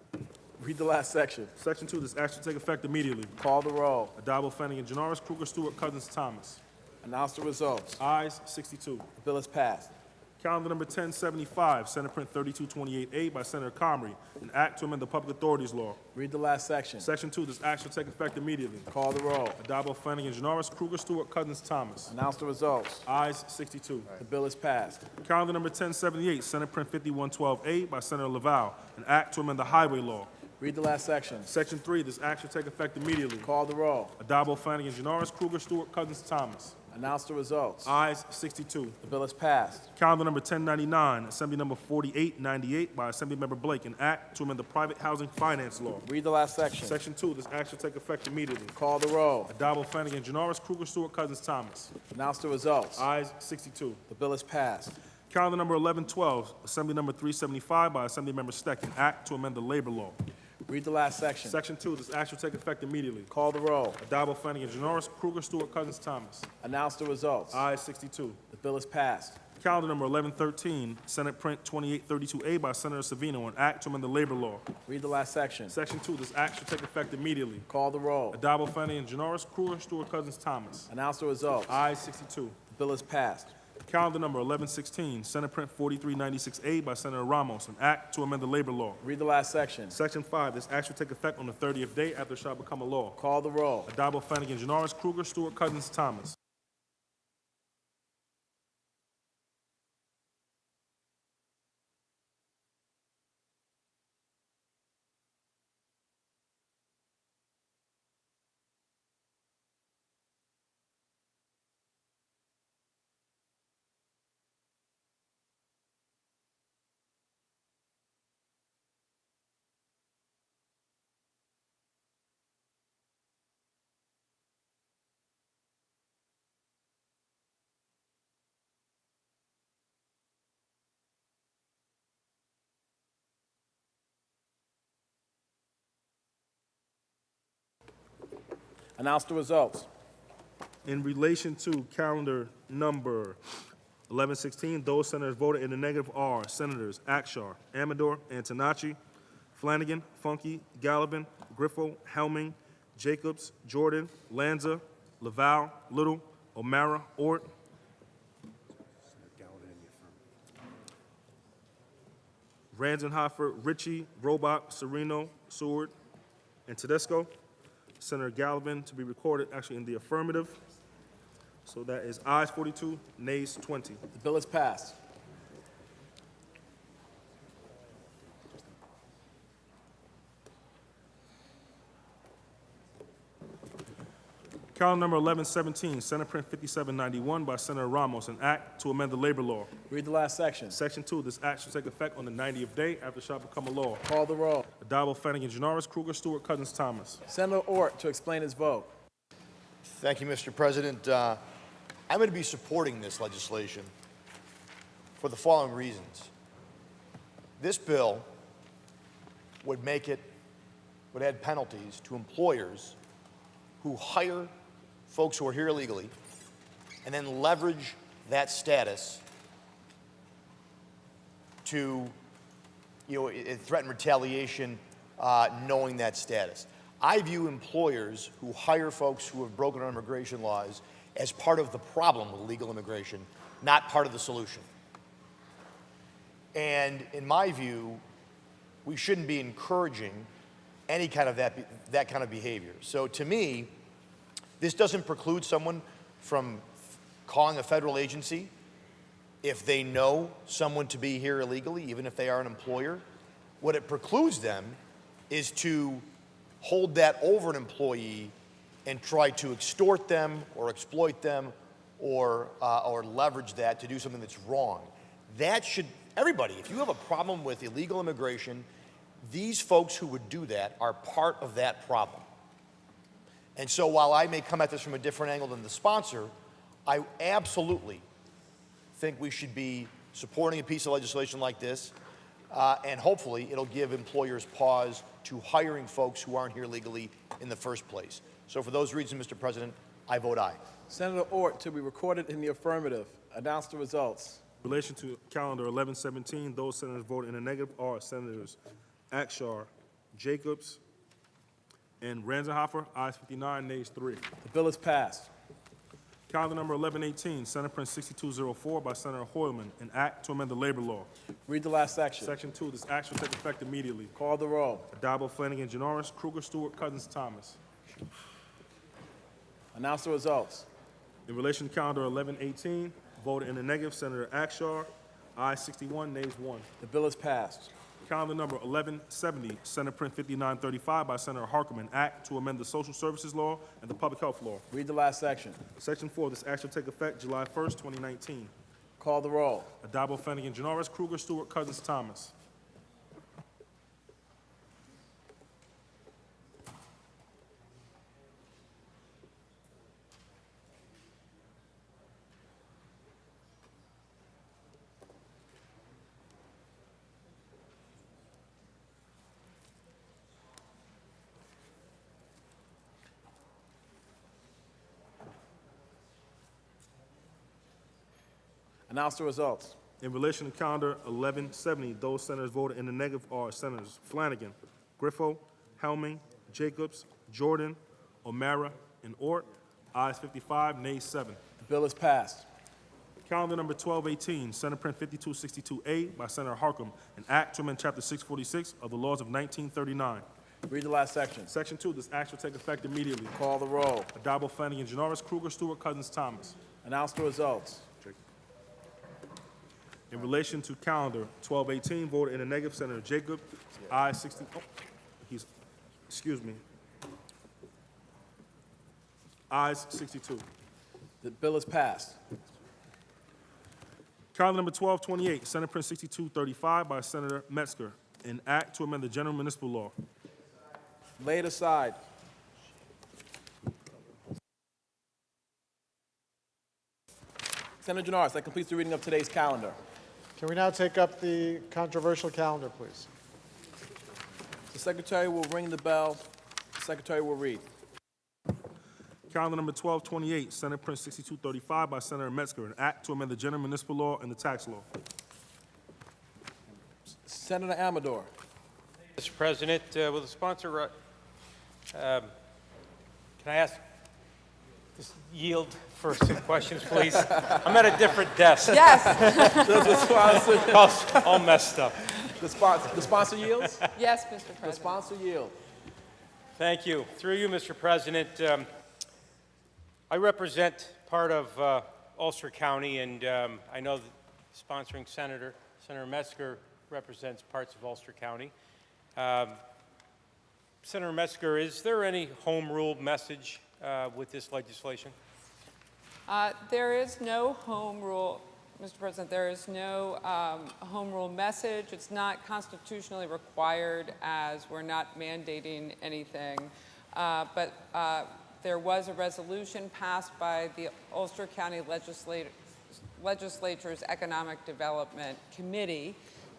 Read the last section. Section 2, this act shall take effect immediately. Call the roll. Addabbo, Flanagan, Janoris, Kruger, Stewart, Cousins, Thomas. Announce the results. Ayes 62. The bill is passed. Calendar number 1075, Senate Print 3228A by Senator Comrie, an act to amend the Public Authorities Law. Read the last section. Section 2, this act shall take effect immediately. Call the roll. Addabbo, Flanagan, Janoris, Kruger, Stewart, Cousins, Thomas. Announce the results. Ayes 62. The bill is passed. Calendar number 1078, Senate Print 5112A by Senator Laval, an act to amend the Highway Law. Read the last section. Section 3, this act shall take effect immediately. Call the roll. Addabbo, Flanagan, Janoris, Kruger, Stewart, Cousins, Thomas. Announce the results. Ayes 62. The bill is passed. Calendar number 1099, Assembly number 4898 by Assemblymember Blake, an act to amend the Private Housing Finance Law. Read the last section. Section 2, this act shall take effect immediately. Call the roll. Addabbo, Flanagan, Janoris, Kruger, Stewart, Cousins, Thomas. Announce the results. Ayes 62. The bill is passed. Calendar number 1112, Assembly number 375 by Assemblymember Steck, an act to amend the Labor Law. Read the last section. Section 2, this act shall take effect immediately. Call the roll. Addabbo, Flanagan, Janoris, Kruger, Stewart, Cousins, Thomas. Announce the results. Ayes 62. The bill is passed. Calendar number 1113, Senate Print 2832A by Senator Savino, an act to amend the Labor Law. Read the last section. Section 2, this act shall take effect immediately. Call the roll. Addabbo, Flanagan, Janoris, Kruger, Stewart, Cousins, Thomas. Announce the results. Ayes 62. The bill is passed. Calendar number 1116, Senate Print 4396A by Senator Ramos, an act to amend the Labor Law. Read the last section. Section 5, this act shall take effect on the 30th day after it shall become a law. Call the roll. Addabbo, Flanagan, Janoris, Kruger, Stewart, Cousins, Thomas. Announce the results. In relation to calendar number 1116, those senators voted in the negative are Senators Akshar, Amador, Antonacci, Flanagan, Funky, Gallivan, Griffo, Helming, Jacobs, Jordan, Lanza, Laval, Little, O'Mara, Ort, Ranzenhofer, Ritchie, Robach, Sereno, Seward, and Tedesco. Senator Gallivan to be recorded actually in the affirmative. So that is ayes 42, nays 20. The bill is passed. Calendar number 1117, Senate Print 5791 by Senator Ramos, an act to amend the labor law. Read the last section. Section 2, this act shall take effect on the 90th day after it shall become a law. Call the roll. Addabbo, Flanagan, Janoris, Kruger, Stewart, Cousins, Thomas. Senator Ort to explain his vote. Thank you, Mr. President. I'm going to be supporting this legislation for the following reasons. This bill would add penalties to employers who hire folks who are here illegally and then leverage that status to, threaten retaliation knowing that status. I view employers who hire folks who have broken our immigration laws as part of the problem with illegal immigration, not part of the solution. And in my view, we shouldn't be encouraging any kind of that kind of behavior. So to me, this doesn't preclude someone from calling a federal agency if they know someone to be here illegally, even if they are an employer. What it precludes them is to hold that over an employee and try to extort them or exploit them or leverage that to do something that's wrong. That should, everybody, if you have a problem with illegal immigration, these folks who would do that are part of that problem. And so while I may come at this from a different angle than the sponsor, I absolutely think we should be supporting a piece of legislation like this, and hopefully it'll give employers pause to hiring folks who aren't here legally in the first place. So for those reasons, Mr. President, I vote aye. Senator Ort to be recorded in the affirmative. Announce the results. In relation to calendar 1117, those senators voting in the negative are Senators Akshar, Jacobs, and Ranzenhofer. Ayes 59, nays 3. The bill is passed. Calendar number 1118, Senate Print 6204 by Senator Hoylman, an act to amend the labor law. Read the last section. Section 2, this act shall take effect immediately. Call the roll. Addabbo, Flanagan, Janoris, Kruger, Stewart, Cousins, Thomas. Announce the results. In relation to calendar 1118, voted in the negative, Senator Akshar. Ayes 61, nays 1. The bill is passed. Calendar number 1170, Senate Print 5935 by Senator Harkman, an act to amend the social services law and the public health law. Read the last section. Section 4, this act shall take effect July 1st, 2019. Call the roll. Addabbo, Flanagan, Janoris, Kruger, Stewart, Cousins, Thomas. Announce the results. In relation to calendar 1170, those senators voted in the negative are Senators Flanagan, Griffo, Helming, Jacobs, Jordan, O'Mara, and Ort. Ayes 55, nays 7. The bill is passed. Calendar number 1218, Senate Print 5262A by Senator Harkman, an act to amend Chapter 646 of the laws of 1939. Read the last section. Section 2, this act will take effect immediately. Call the roll. Addabbo, Flanagan, Janoris, Kruger, Stewart, Cousins, Thomas. Announce the results. In relation to calendar 1218, voted in the negative, Senator Jacob. Ayes 60. Excuse me. Ayes 62. The bill is passed. Calendar number 1228, Senate Print 6235 by Senator Metzger, an act to amend the general municipal law. Laid aside. Senator Janoris, that completes the reading of today's calendar. Can we now take up the controversial calendar, please? The Secretary will ring the bell. The Secretary will read. Calendar number 1228, Senate Print 6235 by Senator Metzger, an act to amend the general municipal law and the tax law. Senator Amador. Mr. President, will the sponsor, can I ask, just yield for some questions, please? I'm at a different desk. Yes. All messed up. The sponsor yields? Yes, Mr. President. The sponsor yields. Thank you. Through you, Mr. President, I represent part of Ulster County, and I know the sponsoring Senator Metzger represents parts of Ulster County. Senator Metzger, is there any home rule message with this legislation? There is no home rule, Mr. President. There is no home rule message. It's not constitutionally required, as we're not mandating anything. But there was a resolution passed by the Ulster County Legislature's Economic Development Committee,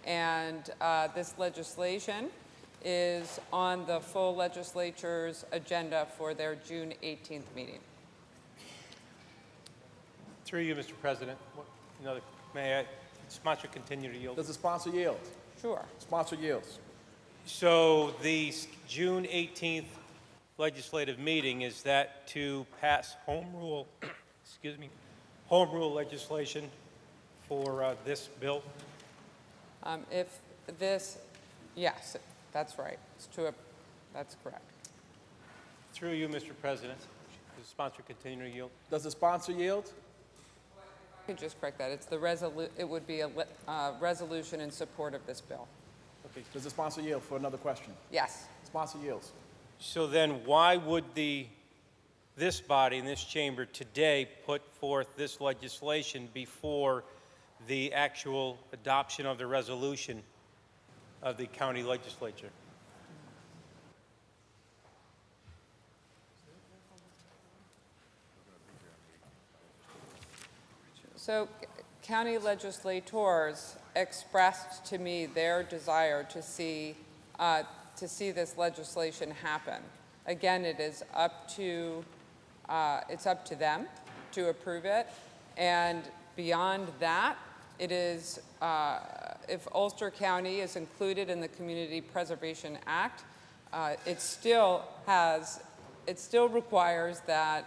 and this legislation is on the full legislature's agenda for their June 18th meeting. Through you, Mr. President. May I sponsor continue to yield? Does the sponsor yield? Sure. Sponsor yields. So the June 18th legislative meeting, is that to pass home rule, excuse me, home rule legislation for this bill? If this, yes, that's right. That's correct. Through you, Mr. President. Does the sponsor continue to yield? Does the sponsor yield? I could just correct that. It would be a resolution in support of this bill. Okay. Does the sponsor yield for another question? Yes. Sponsor yields. So then why would this body in this chamber today put forth this legislation before the actual adoption of the resolution of the county legislature? So county legislators expressed to me their desire to see this legislation happen. Again, it's up to them to approve it, and beyond that, it is if Ulster County is included in the Community Preservation Act, it still requires that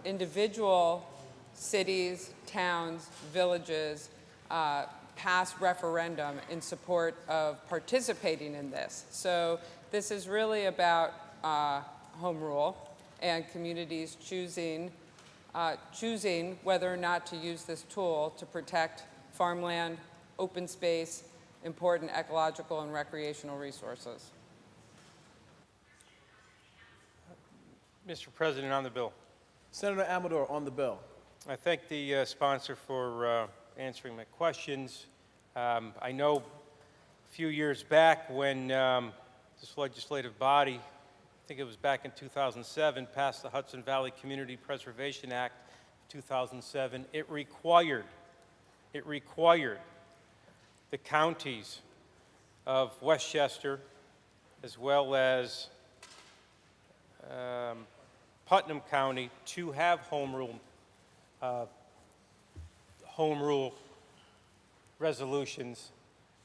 individual cities, towns, villages pass referendum in support of participating in this. So this is really about home rule and communities choosing whether or not to use this tool to protect farmland, open space, important ecological and recreational resources. Mr. President, on the bill. Senator Amador on the bill. I thank the sponsor for answering my questions. I know a few years back when this legislative body, I think it was back in 2007, passed the Hudson Valley Community Preservation Act of 2007. It required the counties of Westchester as well as Putnam County to have home rule resolutions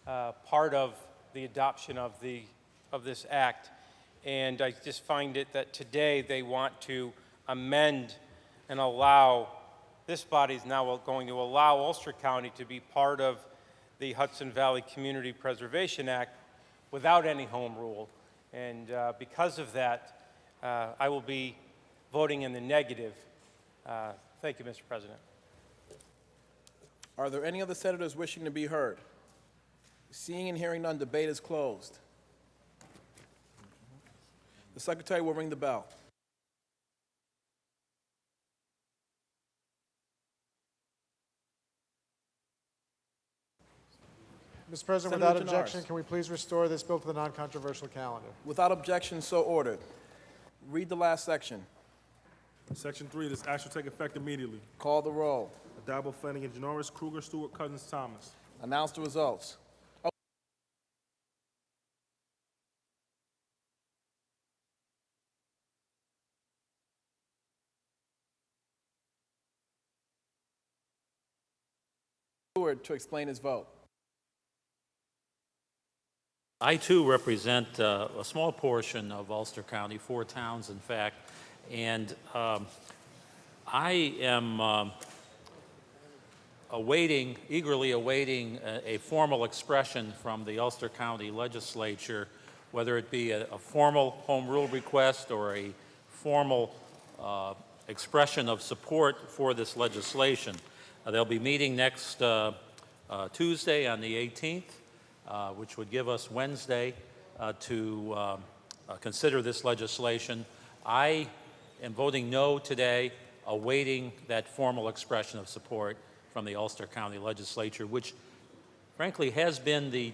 part of the adoption of this act. And I just find it that today they want to amend and allow, this body is now going to allow Ulster County to be part of the Hudson Valley Community Preservation Act without any home rule. And because of that, I will be voting in the negative. Thank you, Mr. President. Are there any other senators wishing to be heard? Seeing and hearing none, debate is closed. The Secretary will ring the bell. Mr. President, Senator without objection, Jannars. can we please restore this bill to the non-controversial calendar? Without objection, so ordered. Read the last section. Section 3, this act shall take effect immediately. Call the roll. Addabbo, Flanagan, Janoris, Kruger, Stewart, Cousins, Thomas. Announce the results. Stewart to explain his vote. I too represent a small portion of Ulster County, 4 towns in fact, and I am eagerly awaiting a formal expression from the Ulster County Legislature, whether it be a formal home rule request or a formal expression of support for this legislation. They'll be meeting next Tuesday on the 18th. Which would give us Wednesday to consider this legislation. I am voting no today, awaiting that formal expression of support from the Ulster County Legislature, which frankly has been the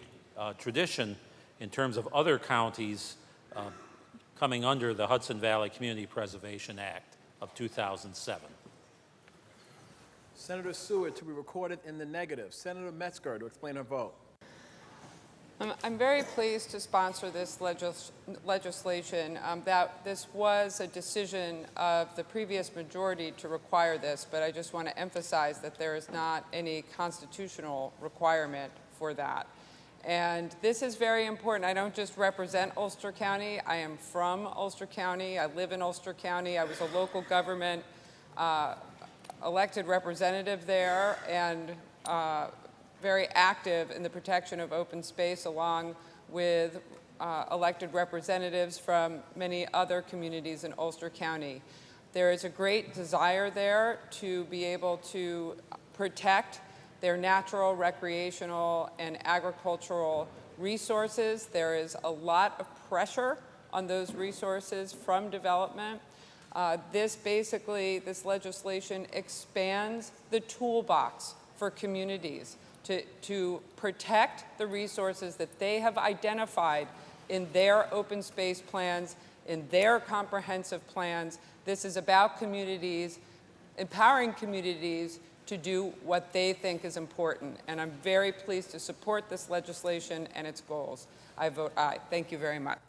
tradition in terms of other counties coming under the Hudson Valley Community Preservation Act of 2007. Senator Seward to be recorded in the negative. Senator Metzger to explain her vote. I'm very pleased to sponsor this legislation. That this was a decision of the previous majority to require this, but I just want to emphasize that there is not any constitutional requirement for that. And this is very important. I don't just represent Ulster County. I am from Ulster County. I live in Ulster County. I was a local government elected representative there and very active in the protection of open space along with elected representatives from many other communities in Ulster County. There is a great desire there to be able to protect their natural, recreational, and agricultural resources. There is a lot of pressure on those resources from development. This legislation expands the toolbox for communities to protect the resources that they have identified in their open space plans, in their comprehensive plans. This is about communities, empowering communities to do what they think is important. And I'm very pleased to support this legislation and its goals. I vote aye. Thank you very much.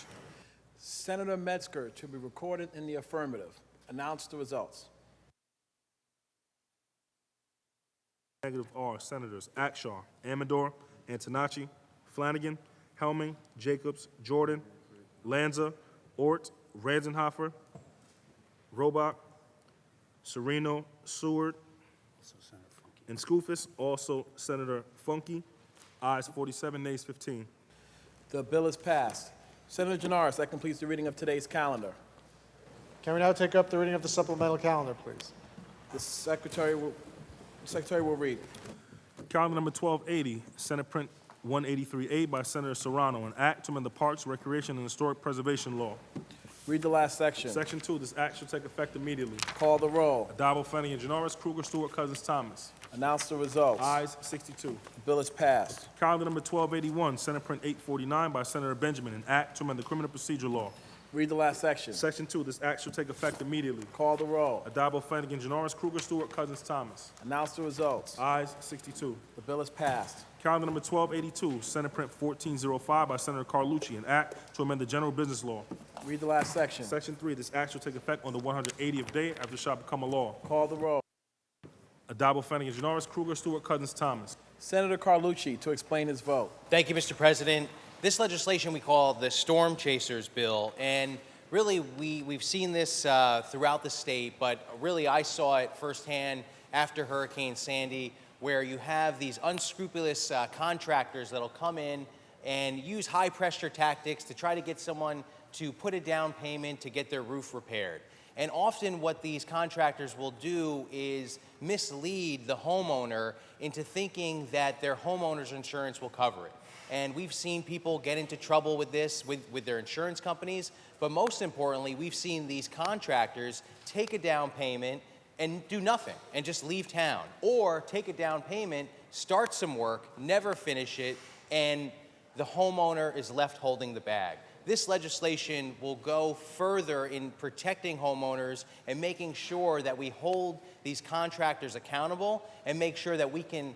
Senator Metzger to be recorded in the affirmative. Announce the results. Negative are Senators Akshar, Amador, Antonacci, Flanagan, Helming, Jacobs, Jordan, Lanza, Ort, Ranzenhofer, Robach, Sereno, Seward, and Skoufis. Also Senator Funky. Ayes 47, nays 15. The bill is passed. Senator Janaris, that completes the reading of today's calendar. Can we now take up the reading of the supplemental calendar, please? The Secretary will read. Calendar number 1280, Senate Print 183A by Senator Serrano, an act to amend the Parks, Recreation, and Historic Preservation Law. Read the last section. Section 2, this act shall take effect immediately. Call the roll. Adabo, Flanagan, Janoris, Kruger, Stewart, Cousins, Thomas. Announce the results. Ayes 62. The bill is passed. Calendar number 1281, Senate Print 849 by Senator Benjamin, an act to amend the Criminal Procedure Law. Read the last section. Section 2, this act shall take effect immediately. Call the roll. Adabo, Flanagan, Janoris, Kruger, Stewart, Cousins, Thomas. Announce the results. Ayes 62. The bill is passed. Calendar number 1282, Senate Print 1405 by Senator Carlucci, an act to amend the General Business Law. Read the last section. Section 3, this act shall take effect on the 180th day after it shall become a law. Call the roll. Adabo, Flanagan, Janoris, Kruger, Stewart, Cousins, Thomas. Senator Carlucci to explain his vote. Thank you, Mr. President. This legislation we call the Storm Chasers Bill, and really we've seen this throughout the state, but really I saw it firsthand after Hurricane Sandy, where you have these unscrupulous contractors that'll come in and use high-pressure tactics to try to get someone to put a down payment to get their roof repaired. And often what these contractors will do is mislead the homeowner into thinking that their homeowner's insurance will cover it. And we've seen people get into trouble with this with their insurance companies, but most importantly, we've seen these contractors take a down payment and do nothing and just leave town, or take a down payment, start some work, never finish it, and the homeowner is left holding the bag. This legislation will go further in protecting homeowners and making sure that we hold these contractors accountable and make sure that we can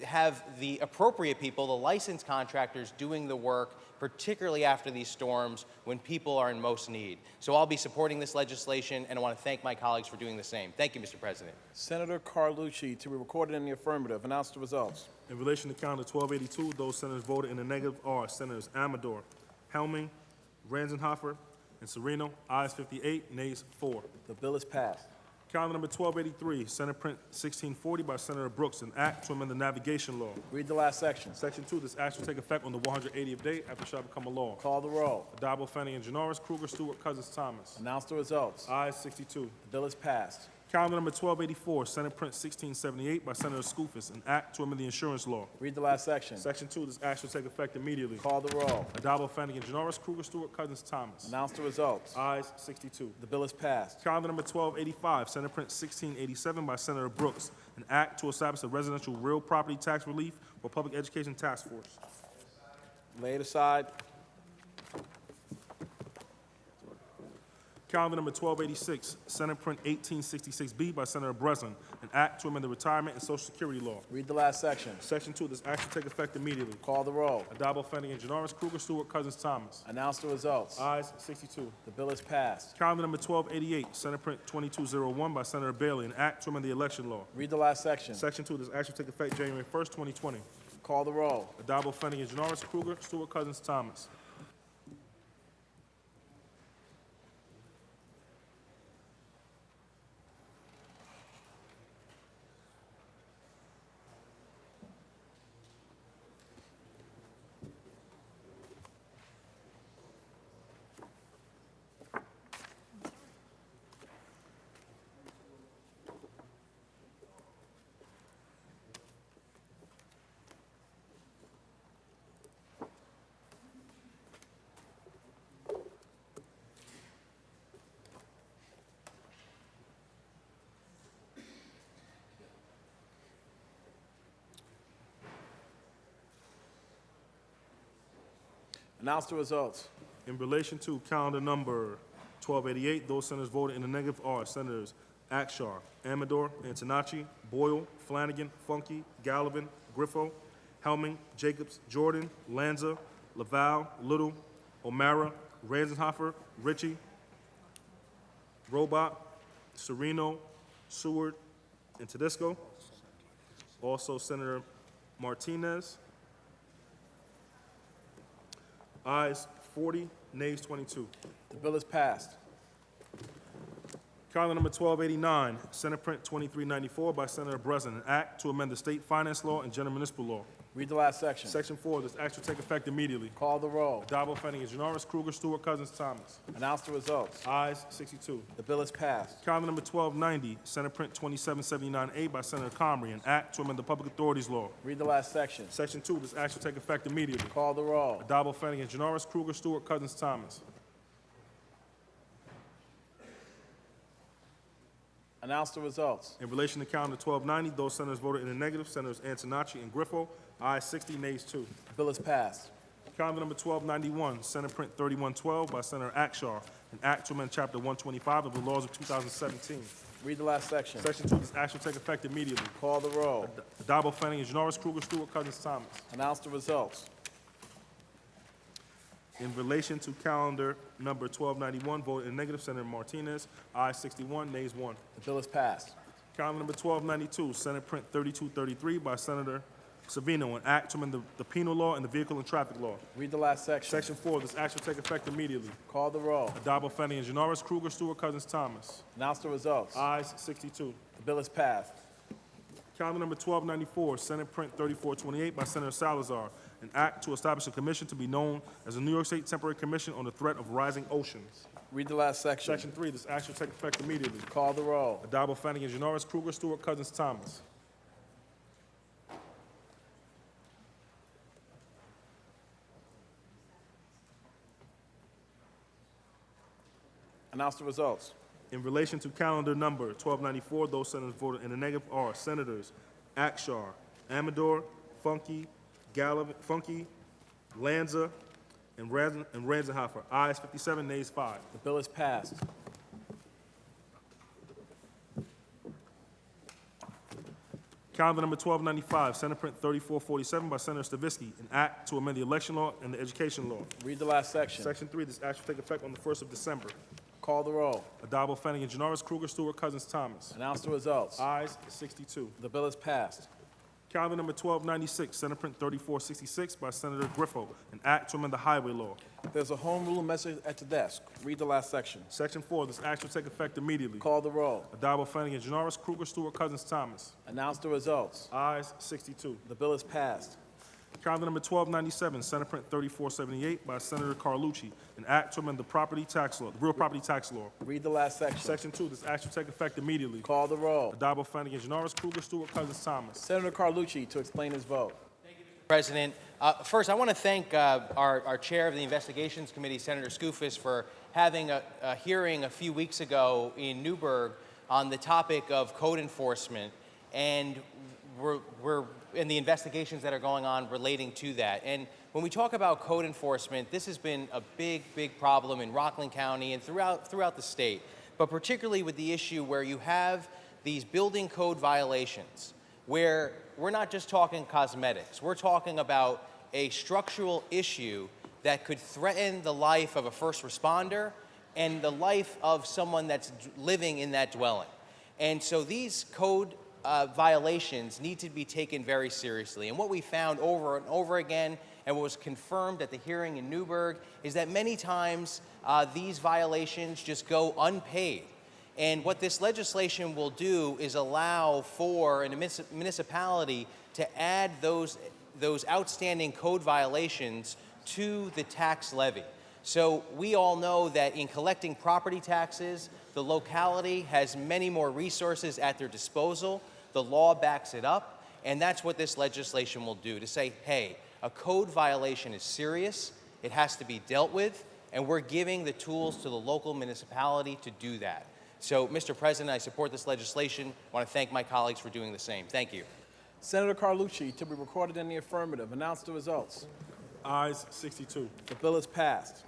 have the appropriate people, the licensed contractors, doing the work, particularly after these storms when people are in most need. So I'll be supporting this legislation, and I want to thank my colleagues for doing the same. Thank you, Mr. President. Senator Carlucci to be recorded in the affirmative. Announce the results. In relation to calendar 1282, those senators voted in the negative are Senators Amador, Helming, Ranzenhofer, and Sereno. Ayes 58, nays 4. The bill is passed. Calendar number 1283, Senate Print 1640 by Senator Brooks, an act to amend the navigation law. Read the last section. Section 2, this act will take effect on the 180th day after it shall become a law. Call the roll. Adabo, Flanagan, Janoris, Kruger, Stewart, Cousins, Thomas. Announce the results. Ayes 62. The bill is passed. Calendar number 1284, Senate Print 1678 by Senator Skoufis, an act to amend the insurance law. Read the last section. Section 2, this act shall take effect immediately. Call the roll. Adabo, Flanagan, Janoris, Kruger, Stewart, Cousins, Thomas. Announce the results. Ayes 62. The bill is passed. Calendar number 1285, Senate Print 1687 by Senator Brooks, an act to establish a residential real property tax relief for public education task force. Laid aside. Calendar number 1286, Senate Print 1866B by Senator Breslin, an act to amend the retirement and social security law. Read the last section. Section 2, this act shall take effect immediately. Call the roll. Adabo, Flanagan, Janoris, Kruger, Stewart, Cousins, Thomas. Announce the results. Ayes 62. The bill is passed. Calendar number 1288, Senate Print 2201 by Senator Bailey, an act to amend the election law. Read the last section. Section 2, this act shall take effect January 1st, 2020. Call the roll. Adabo, Flanagan, Janoris, Kruger, Stewart, Cousins, Thomas. Announce the results. In relation to calendar number 1288, those senators voted in the negative are Senators Akshar, Amador, Antonacci, Boyle, Flanagan, Funky, Gallivan, Griffo, Helming, Jacobs, Jordan, Lanza, Laval, Little, O'Mara, Ranzenhofer, Ritchie, Robot, Sereno, Seward, and Tedesco. Also Senator Martinez. Ayes 40, nays 22. The bill is passed. Calendar number 1289, Senate Print 2394 by Senator Breslin, an act to amend the state finance law and general municipal law. Read the last section. Section 4, this act shall take effect immediately. Call the roll. Adabo, Flanagan, Janoris, Kruger, Stewart, Cousins, Thomas. Announce the results. Ayes 62. The bill is passed. Calendar number 1290, Senate Print 2779A by Senator Comrie, an act to amend the public authorities law. Read the last section. Section 2, this act shall take effect immediately. Call the roll. Adabo, Flanagan, Janoris, Kruger, Stewart, Cousins, Thomas. Announce the results. In relation to calendar 1290, those senators voted in the negative, Senators Antonacci and Griffo. Ayes 60, nays 2. The bill is passed. Calendar number 1291, Senate Print 3112 by Senator Akshar, an act to amend Chapter 125 of the laws of 2017. Read the last section. Section 2, this act shall take effect immediately. Call the roll. Adabo, Flanagan, Janoris, Kruger, Stewart, Cousins, Thomas. Announce the results. In relation to calendar number 1291, voted in negative, Senator Martinez. Ayes 61, nays 1. The bill is passed. Calendar number 1292, Senate Print 3233 by Senator Savino, an act to amend the penal law and the vehicle and traffic law. Read the last section. Section 4, this act shall take effect immediately. Call the roll. Adabo, Flanagan, Janoris, Kruger, Stewart, Cousins, Thomas. Announce the results. Ayes 62. The bill is passed. Calendar number 1294, Senate Print 3428 by Senator Salazar, an act to establish a commission to be known as the New York State Temporary Commission on the Threat of Rising Oceans. Read the last section. Section 3, this act shall take effect immediately. Call the roll. Adabo, Flanagan, Janoris, Kruger, Stewart, Cousins, Thomas. Announce the results. In relation to calendar number 1294, those senators voted in the negative are Senators Akshar, Amador, Funky, Lanza, and Ranzenhofer. Ayes 57, nays 5. The bill is passed. Calendar number 1295, Senate Print 3447 by Senator Stavisky, an act to amend the election law and the education law. Read the last section. Section 3, this act will take effect on the 1st of December. Call the roll. Adabo, Flanagan, Janoris, Kruger, Stewart, Cousins, Thomas. Announce the results. Ayes 62. The bill is passed. Calendar number 1296, Senate Print 3466 by Senator Griffo, an act to amend the highway law. There's a home rule message at the desk. Read the last section. Section 4, this act will take effect immediately. Call the roll. Adabo, Flanagan, Janoris, Kruger, Stewart, Cousins, Thomas. Announce the results. Ayes 62. The bill is passed. Calendar number 1297, Senate Print 3478 by Senator Carlucci, an act to amend the property tax law, the real property tax law. Read the last section. Section 2, this act shall take effect immediately. Call the roll. Addabbo, Flanagan, Janoris, Kruger, Stewart, Cousins, Thomas. Senator Carlucci to explain his vote. President. First, I want to thank our chair of the Investigations Committee, Senator Skoufis, for having a hearing a few weeks ago in Newburgh on the topic of code enforcement, and we're in the investigations that are going on relating to that. And when we talk about code enforcement, this has been a big, big problem in Rockland County and throughout the state, but particularly with the issue where you have these building code violations, where we're not just talking cosmetics, we're talking about a structural issue that could threaten the life of a first responder and the life of someone that's living in that dwelling. And so these code violations need to be taken very seriously. And what we found over and over again, and what was confirmed at the hearing in Newburgh, is that many times these violations just go unpaid. And what this legislation will do is allow for a municipality to add those outstanding code violations to the tax levy. So we all know that in collecting property taxes, the locality has many more resources at their disposal. The law backs it up, and that's what this legislation will do, to say, hey, a code violation is serious, it has to be dealt with, and we're giving the tools to the local municipality to do that. So, Mr. President, I support this legislation. I want to thank my colleagues for doing the same. Thank you. Senator Carlucci to be recorded in the affirmative. Announce the results. Ayes 62. The bill is passed.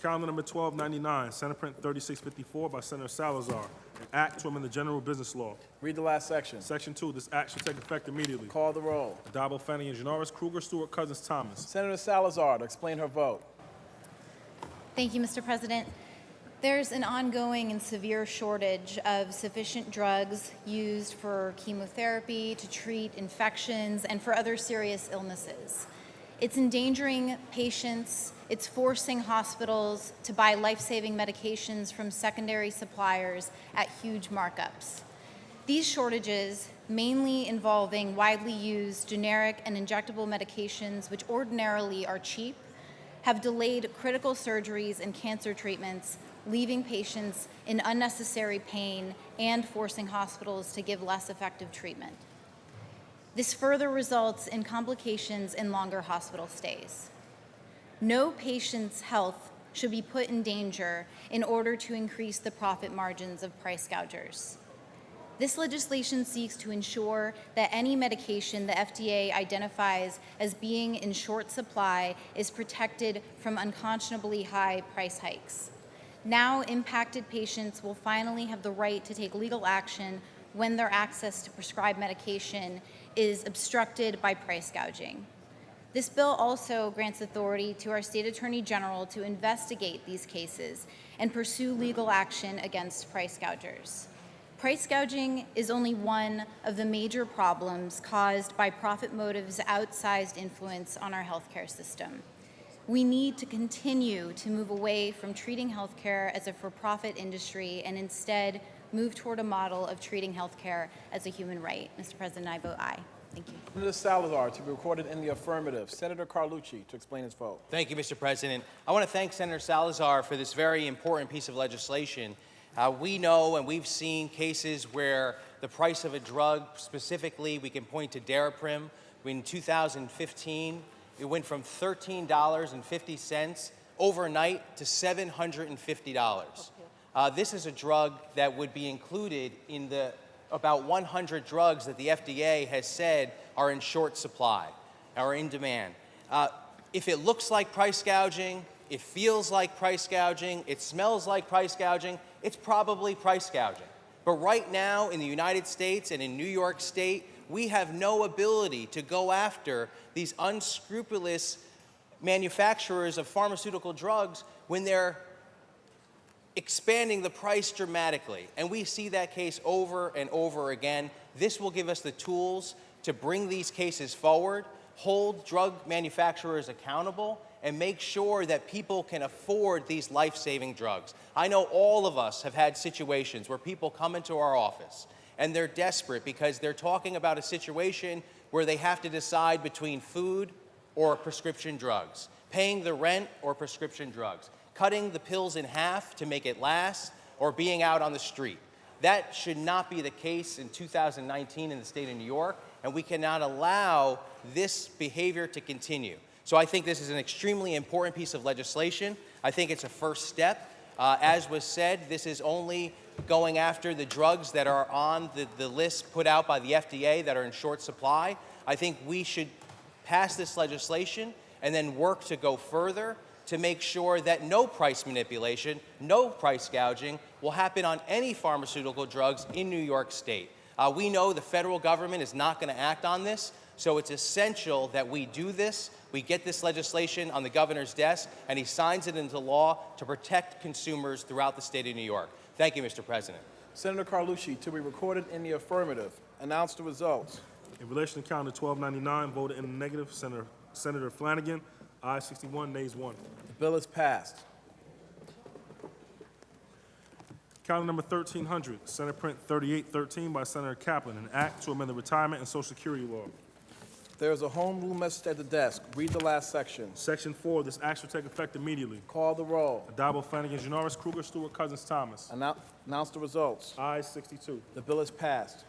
Calendar number 1299, Senate Print 3654 by Senator Salazar, an act to amend the general business law. Read the last section. Section 2, this act shall take effect immediately. Call the roll. Addabbo, Flanagan, Janoris, Kruger, Stewart, Cousins, Thomas. Senator Salazar to explain her vote. Thank you, Mr. President. There's an ongoing and severe shortage of sufficient drugs used for chemotherapy, to treat infections, and for other serious illnesses. It's endangering patients. It's forcing hospitals to buy life-saving medications from secondary suppliers at huge markups. These shortages, mainly involving widely used generic and injectable medications, which ordinarily are cheap, have delayed critical surgeries and cancer treatments, leaving patients in unnecessary pain and forcing hospitals to give less effective treatment. This further results in complications and longer hospital stays. No patient's health should be put in danger in order to increase the profit margins of price gougers. This legislation seeks to ensure that any medication the FDA identifies as being in short supply is protected from unconscionably high price hikes. Now, impacted patients will finally have the right to take legal action when their access to prescribed medication is obstructed by price gouging. This bill also grants authority to our State Attorney General to investigate these cases and pursue legal action against price gougers. Price gouging is only one of the major problems caused by profit motives' outsized influence on our healthcare system. We need to continue to move away from treating healthcare as a for-profit industry and instead move toward a model of treating healthcare as a human right. Mr. President, I vote aye. Thank you. Senator Salazar to be recorded in the affirmative. Senator Carlucci to explain his vote. Thank you, Mr. President. I want to thank Senator Salazar for this very important piece of legislation. We know and we've seen cases where the price of a drug, specifically we can point to Daraprim, in 2015, it went from $13.50 overnight to $750. This is a drug that would be included in the about 100 drugs that the FDA has said are in short supply, are in demand. If it looks like price gouging, it feels like price gouging, it smells like price gouging, it's probably price gouging. But right now in the United States and in New York State, we have no ability to go after these unscrupulous manufacturers of pharmaceutical drugs when they're expanding the price dramatically. And we see that case over and over again. This will give us the tools to bring these cases forward, hold drug manufacturers accountable, and make sure that people can afford these life-saving drugs. I know all of us have had situations where people come into our office and they're desperate because they're talking about a situation where they have to decide between food or prescription drugs, paying the rent or prescription drugs, cutting the pills in half to make it last, or being out on the street. That should not be the case in 2019 in the state of New York, and we cannot allow this behavior to continue. So I think this is an extremely important piece of legislation. I think it's a first step. As was said, this is only going after the drugs that are on the list put out by the FDA that are in short supply. I think we should pass this legislation and then work to go further to make sure that no price manipulation, no price gouging will happen on any pharmaceutical drugs in New York State. We know the federal government is not going to act on this, so it's essential that we do this. We get this legislation on the governor's desk, and he signs it into law to protect consumers throughout the state of New York. Thank you, Mr. President. Senator Carlucci, to be recorded in the affirmative. Announce the results. In relation to calendar 1299, voted in the negative, Senator Flanagan. Ayes 61, nays 1. The bill is passed. Calendar number 1300, Senate Print 3813 by Senator Kaplan, an act to amend the retirement and Social Security law. There is a home rule message at the desk. Read the last section. Section 4, this act shall take effect immediately. Call the roll. Addabbo, Flanagan, Janoris, Kruger, Stewart, Cousins, Thomas. Announce the results. Ayes 62. The bill is passed.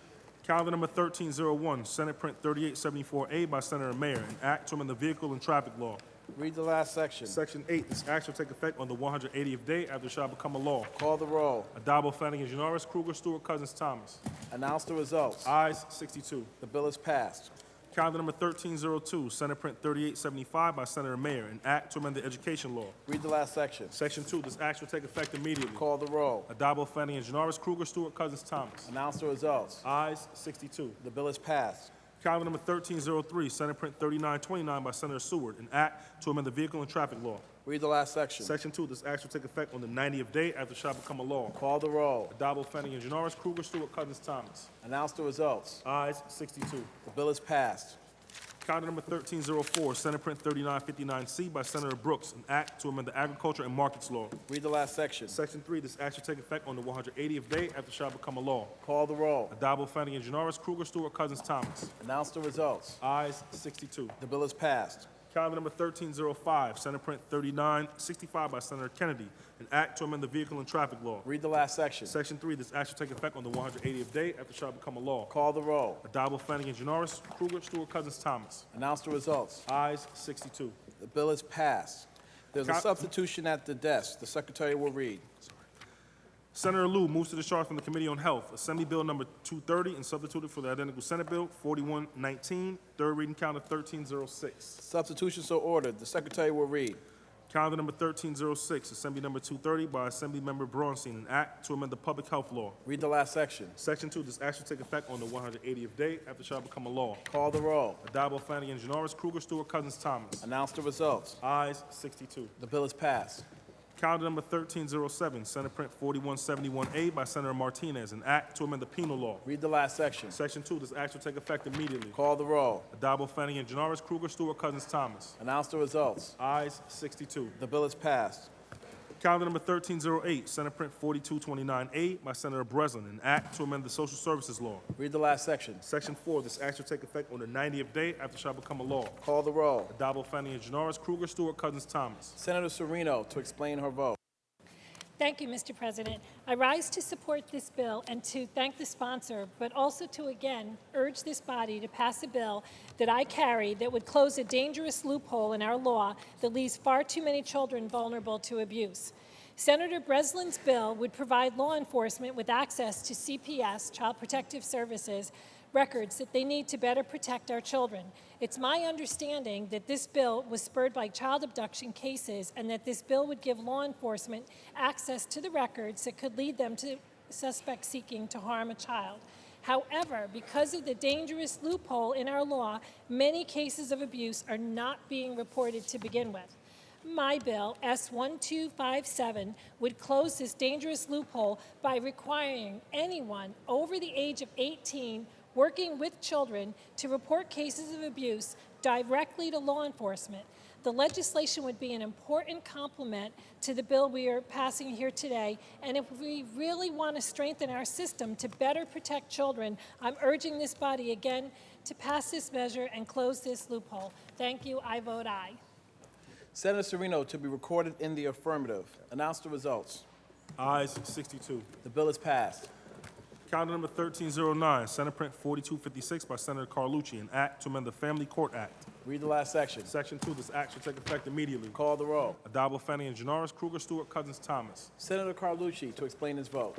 Calendar number 1301, Senate Print 3874A by Senator Mayer, an act to amend the vehicle and traffic law. Read the last section. Section 8, this act shall take effect on the 180th day after it shall become a law. Call the roll. Addabbo, Flanagan, Janoris, Kruger, Stewart, Cousins, Thomas. Announce the results. Ayes 62. The bill is passed. Calendar number 1302, Senate Print 3875 by Senator Mayer, an act to amend the education law. Read the last section. Section 2, this act shall take effect immediately. Call the roll. Addabbo, Flanagan, Janoris, Kruger, Stewart, Cousins, Thomas. Announce the results. Ayes 62. The bill is passed. Calendar number 1303, Senate Print 3929 by Senator Seward, an act to amend the vehicle and traffic law. Read the last section. Section 2, this act shall take effect on the 90th day after it shall become a law. Call the roll. Addabbo, Flanagan, Janoris, Kruger, Stewart, Cousins, Thomas. Announce the results. Ayes 62. The bill is passed. Calendar number 1304, Senate Print 3959C by Senator Brooks, an act to amend the agriculture and markets law. Read the last section. Section 3, this act shall take effect on the 180th day after it shall become a law. Call the roll. Addabbo, Flanagan, Janoris, Kruger, Stewart, Cousins, Thomas. Announce the results. Ayes 62. The bill is passed. Calendar number 1305, Senate Print 3965 by Senator Kennedy, an act to amend the vehicle and traffic law. Read the last section. Section 3, this act shall take effect on the 180th day after it shall become a law. Call the roll. Addabbo, Flanagan, Janoris, Kruger, Stewart, Cousins, Thomas. Announce the results. Ayes 62. The bill is passed. There's a substitution at the desk. The secretary will read. Senator Liu moves to discharge from the Committee on Health, Assembly Bill number 230 and substituted for the identical Senate Bill 4119, third reading calendar 1306. Substitution so ordered. The secretary will read. Calendar number 1306, Assembly number 230 by Assemblymember Braunstein, an act to amend the public health law. Read the last section. Section 2, this act shall take effect on the 180th day after it shall become a law. Call the roll. Addabbo, Flanagan, Janoris, Kruger, Stewart, Cousins, Thomas. Announce the results. Ayes 62. The bill is passed. Calendar number 1307, Senate Print 4171A by Senator Martinez, an act to amend the penal law. Read the last section. Section 2, this act will take effect immediately. Call the roll. Addabbo, Flanagan, Janoris, Kruger, Stewart, Cousins, Thomas. Announce the results. Ayes 62. The bill is passed. Calendar number 1308, Senate Print 4229A by Senator Breslin, an act to amend the social services law. Read the last section. Section 4, this act will take effect on the 90th day after it shall become a law. Call the roll. Addabbo, Flanagan, Janoris, Kruger, Stewart, Cousins, Thomas. Senator Serino to explain her vote. Thank you, Mr. President. I rise to support this bill and to thank the sponsor, but also to again urge this body to pass a bill that I carry that would close a dangerous loophole in our law that leaves far too many children vulnerable to abuse. Senator Breslin's bill would provide law enforcement with access to CPS, Child Protective Services, records that they need to better protect our children. It's my understanding that this bill was spurred by child abduction cases and that this bill would give law enforcement access to the records that could lead them to suspects seeking to harm a child. However, because of the dangerous loophole in our law, many cases of abuse are not being reported to begin with. My bill, S1257, would close this dangerous loophole by requiring anyone over the age of 18 working with children to report cases of abuse directly to law enforcement. The legislation would be an important complement to the bill we are passing here today, and if we really want to strengthen our system to better protect children, I'm urging this body again to pass this measure and close this loophole. Thank you. I vote aye. Senator Serino to be recorded in the affirmative. Announce the results. Ayes 62. The bill is passed. Calendar number 1309, Senate Print 4256 by Senator Carlucci, an act to amend the Family Court Act. Read the last section. Section 2, this act shall take effect immediately. Call the roll. Adabo, Fanning, and Janoris, Kruger, Stewart, Cousins, Thomas. Senator Carlucci to explain his vote.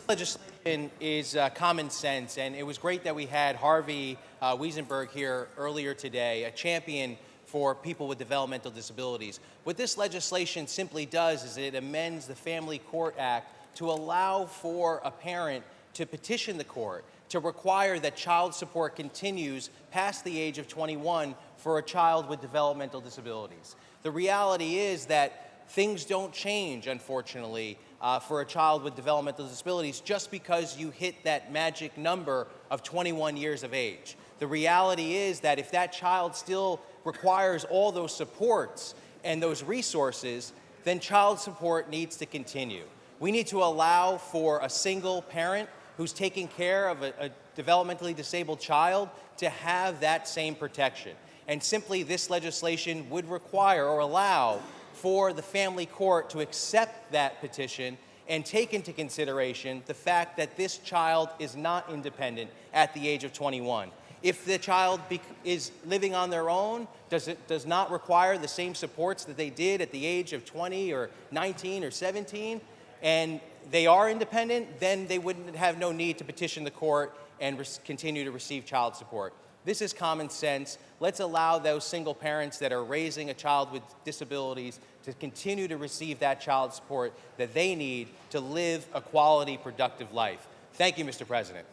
Legislation is common sense, and it was great that we had Harvey Wiesenberg here earlier today, a champion for people with developmental disabilities. What this legislation simply does is it amends the Family Court Act to allow for a parent to petition the court to require that child support continues past the age of 21 for a child with developmental disabilities. The reality is that things don't change, unfortunately, for a child with developmental disabilities just because you hit that magic number of 21 years of age. The reality is that if that child still requires all those supports and those resources, then child support needs to continue. We need to allow for a single parent who's taking care of a developmentally disabled child to have that same protection. And simply this legislation would require or allow for the family court to accept that petition and take into consideration the fact that this child is not independent at the age of 21. If the child is living on their own, does not require the same supports that they did at the age of 20 or 19 or 17, and they are independent, then they wouldn't have no need to petition the court and continue to receive child support. This is common sense. Let's allow those single parents that are raising a child with disabilities to continue to receive that child support that they need to live a quality, productive life. Thank you, Mr. President.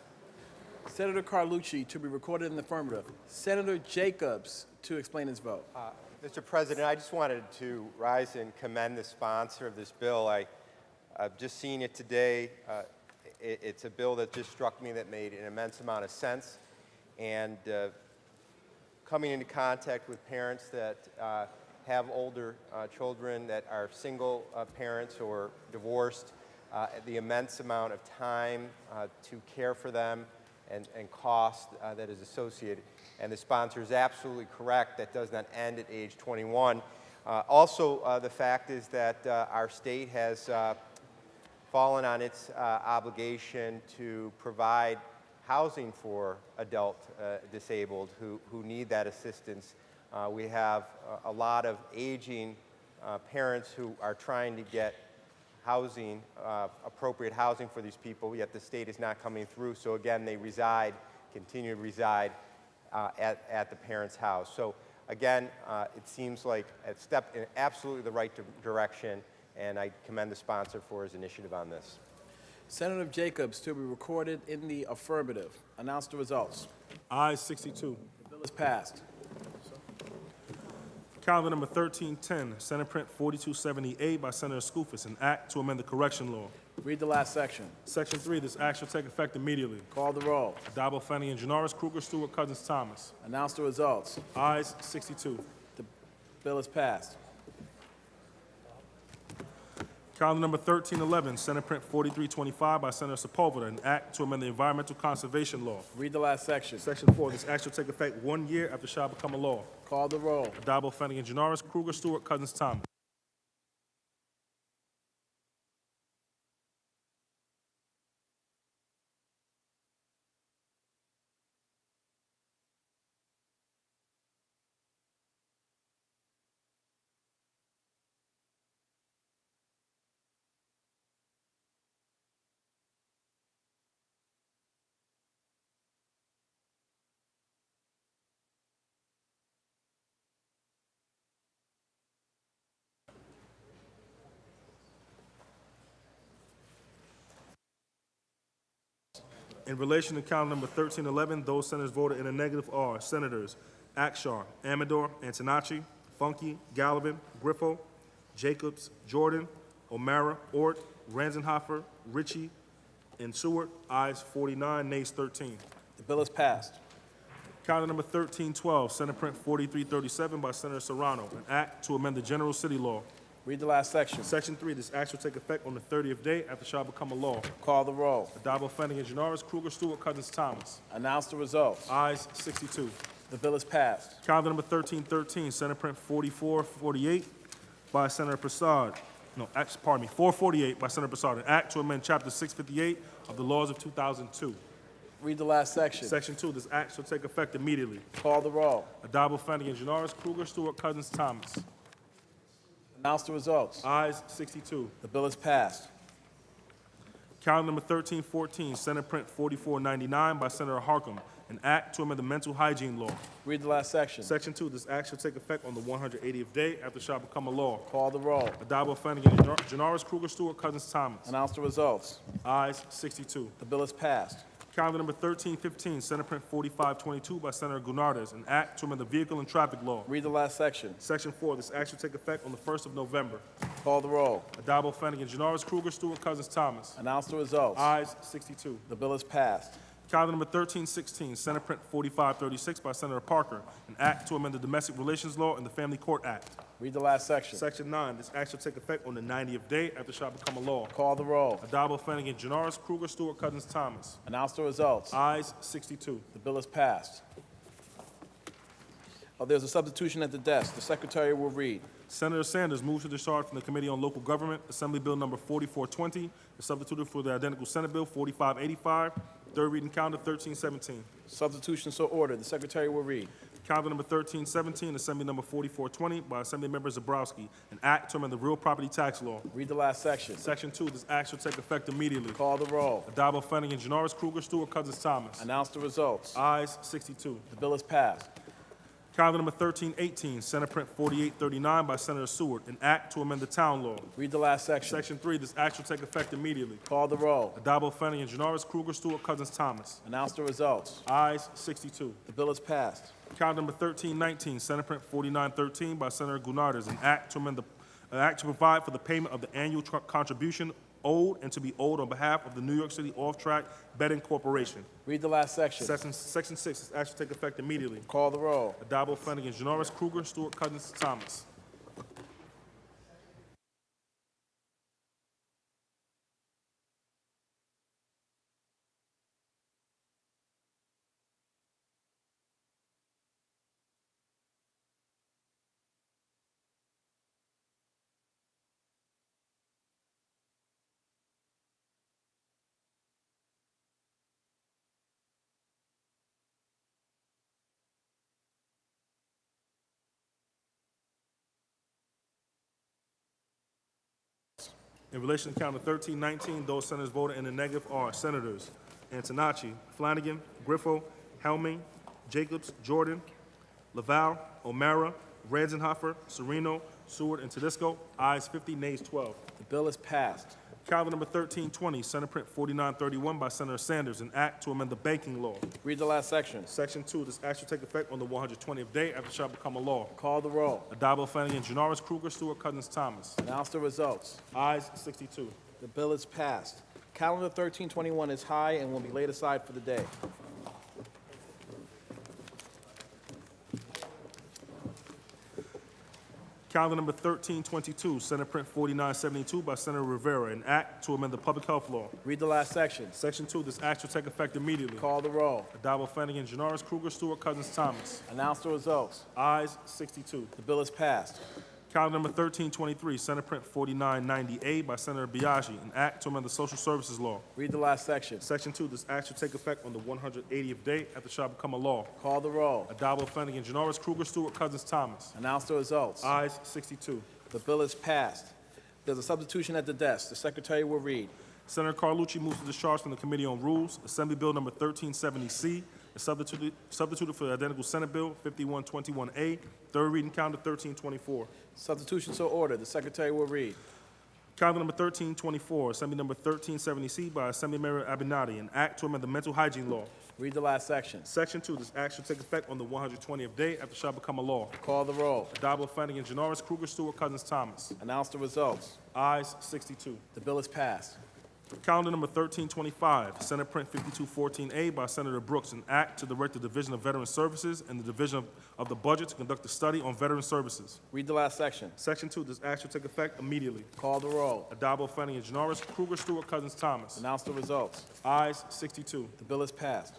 Senator Carlucci to be recorded in the affirmative. Senator Jacobs to explain his vote. Mr. President, I just wanted to rise and commend the sponsor of this bill. I've just seen it today. It's a bill that just struck me that made an immense amount of sense. And coming into contact with parents that have older children that are single parents or divorced, the immense amount of time to care for them and cost that is associated. And the sponsor is absolutely correct. That does not end at age 21. Also, the fact is that our state has fallen on its obligation to provide housing for adult disabled who need that assistance. We have a lot of aging parents who are trying to get housing, appropriate housing for these people, yet the state is not coming through. So again, they continue to reside at the parent's house. So again, it seems like a step in absolutely the right direction, and I commend the sponsor for his initiative on this. Senator Jacobs to be recorded in the affirmative. Announce the results. Ayes 62. The bill is passed. Calendar number 1310, Senate Print 4278 by Senator Skoufis, an act to amend the correction law. Read the last section. Section 3, this act shall take effect immediately. Call the roll. Adabo, Fanning, and Janoris, Kruger, Stewart, Cousins, Thomas. Announce the results. Ayes 62. The bill is passed. Calendar number 1311, Senate Print 4325 by Senator Sepulveda, an act to amend the environmental conservation law. Read the last section. Section 4, this act shall take effect 1 year after it shall become a law. Call the roll. Adabo, Fanning, and Janoris, Kruger, Stewart, Cousins, Thomas. In relation to calendar number 1311, those senators voted in the negative are Senators Akshar, Amador, Antonacci, Funke, Gallivan, Griffo, Jacobs, Jordan, O'Mara, Ort, Ranzenhofer, Ritchie, and Seward. Ayes 49, nays 13. The bill is passed. Calendar number 1312, Senate Print 4337 by Senator Serrano, an act to amend the general city law. Read the last section. Section 3, this act shall take effect on the 30th day after it shall become a law. Call the roll. Addabbo, Flanagan, Janoris, Kruger, Stewart, Cousins, Thomas. Announce the results. Ayes 62. The bill is passed. Calendar number 1313, Senate Print 4448 by Senator Prasad. No, pardon me, 448 by Senator Prasad, an act to amend Chapter 658 of the laws of 2002. Read the last section. Section 2, this act shall take effect immediately. Call the roll. Addabbo, Flanagan, Janoris, Kruger, Stewart, Cousins, Thomas. Announce the results. Ayes 62. The bill is passed. Calendar number 1314, Senate Print 4499 by Senator Harkam, an act to amend the mental hygiene law. Read the last section. Section 2, this act shall take effect on the 180th day after it shall become a law. Call the roll. Addabbo, Flanagan, Janoris, Kruger, Stewart, Cousins, Thomas. Announce the results. Ayes 62. The bill is passed. Calendar number 1315, Senate Print 4522 by Senator Gunardes, an act to amend the vehicle and traffic law. Read the last section. Section 4, this act shall take effect on the 1st of November. Call the roll. Addabbo, Flanagan, Janoris, Kruger, Stewart, Cousins, Thomas. Announce the results. Ayes 62. The bill is passed. Calendar number 1316, Senate Print 4536 by Senator Parker, an act to amend the Domestic Relations Law and the Family Court Act. Read the last section. Section 9, this act shall take effect on the 90th day after it shall become a law. Call the roll. Addabbo, Flanagan, Janoris, Kruger, Stewart, Cousins, Thomas. Announce the results. Ayes 62. The bill is passed. There's a substitution at the desk. The secretary will read. Senator Sanders moves to discharge from the Committee on Local Government, Assembly Bill number 4420, is substituted for the identical Senate Bill 4585, third reading calendar 1317. Substitution so ordered. The secretary will read. Calendar number 1317, Assembly number 4420 by Assembly Member Zabrowski, an act to amend the real property tax law. Read the last section. Section 2, this act shall take effect immediately. Call the roll. Addabbo, Flanagan, Janoris, Kruger, Stewart, Cousins, Thomas. Announce the results. Ayes 62. The bill is passed. Calendar number 1318, Senate Print 4839 by Senator Seward, an act to amend the town law. Read the last section. Section 3, this act shall take effect immediately. Call the roll. Addabbo, Flanagan, Janoris, Kruger, Stewart, Cousins, Thomas. Announce the results. Ayes 62. The bill is passed. Calendar number 1319, Senate Print 4913 by Senator Gunardes, an act to amend an act to provide for the payment of the annual contribution owed and to be owed on behalf of the New York City Off-Track Betting Corporation. Read the last section. Section 6, this act shall take effect immediately. Call the roll. Addabbo, Flanagan, Janoris, Kruger, Stewart, Cousins, Thomas. In relation to Calendar 1319, those senators voted in the negative are Senators Antonacci, Flanagan, Griffo, Helming, Jacobs, Jordan, Laval, O'Mara, Ranzenhofer, Sereno, Seward, and Tedesco. Ayes 50, nays 12. The bill is passed. Calendar number 1320, Senate Print 4931 by Senator Sanders, an act to amend the banking law. Read the last section. Section 2, this act shall take effect on the 120th day after it shall become a law. Call the roll. Addabbo, Flanagan, Janoris, Kruger, Stewart, Cousins, Thomas. Announce the results. Ayes 62. The bill is passed. Calendar 1321 is high and will be laid aside for the day. Calendar number 1322, Senate Print 4972 by Senator Rivera, an act to amend the public health law. Read the last section. Section 2, this act shall take effect immediately. Call the roll. Addabbo, Flanagan, Janoris, Kruger, Stewart, Cousins, Thomas. Announce the results. Ayes 62. The bill is passed. Calendar number 1323, Senate Print 4990A by Senator Biaggi, an act to amend the social services law. Read the last section. Section 2, this act shall take effect on the 180th day after it shall become a law. Call the roll. Addabbo, Flanagan, Janoris, Kruger, Stewart, Cousins, Thomas. Announce the results. Ayes 62. The bill is passed. There's a substitution at the desk. The secretary will read. Senator Carlucci moves to discharge from the Committee on Rules, Assembly Bill number 1370C, is substituted for the identical Senate Bill 5121A, third reading calendar 1324. Substitution so ordered. The secretary will read. Calendar number 1324, Assembly number 1370C by Assemblymember Abinati, an act to amend the mental hygiene law. Read the last section. Section 2, this act shall take effect on the 120th day after it shall become a law. Call the roll. Addabbo, Flanagan, Janoris, Kruger, Stewart, Cousins, Thomas. Announce the results. Ayes 62. The bill is passed. Calendar number 1325, Senate Print 5214A by Senator Brooks, an act to direct the Division of Veteran Services and the Division of the Budget to conduct a study on veteran services. Read the last section. Section 2, this act shall take effect immediately. Call the roll. Adabo, Fenning, Janoris, Kruger, Stewart, Cousins, Thomas. Announce the results. Ayes 62. The bill is passed.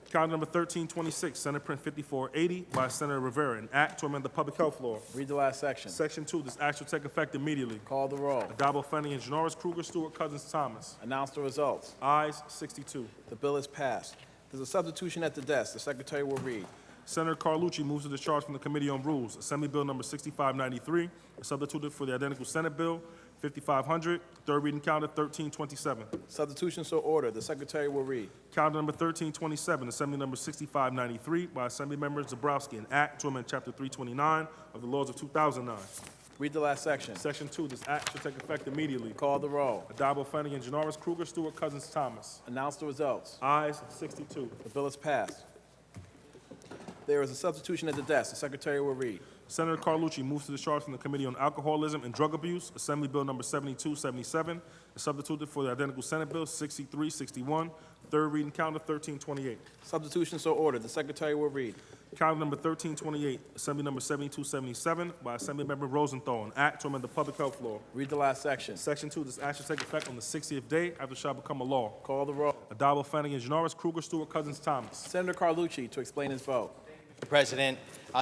Calendar number 1326, Senate Print 5480 by Senator Rivera, an act to amend the public health law. Read the last section. Section 2, this act shall take effect immediately. Call the roll. Adabo, Fenning, Janoris, Kruger, Stewart, Cousins, Thomas. Announce the results. Ayes 62. The bill is passed. There's a substitution at the desk. The secretary will read. Senator Carlucci moves to discharge from the Committee on Rules Assembly Bill number 6593, substituted for the identical Senate Bill 5500, third reading calendar 1327. Substitution so ordered. The secretary will read. Calendar number 1327, Assembly number 6593 by Assemblymember Zabrowski, an act to amend Chapter 329 of the laws of 2009. Read the last section. Section 2, this act shall take effect immediately. Call the roll. Adabo, Fenning, Janoris, Kruger, Stewart, Cousins, Thomas. Announce the results. Ayes 62. The bill is passed. There is a substitution at the desk. The secretary will read. Senator Carlucci moves to discharge from the Committee on Alcoholism and Drug Abuse, Assembly Bill number 7277, and substituted for the identical Senate Bill 6361, third reading calendar 1328. Substitution so ordered. The secretary will read. Calendar number 1328, Assembly number 7277 by Assemblymember Rosenthal, an act to amend the public health law. Read the last section. Section 2, this act shall take effect on the 60th day after it shall become a law. Call the roll. Adabo, Fenning, Janoris, Kruger, Stewart, Cousins, Thomas. Senator Carlucci to explain his vote. Mr. President,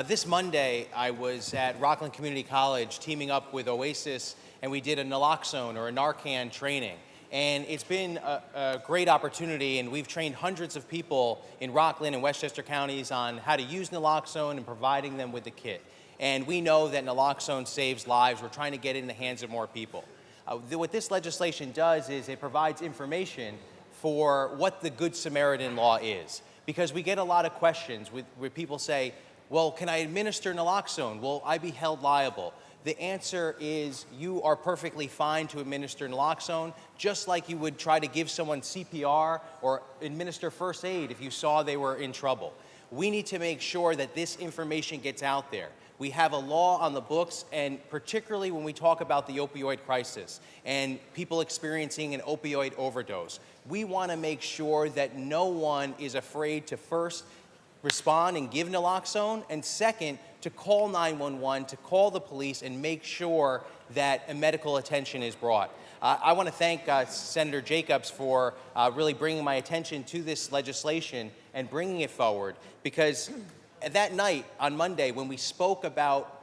this Monday I was at Rockland Community College teaming up with Oasis, and we did a naloxone or a Narcan training. And it's been a great opportunity, and we've trained hundreds of people in Rockland and Westchester counties on how to use naloxone and providing them with the kit. And we know that naloxone saves lives. We're trying to get it in the hands of more people. What this legislation does is it provides information for what the Good Samaritan law is. Because we get a lot of questions where people say, well, can I administer naloxone? Will I be held liable? The answer is you are perfectly fine to administer naloxone, just like you would try to give someone CPR or administer first aid if you saw they were in trouble. We need to make sure that this information gets out there. We have a law on the books, and particularly when we talk about the opioid crisis and people experiencing an opioid overdose, we want to make sure that no one is afraid to first respond and give naloxone, and second, to call 911, to call the police and make sure that a medical attention is brought. I want to thank Senator Jacobs for really bringing my attention to this legislation and bringing it forward, because that night on Monday when we spoke about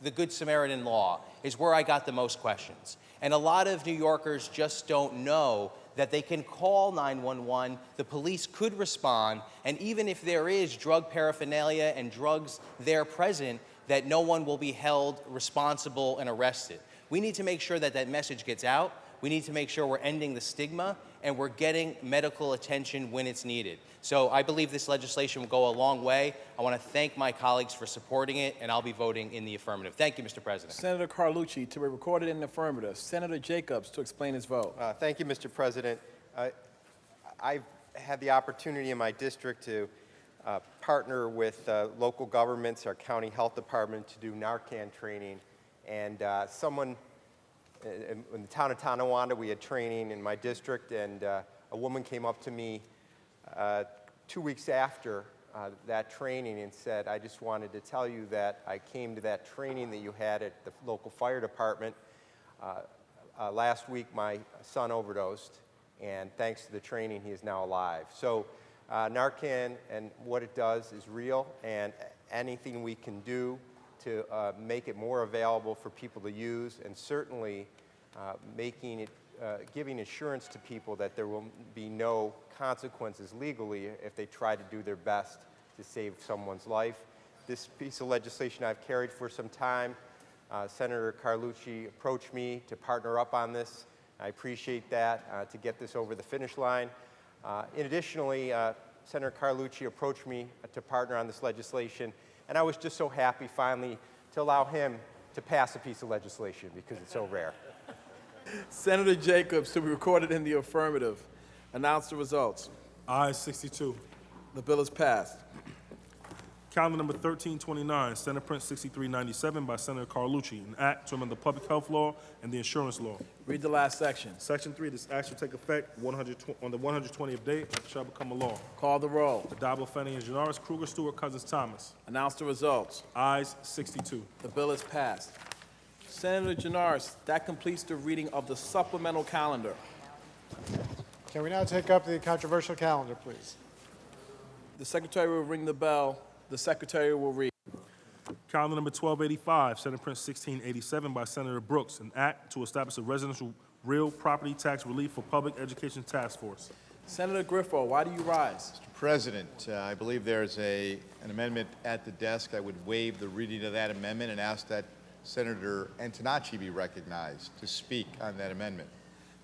the Good Samaritan law is where I got the most questions. And a lot of New Yorkers just don't know that they can call 911, the police could respond, and even if there is drug paraphernalia and drugs there present, that no one will be held responsible and arrested. We need to make sure that that message gets out. We need to make sure we're ending the stigma and we're getting medical attention when it's needed. So I believe this legislation will go a long way. I want to thank my colleagues for supporting it, and I'll be voting in the affirmative. Thank you, Mr. President. Senator Carlucci to be recorded in the affirmative. Senator Jacobs to explain his vote. Thank you, Mr. President. I've had the opportunity in my district to partner with local governments, our county health department, to do Narcan training. And in the town of Tonawanda, we had training in my district, and a woman came up to me 2 weeks after that training and said, I just wanted to tell you that I came to that training that you had at the local fire department. Last week, my son overdosed, and thanks to the training, he is now alive. So Narcan and what it does is real, and anything we can do to make it more available for people to use, and certainly making it, giving assurance to people that there will be no consequences legally if they try to do their best to save someone's life. This piece of legislation I've carried for some time. Senator Carlucci approached me to partner up on this. I appreciate that, to get this over the finish line. Additionally, Senator Carlucci approached me to partner on this legislation, and I was just so happy finally to allow him to pass a piece of legislation because it's so rare. Senator Jacobs to be recorded in the affirmative. Announce the results. Ayes 62. The bill is passed. Calendar number 1329, Senate Print 6397 by Senator Carlucci, an act to amend the public health law and the insurance law. Read the last section. Section 3, this act shall take effect on the 120th day and shall become a law. Call the roll. Adabo, Fenning, Janaris, Kruger, Stewart, Cousins, Thomas. Announce the results. Ayes 62. The bill is passed. Senator Janaris, that completes the reading of the supplemental calendar. Can we now take up the controversial calendar, please? The secretary will ring the bell. The secretary will read. Calendar number 1285, Senate Print 1687 by Senator Brooks, an act to establish a residential real property tax relief for public education task force. Senator Griffo, why do you rise? Mr. President, I believe there's an amendment at the desk. I would waive the reading of that amendment and ask that Senator Antonacci be recognized to speak on that amendment.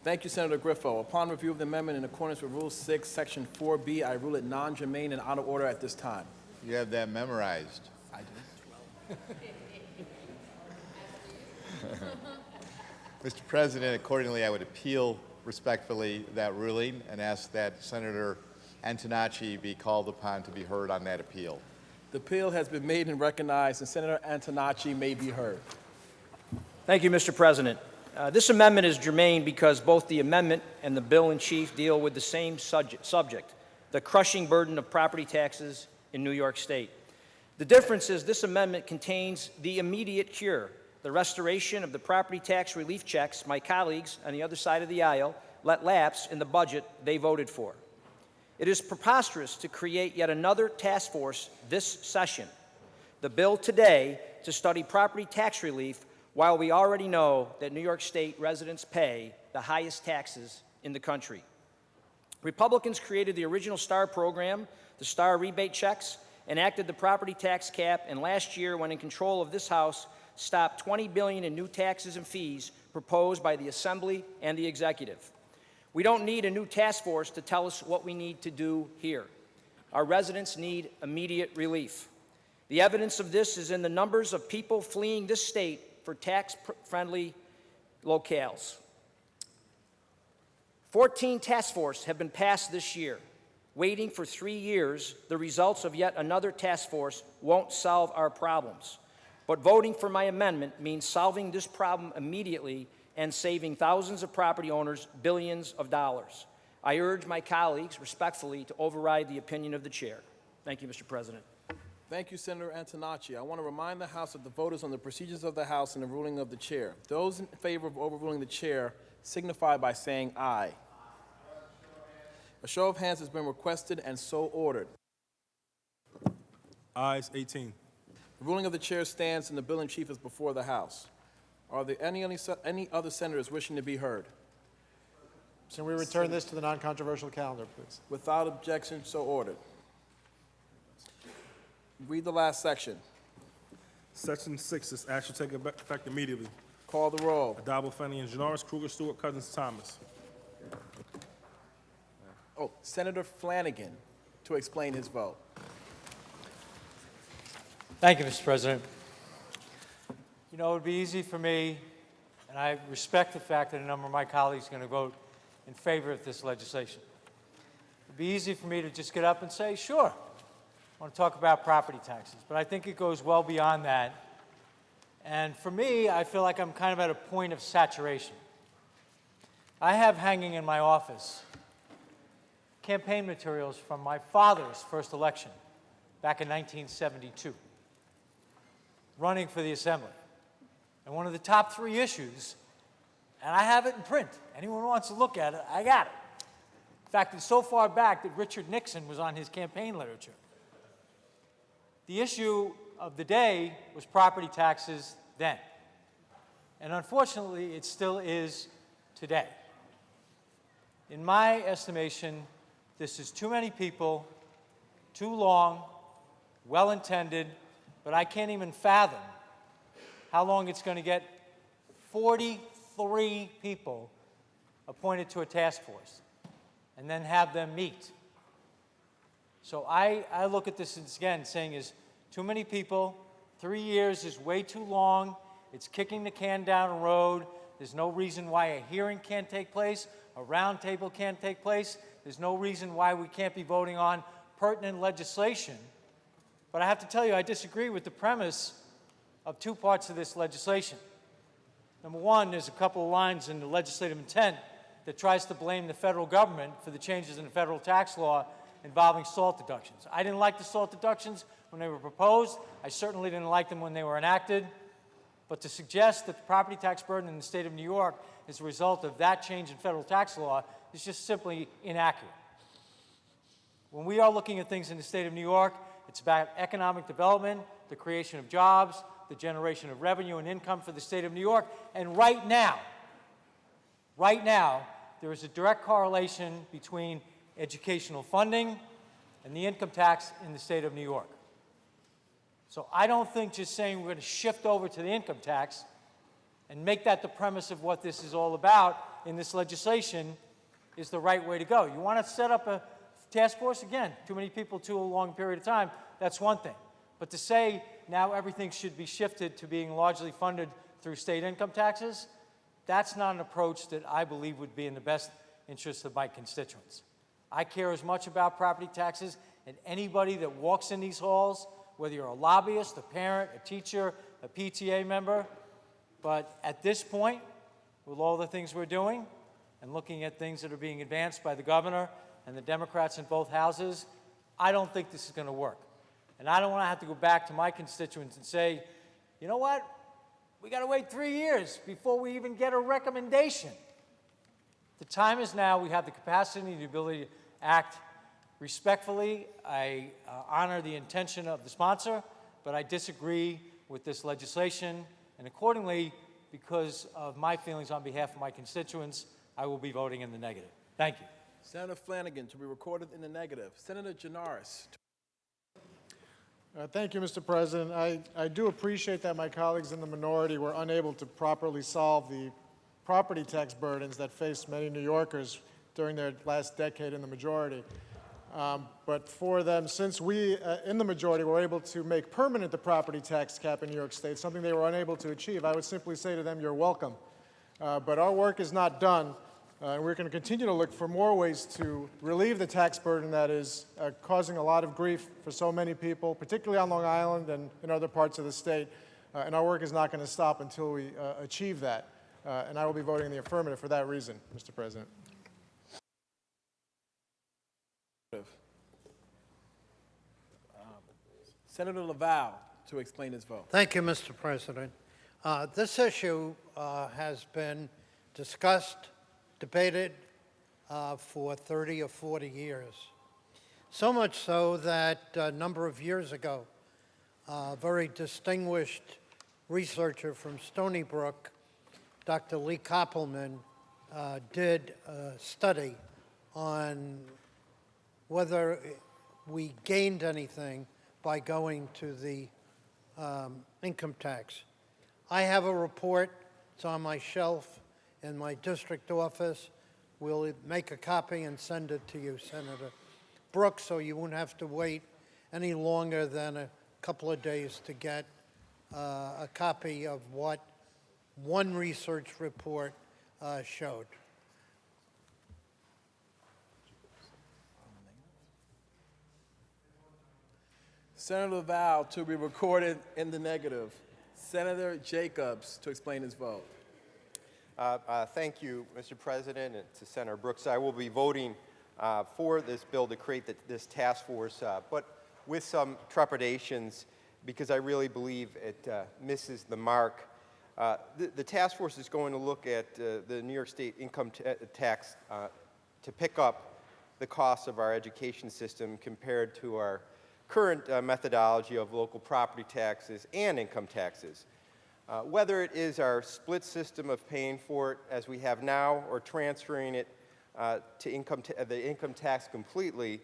Thank you, Senator Griffo. Upon review of the amendment in accordance with Rule 6, Section 4B, I rule it non-germane and out of order at this time. You have that memorized. I do. Mr. President, accordingly, I would appeal respectfully that ruling and ask that Senator Antonacci be called upon to be heard on that appeal. The appeal has been made and recognized, and Senator Antonacci may be heard. Thank you, Mr. President. This amendment is germane because both the amendment and the bill in chief deal with the same subject, the crushing burden of property taxes in New York State. The difference is this amendment contains the immediate cure, the restoration of the property tax relief checks my colleagues on the other side of the aisle let lapse in the budget they voted for. It is preposterous to create yet another task force this session. The bill today to study property tax relief while we already know that New York State residents pay the highest taxes in the country. Republicans created the original STAR program, the STAR rebate checks, enacted the property tax cap, and last year, when in control of this House, stopped $20 billion in new taxes and fees proposed by the Assembly and the Executive. We don't need a new task force to tell us what we need to do here. Our residents need immediate relief. The evidence of this is in the numbers of people fleeing this state for tax-friendly locales. 14 task forces have been passed this year. Waiting for 3 years, the results of yet another task force won't solve our problems. But voting for my amendment means solving this problem immediately and saving thousands of property owners billions of dollars. I urge my colleagues respectfully to override the opinion of the chair. Thank you, Mr. President. Thank you, Senator Antonacci. I want to remind the House of the voters on the procedures of the House and the ruling of the chair. Those in favor of overruling the chair signify by saying aye. A show of hands has been requested and so ordered. Ayes 18. The ruling of the chair stands and the bill in chief is before the House. Are there any other senators wishing to be heard? Can we return this to the non-controversial calendar, please? Without objection, so ordered. Read the last section. Section 6, this act shall take effect immediately. Call the roll. Adabo, Fenning, Janaris, Kruger, Stewart, Cousins, Thomas. Oh, Senator Flanagan to explain his vote. Thank you, Mr. President. You know, it would be easy for me, and I respect the fact that a number of my colleagues are going to vote in favor of this legislation. It would be easy for me to just get up and say, sure, I want to talk about property taxes, but I think it goes well beyond that. And for me, I feel like I'm kind of at a point of saturation. I have hanging in my office campaign materials from my father's first election back in 1972, running for the Assembly. And one of the top 3 issues, and I have it in print. Anyone who wants to look at it, I got it. In fact, it's so far back that Richard Nixon was on his campaign literature. The issue of the day was property taxes then. And unfortunately, it still is today. In my estimation, this is too many people, too long, well-intended, but I can't even fathom how long it's going to get 43 people appointed to a task force and then have them meet. So I look at this again saying is too many people, 3 years is way too long, it's kicking the can down the road, there's no reason why a hearing can't take place, a round table can't take place, there's no reason why we can't be voting on pertinent legislation But I have to tell you, I disagree with the premise of two parts of this legislation. Number one, there's a couple of lines in the legislative intent that tries to blame the federal government for the changes in the federal tax law involving SALT deductions. I didn't like the SALT deductions when they were proposed. I certainly didn't like them when they were enacted. But to suggest that the property tax burden in the state of New York is a result of that change in federal tax law is just simply inaccurate. When we are looking at things in the state of New York, it's about economic development, the creation of jobs, the generation of revenue and income for the state of New York. And right now, there is a direct correlation between educational funding and the income tax in the state of New York. So I don't think just saying we're going to shift over to the income tax and make that the premise of what this is all about in this legislation is the right way to go. You want to set up a task force? Again, too many people, too long a period of time, that's one thing. But to say now everything should be shifted to being largely funded through state income taxes, that's not an approach that I believe would be in the best interest of my constituents. I care as much about property taxes and anybody that walks in these halls, whether you're a lobbyist, a parent, a teacher, a PTA member. But at this point, with all the things we're doing and looking at things that are being advanced by the governor and the Democrats in both houses, I don't think this is going to work. And I don't want to have to go back to my constituents and say, you know what? We got to wait 3 years before we even get a recommendation. The time is now. We have the capacity and the ability to act respectfully. I honor the intention of the sponsor, but I disagree with this legislation. And accordingly, because of my feelings on behalf of my constituents, I will be voting in the negative. Thank you. Senator Flanagan to be recorded in the negative. Senator Janaris. Thank you, Mr. President. I do appreciate that my colleagues in the minority were unable to properly solve the property tax burdens that face many New Yorkers during their last decade in the majority. But for them, since we in the majority were able to make permanent the property tax cap in New York State, something they were unable to achieve, I would simply say to them, you're welcome. But our work is not done. And we're going to continue to look for more ways to relieve the tax burden that is causing a lot of grief for so many people, particularly on Long Island and in other parts of the state. And our work is not going to stop until we achieve that. And I will be voting in the affirmative for that reason, Mr. President. Senator Laval to explain his vote. Thank you, Mr. President. This issue has been discussed, debated for 30 or 40 years. So much so that a number of years ago, a very distinguished researcher from Stony Brook, Dr. Lee Koppelman, did a study on whether we gained anything by going to the income tax. I have a report. It's on my shelf in my district office. We'll make a copy and send it to you, Senator Brooks, so you won't have to wait any longer than a couple of days to get a copy of what one research report showed. Senator Laval to be recorded in the negative. Senator Jacobs to explain his vote. Thank you, Mr. President, and to Senator Brooks. I will be voting for this bill to create this task force, but with some trepidations because I really believe it misses the mark. The task force is going to look at the New York State income tax to pick up the costs of our education system compared to our current methodology of local property taxes and income taxes. Whether it is our split system of paying for it as we have now or transferring it to the income tax completely,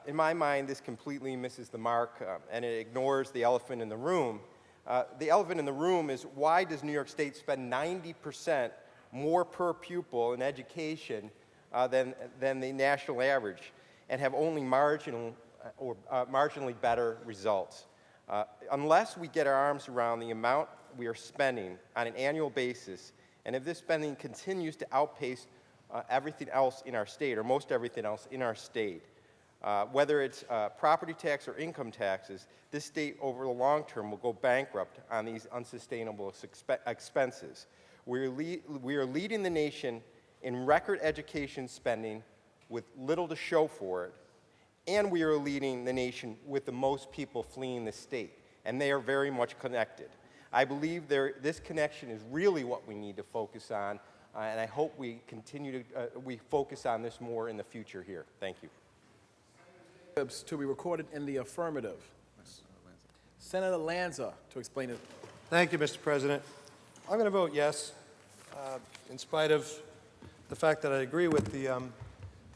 in my mind, this completely misses the mark and it ignores the elephant in the room. The elephant in the room is why does New York State spend 90% more per pupil in education than the national average and have only marginally better results? Unless we get our arms around the amount we are spending on an annual basis, and if this spending continues to outpace everything else in our state, or most everything else in our state, Whether it's property tax or income taxes, this state over the long term will go bankrupt on these unsustainable expenses. We are leading the nation in record education spending with little to show for it, and we are leading the nation with the most people fleeing the state, and they are very much connected. I believe this connection is really what we need to focus on, and I hope we continue to we focus on this more in the future here. Thank you. To be recorded in the affirmative. Senator Lanza to explain it. Thank you, Mr. President. I'm going to vote yes, in spite of the fact that I agree with the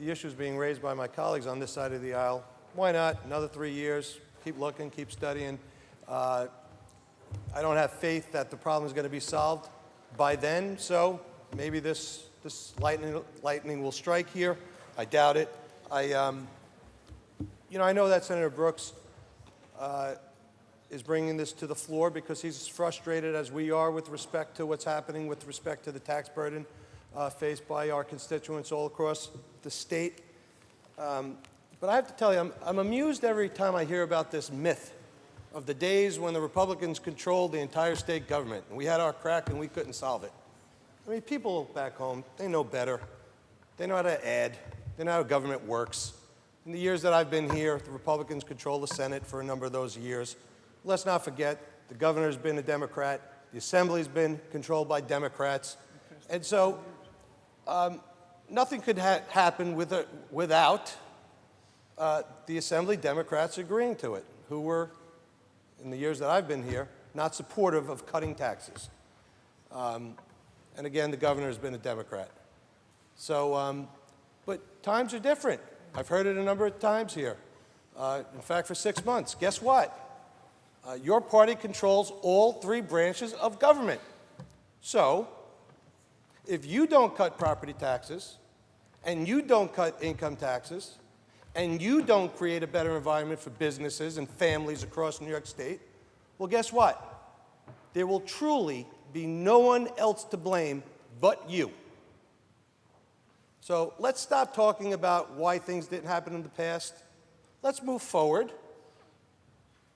issues being raised by my colleagues on this side of the aisle. Why not? Another 3 years. Keep looking, keep studying. I don't have faith that the problem is going to be solved by then, so maybe this lightning will strike here. I doubt it. I know that Senator Brooks is bringing this to the floor because he's as frustrated as we are with respect to what's happening with respect to the tax burden faced by our constituents all across the state. But I have to tell you, I'm amused every time I hear about this myth of the days when the Republicans controlled the entire state government and we had our crack and we couldn't solve it. I mean, people back home, they know better. They know how to add. They know how government works. In the years that I've been here, the Republicans control the Senate for a number of those years. Let's not forget, the governor's been a Democrat. The Assembly's been controlled by Democrats. And so nothing could happen without the Assembly Democrats agreeing to it, who were, in the years that I've been here, not supportive of cutting taxes. And again, the governor's been a Democrat. So, but times are different. I've heard it a number of times here. In fact, for 6 months. Guess what? Your party controls all 3 branches of government. So, if you don't cut property taxes, and you don't cut income taxes, and you don't create a better environment for businesses and families across New York State, well, guess what? There will truly be no one else to blame but you. So let's stop talking about why things didn't happen in the past. Let's move forward.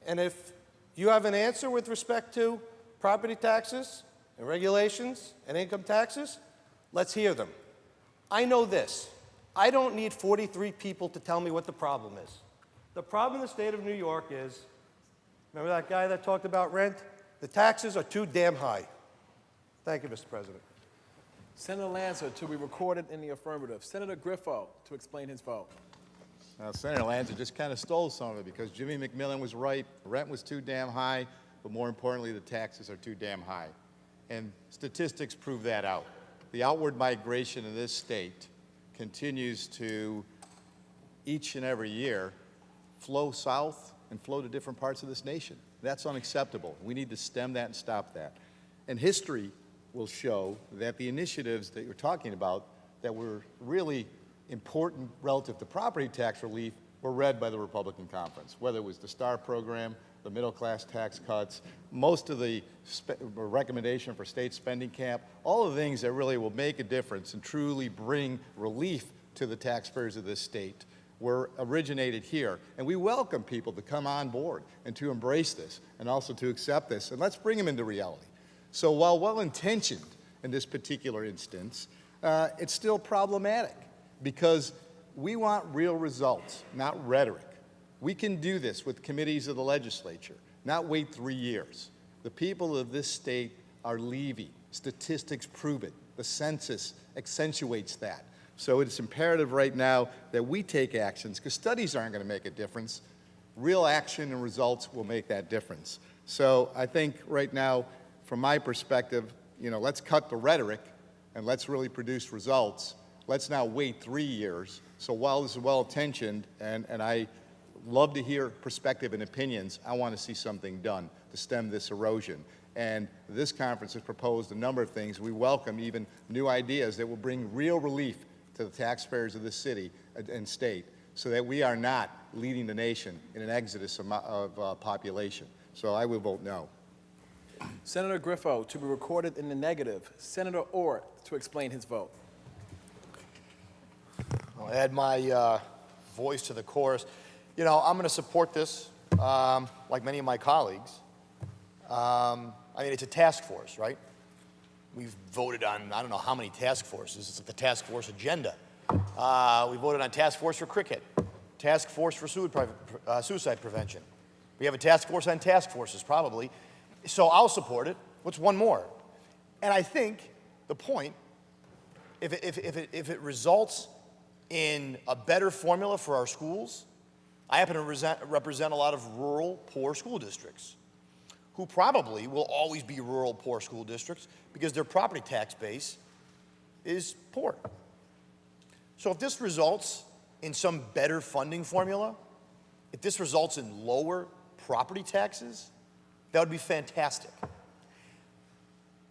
And if you have an answer with respect to property taxes and regulations and income taxes, let's hear them. I know this. I don't need 43 people to tell me what the problem is. The problem in the state of New York is, remember that guy that talked about rent? The taxes are too damn high. Thank you, Mr. President. Senator Lanza to be recorded in the affirmative. Senator Griffo to explain his vote. Senator Lanza just kind of stole some of it because Jimmy McMillan was right. The rent was too damn high, but more importantly, the taxes are too damn high. And statistics prove that out. The outward migration in this state continues to, each and every year, flow south and flow to different parts of this nation. That's unacceptable. We need to stem that and stop that. And history will show that the initiatives that you're talking about that were really important relative to property tax relief were read by the Republican conference, whether it was the STAR program, the middle-class tax cuts, most of the recommendation for state spending cap, all the things that really will make a difference and truly bring relief to the taxpayers of this state were originated here. And we welcome people to come on board and to embrace this and also to accept this. And let's bring them into reality. So while well-intentioned in this particular instance, it's still problematic because we want real results, not rhetoric. We can do this with committees of the legislature, not wait 3 years. The people of this state are leaving. Statistics prove it. The census accentuates that. So it's imperative right now that we take actions because studies aren't going to make a difference. Real action and results will make that difference. So I think right now, from my perspective, let's cut the rhetoric and let's really produce results. Let's not wait 3 years. So while this is well-intentioned, and I love to hear perspective and opinions, I want to see something done to stem this erosion. And this conference has proposed a number of things. We welcome even new ideas that will bring real relief to the taxpayers of this city and state so that we are not leading the nation in an exodus of population. So I will vote no. Senator Griffo to be recorded in the negative. Senator Orr to explain his vote. I'll add my voice to the chorus. You know, I'm going to support this, like many of my colleagues. I mean, it's a task force, right? We've voted on, I don't know how many task forces. It's like the task force agenda. We voted on task force for cricket, task force for suicide prevention. We have a task force on task forces, probably. So I'll support it. What's one more? And I think the point, if it results in a better formula for our schools, I happen to represent a lot of rural, poor school districts who probably will always be rural, poor school districts because their property tax base is poor. So if this results in some better funding formula, if this results in lower property taxes, that would be fantastic.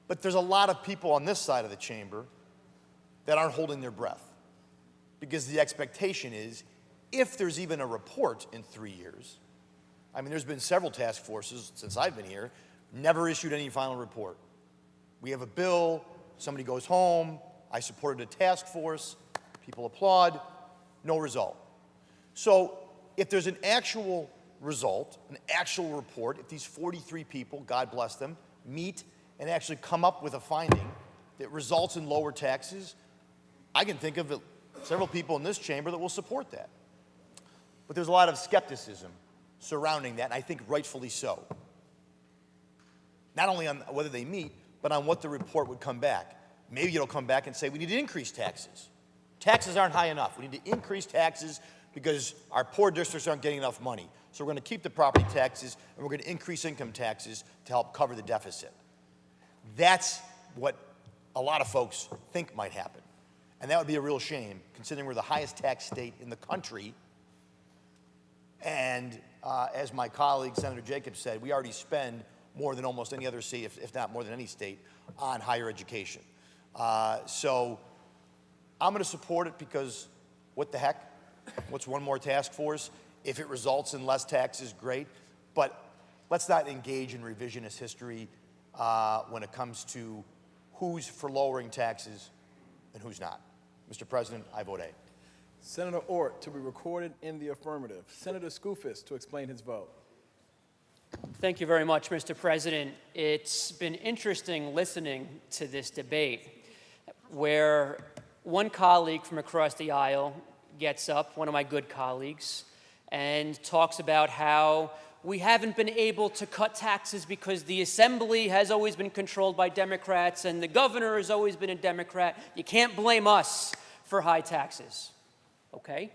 But there's a lot of people on this side of the chamber that aren't holding their breath because the expectation is if there's even a report in 3 years, I mean, there's been several task forces since I've been here, never issued any final report. We have a bill, somebody goes home, I supported a task force, people applaud, no result. So if there's an actual result, an actual report, if these 43 people, God bless them, meet and actually come up with a finding that results in lower taxes, I can think of several people in this chamber that will support that. But there's a lot of skepticism surrounding that, and I think rightfully so. Not only on whether they meet, but on what the report would come back. Maybe it'll come back and say we need to increase taxes. Taxes aren't high enough. We need to increase taxes because our poor districts aren't getting enough money. So we're going to keep the property taxes, and we're going to increase income taxes to help cover the deficit. That's what a lot of folks think might happen. And that would be a real shame, considering we're the highest tax state in the country. And as my colleague, Senator Jacobs said, we already spend more than almost any other state, if not more than any state, on higher education. So I'm going to support it because what the heck? What's one more task force? If it results in less taxes, great. But let's not engage in revisionist history when it comes to who's for lowering taxes and who's not. Mr. President, I vote aye. Senator Ort to be recorded in the affirmative. Senator Skoufis to explain his vote. Thank you very much, Mr. President. It's been interesting listening to this debate where one colleague from across the aisle gets up, one of my good colleagues, and talks about how we haven't been able to cut taxes because the Assembly has always been controlled by Democrats and the governor has always been a Democrat. You can't blame us for high taxes. Okay?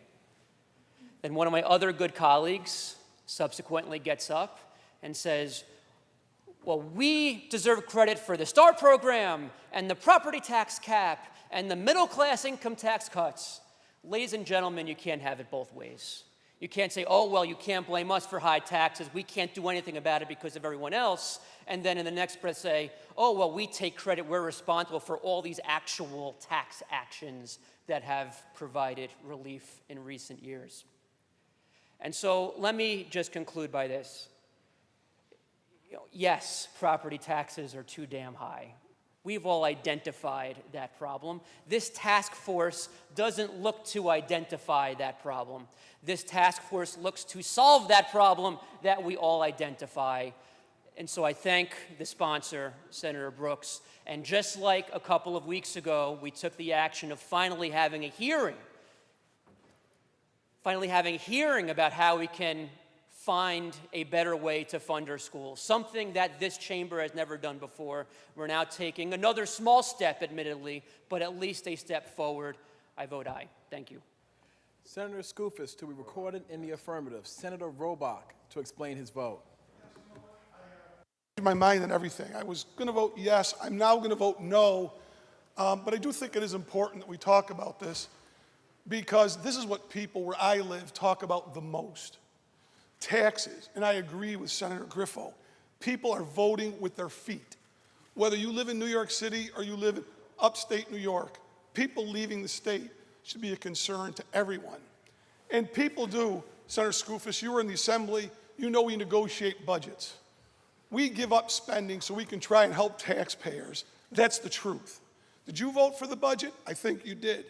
Then one of my other good colleagues subsequently gets up and says, well, we deserve credit for the STAR program and the property tax cap and the middle-class income tax cuts. Ladies and gentlemen, you can't have it both ways. You can't say, oh, well, you can't blame us for high taxes. We can't do anything about it because of everyone else. And then in the next breath say, oh, well, we take credit. We're responsible for all these actual tax actions that have provided relief in recent years. And so let me just conclude by this. Yes, property taxes are too damn high. We've all identified that problem. This task force doesn't look to identify that problem. This task force looks to solve that problem that we all identify. And so I thank the sponsor, Senator Brooks. And just like a couple of weeks ago, we took the action of finally having a hearing about how we can find a better way to fund our schools, something that this chamber has never done before. We're now taking another small step, admittedly, but at least a step forward. I vote aye. Thank you. Senator Skoufis to be recorded in the affirmative. Senator Robach to explain his vote. My mind and everything. I was going to vote yes. I'm now going to vote no. But I do think it is important that we talk about this because this is what people where I live talk about the most. Taxes. And I agree with Senator Griffo. People are voting with their feet. Whether you live in New York City or you live in upstate New York, people leaving the state should be a concern to everyone. And people do. Senator Skoufis, you were in the Assembly. You know we negotiate budgets. We give up spending so we can try and help taxpayers. That's the truth. Did you vote for the budget? I think you did.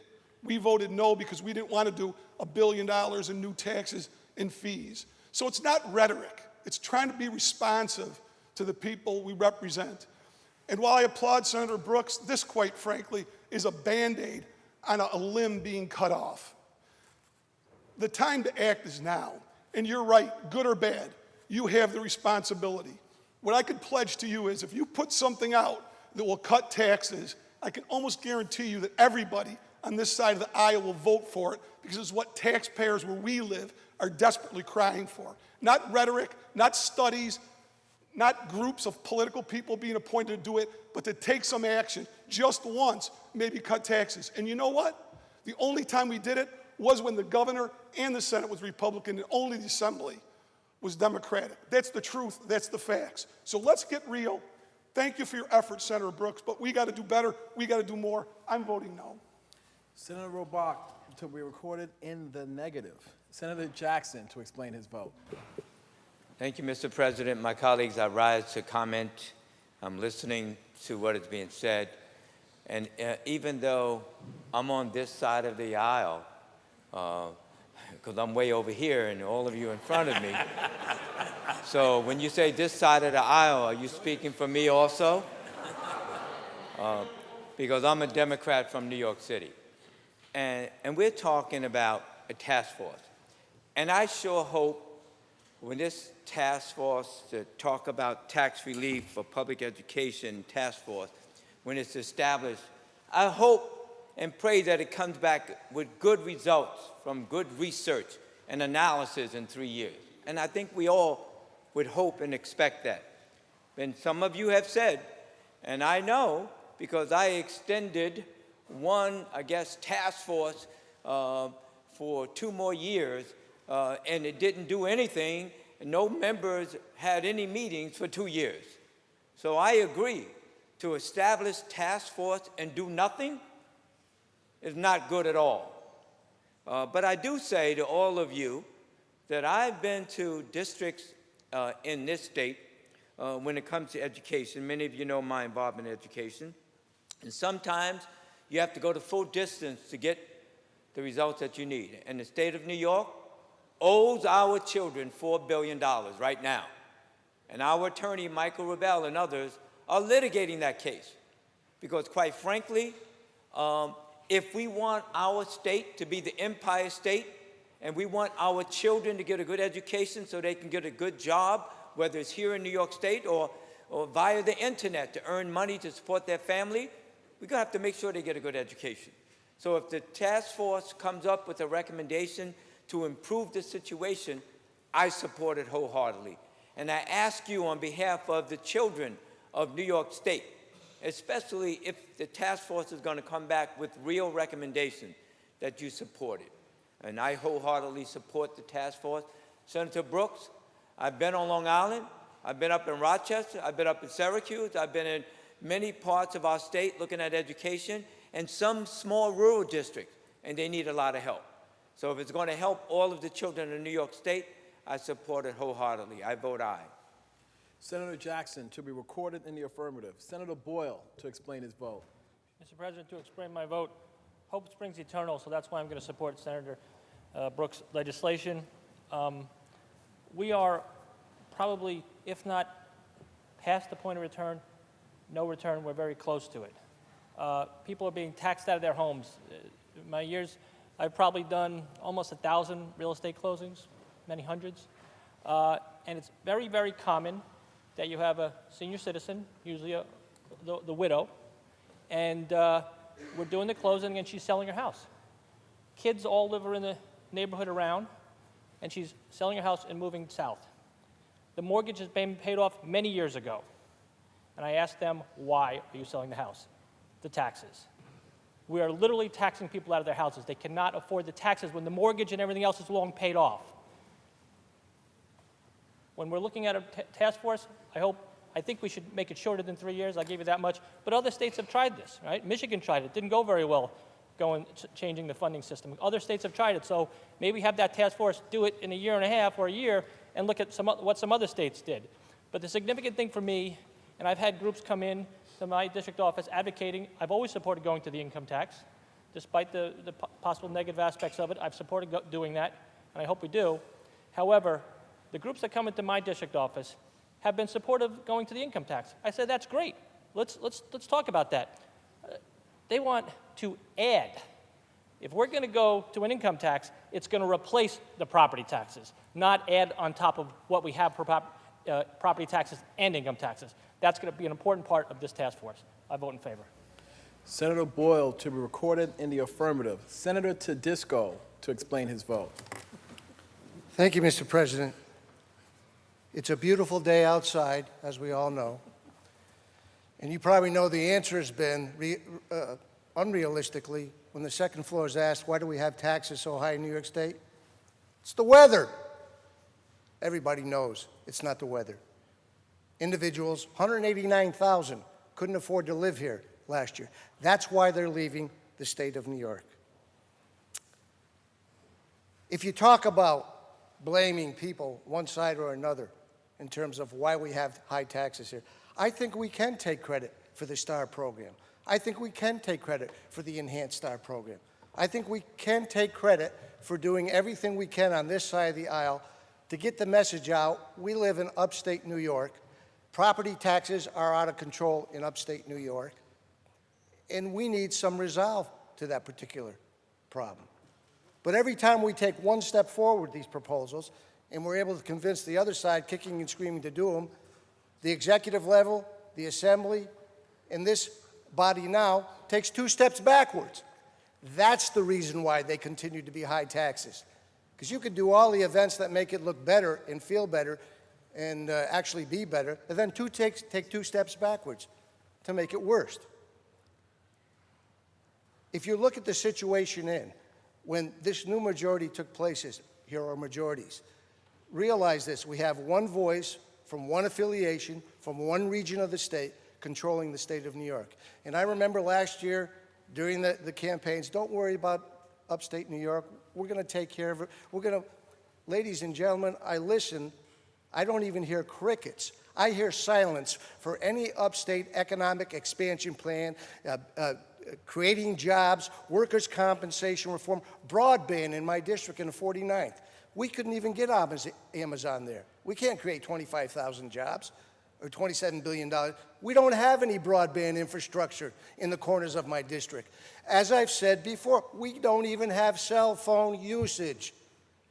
We voted no because we didn't want to do $1 billion in new taxes and fees. So it's not rhetoric. It's trying to be responsive to the people we represent. And while I applaud Senator Brooks, this, quite frankly, is a Band-Aid on a limb being cut off. The time to act is now. And you're right, good or bad, you have the responsibility. What I could pledge to you is if you put something out that will cut taxes, I can almost guarantee you that everybody on this side of the aisle will vote for it because it's what taxpayers where we live are desperately crying for. Not rhetoric, not studies, not groups of political people being appointed to do it, but to take some action just once, maybe cut taxes. And you know what? The only time we did it was when the governor and the Senate was Republican and only the Assembly was Democratic. That's the truth. That's the facts. So let's get real. Thank you for your efforts, Senator Brooks, but we got to do better. We got to do more. I'm voting no. Senator Robach to be recorded in the negative. Senator Jackson to explain his vote. Thank you, Mr. President. My colleagues, I rise to comment. I'm listening to what is being said. And even though I'm on this side of the aisle, because I'm way over here and all of you in front of me, so when you say this side of the aisle, are you speaking for me also? Because I'm a Democrat from New York City. And we're talking about a task force. And I sure hope when this task force to talk about tax relief for public education task force, when it's established, I hope and pray that it comes back with good results from good research and analysis in 3 years. And I think we all would hope and expect that. And some of you have said, and I know because I extended one, I guess, task force for 2 more years, and it didn't do anything, and no members had any meetings for 2 years. So I agree, to establish task force and do nothing is not good at all. But I do say to all of you that I've been to districts in this state when it comes to education. Many of you know my involvement in education. And sometimes you have to go the full distance to get the results that you need. And the state of New York owes our children $4 billion right now. And our attorney, Michael Rebell, and others are litigating that case. Because quite frankly, if we want our state to be the Empire State, and we want our children to get a good education so they can get a good job, whether it's here in New York State or via the internet to earn money to support their family, we're going to have to make sure they get a good education. So if the task force comes up with a recommendation to improve the situation, I support it wholeheartedly. And I ask you on behalf of the children of New York State, especially if the task force is going to come back with real recommendations, that you support it. And I wholeheartedly support the task force. Senator Brooks, I've been on Long Island, I've been up in Rochester, I've been up in Syracuse, I've been in many parts of our state looking at education, and some small rural districts, and they need a lot of help. So if it's going to help all of the children in New York State, I support it wholeheartedly. I vote aye. Senator Jackson to be recorded in the affirmative. Senator Boyle to explain his vote. Mr. President, to explain my vote, hope springs eternal, so that's why I'm going to support Senator Brooks' legislation. We are probably, if not past the point of return, no return, we're very close to it. People are being taxed out of their homes. In my years, I've probably done almost 1,000 real estate closings, many hundreds. And it's very, very common that you have a senior citizen, usually the widow, and we're doing the closing and she's selling her house. Kids all live in the neighborhood around, and she's selling her house and moving south. The mortgage has been paid off many years ago. And I asked them, why are you selling the house? The taxes. We are literally taxing people out of their houses. They cannot afford the taxes when the mortgage and everything else is long paid off. When we're looking at a task force, I think we should make it shorter than 3 years. I'll give you that much. But other states have tried this, right? Michigan tried it. Didn't go very well changing the funding system. Other states have tried it. So maybe have that task force do it in a year and a half or a year and look at what some other states did. But the significant thing for me, and I've had groups come in to my district office advocating, I've always supported going to the income tax. despite the possible negative aspects of it. I've supported doing that, and I hope we do. However, the groups that come into my district office have been supportive of going to the income tax. I said, that's great. Let's talk about that. They want to add. If we're going to go to an income tax, it's going to replace the property taxes, not add on top of what we have for property taxes and income taxes. That's going to be an important part of this task force. I vote in favor. Senator Boyle to be recorded in the affirmative. Senator Tedisco to explain his vote. Thank you, Mr. President. It's a beautiful day outside, as we all know. And you probably know the answer has been, unrealistically, when the second floor is asked, why do we have taxes so high in New York State? It's the weather. Everybody knows it's not the weather. Individuals, 189,000, couldn't afford to live here last year. That's why they're leaving the state of New York. If you talk about blaming people, one side or another, in terms of why we have high taxes here, I think we can take credit for the STAR program. I think we can take credit for the Enhanced STAR program. I think we can take credit for doing everything we can on this side of the aisle to get the message out. We live in upstate New York. Property taxes are out of control in upstate New York, and we need some resolve to that particular problem. But every time we take one step forward with these proposals, and we're able to convince the other side, kicking and screaming to do them, the executive level, the Assembly, and this body now takes 2 steps backwards. That's the reason why they continue to be high taxes. Because you could do all the events that make it look better and feel better and actually be better, and then take 2 steps backwards to make it worse. If you look at the situation when this new majority took place, here are majorities, realize this: we have one voice from one affiliation, from one region of the state, controlling the state of New York. And I remember last year during the campaigns, don't worry about upstate New York. We're going to take care of it. Ladies and gentlemen, I listen. I don't even hear crickets. I hear silence for any upstate economic expansion plan, creating jobs, workers' compensation reform, broadband in my district in the 49th. We couldn't even get Amazon there. We can't create 25,000 jobs or $27 billion. We don't have any broadband infrastructure in the corners of my district. As I've said before, we don't even have cell phone usage.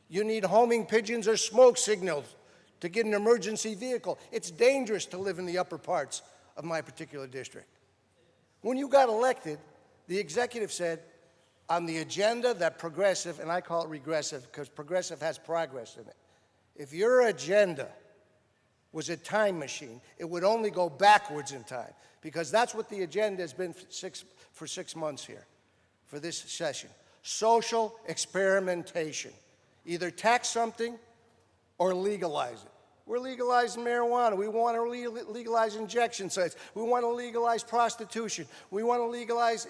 You need homing pigeons or smoke signals to get an emergency vehicle. It's dangerous to live in the upper parts of my particular district. When you got elected, the executive said, on the agenda that progressive, and I call it regressive because progressive has progress in it. If your agenda was a time machine, it would only go backwards in time, because that's what the agenda has been for 6 months here, for this session. Social experimentation. Either tax something or legalize it. We're legalizing marijuana. We want to legalize injection sites. We want to legalize prostitution. We want to legalize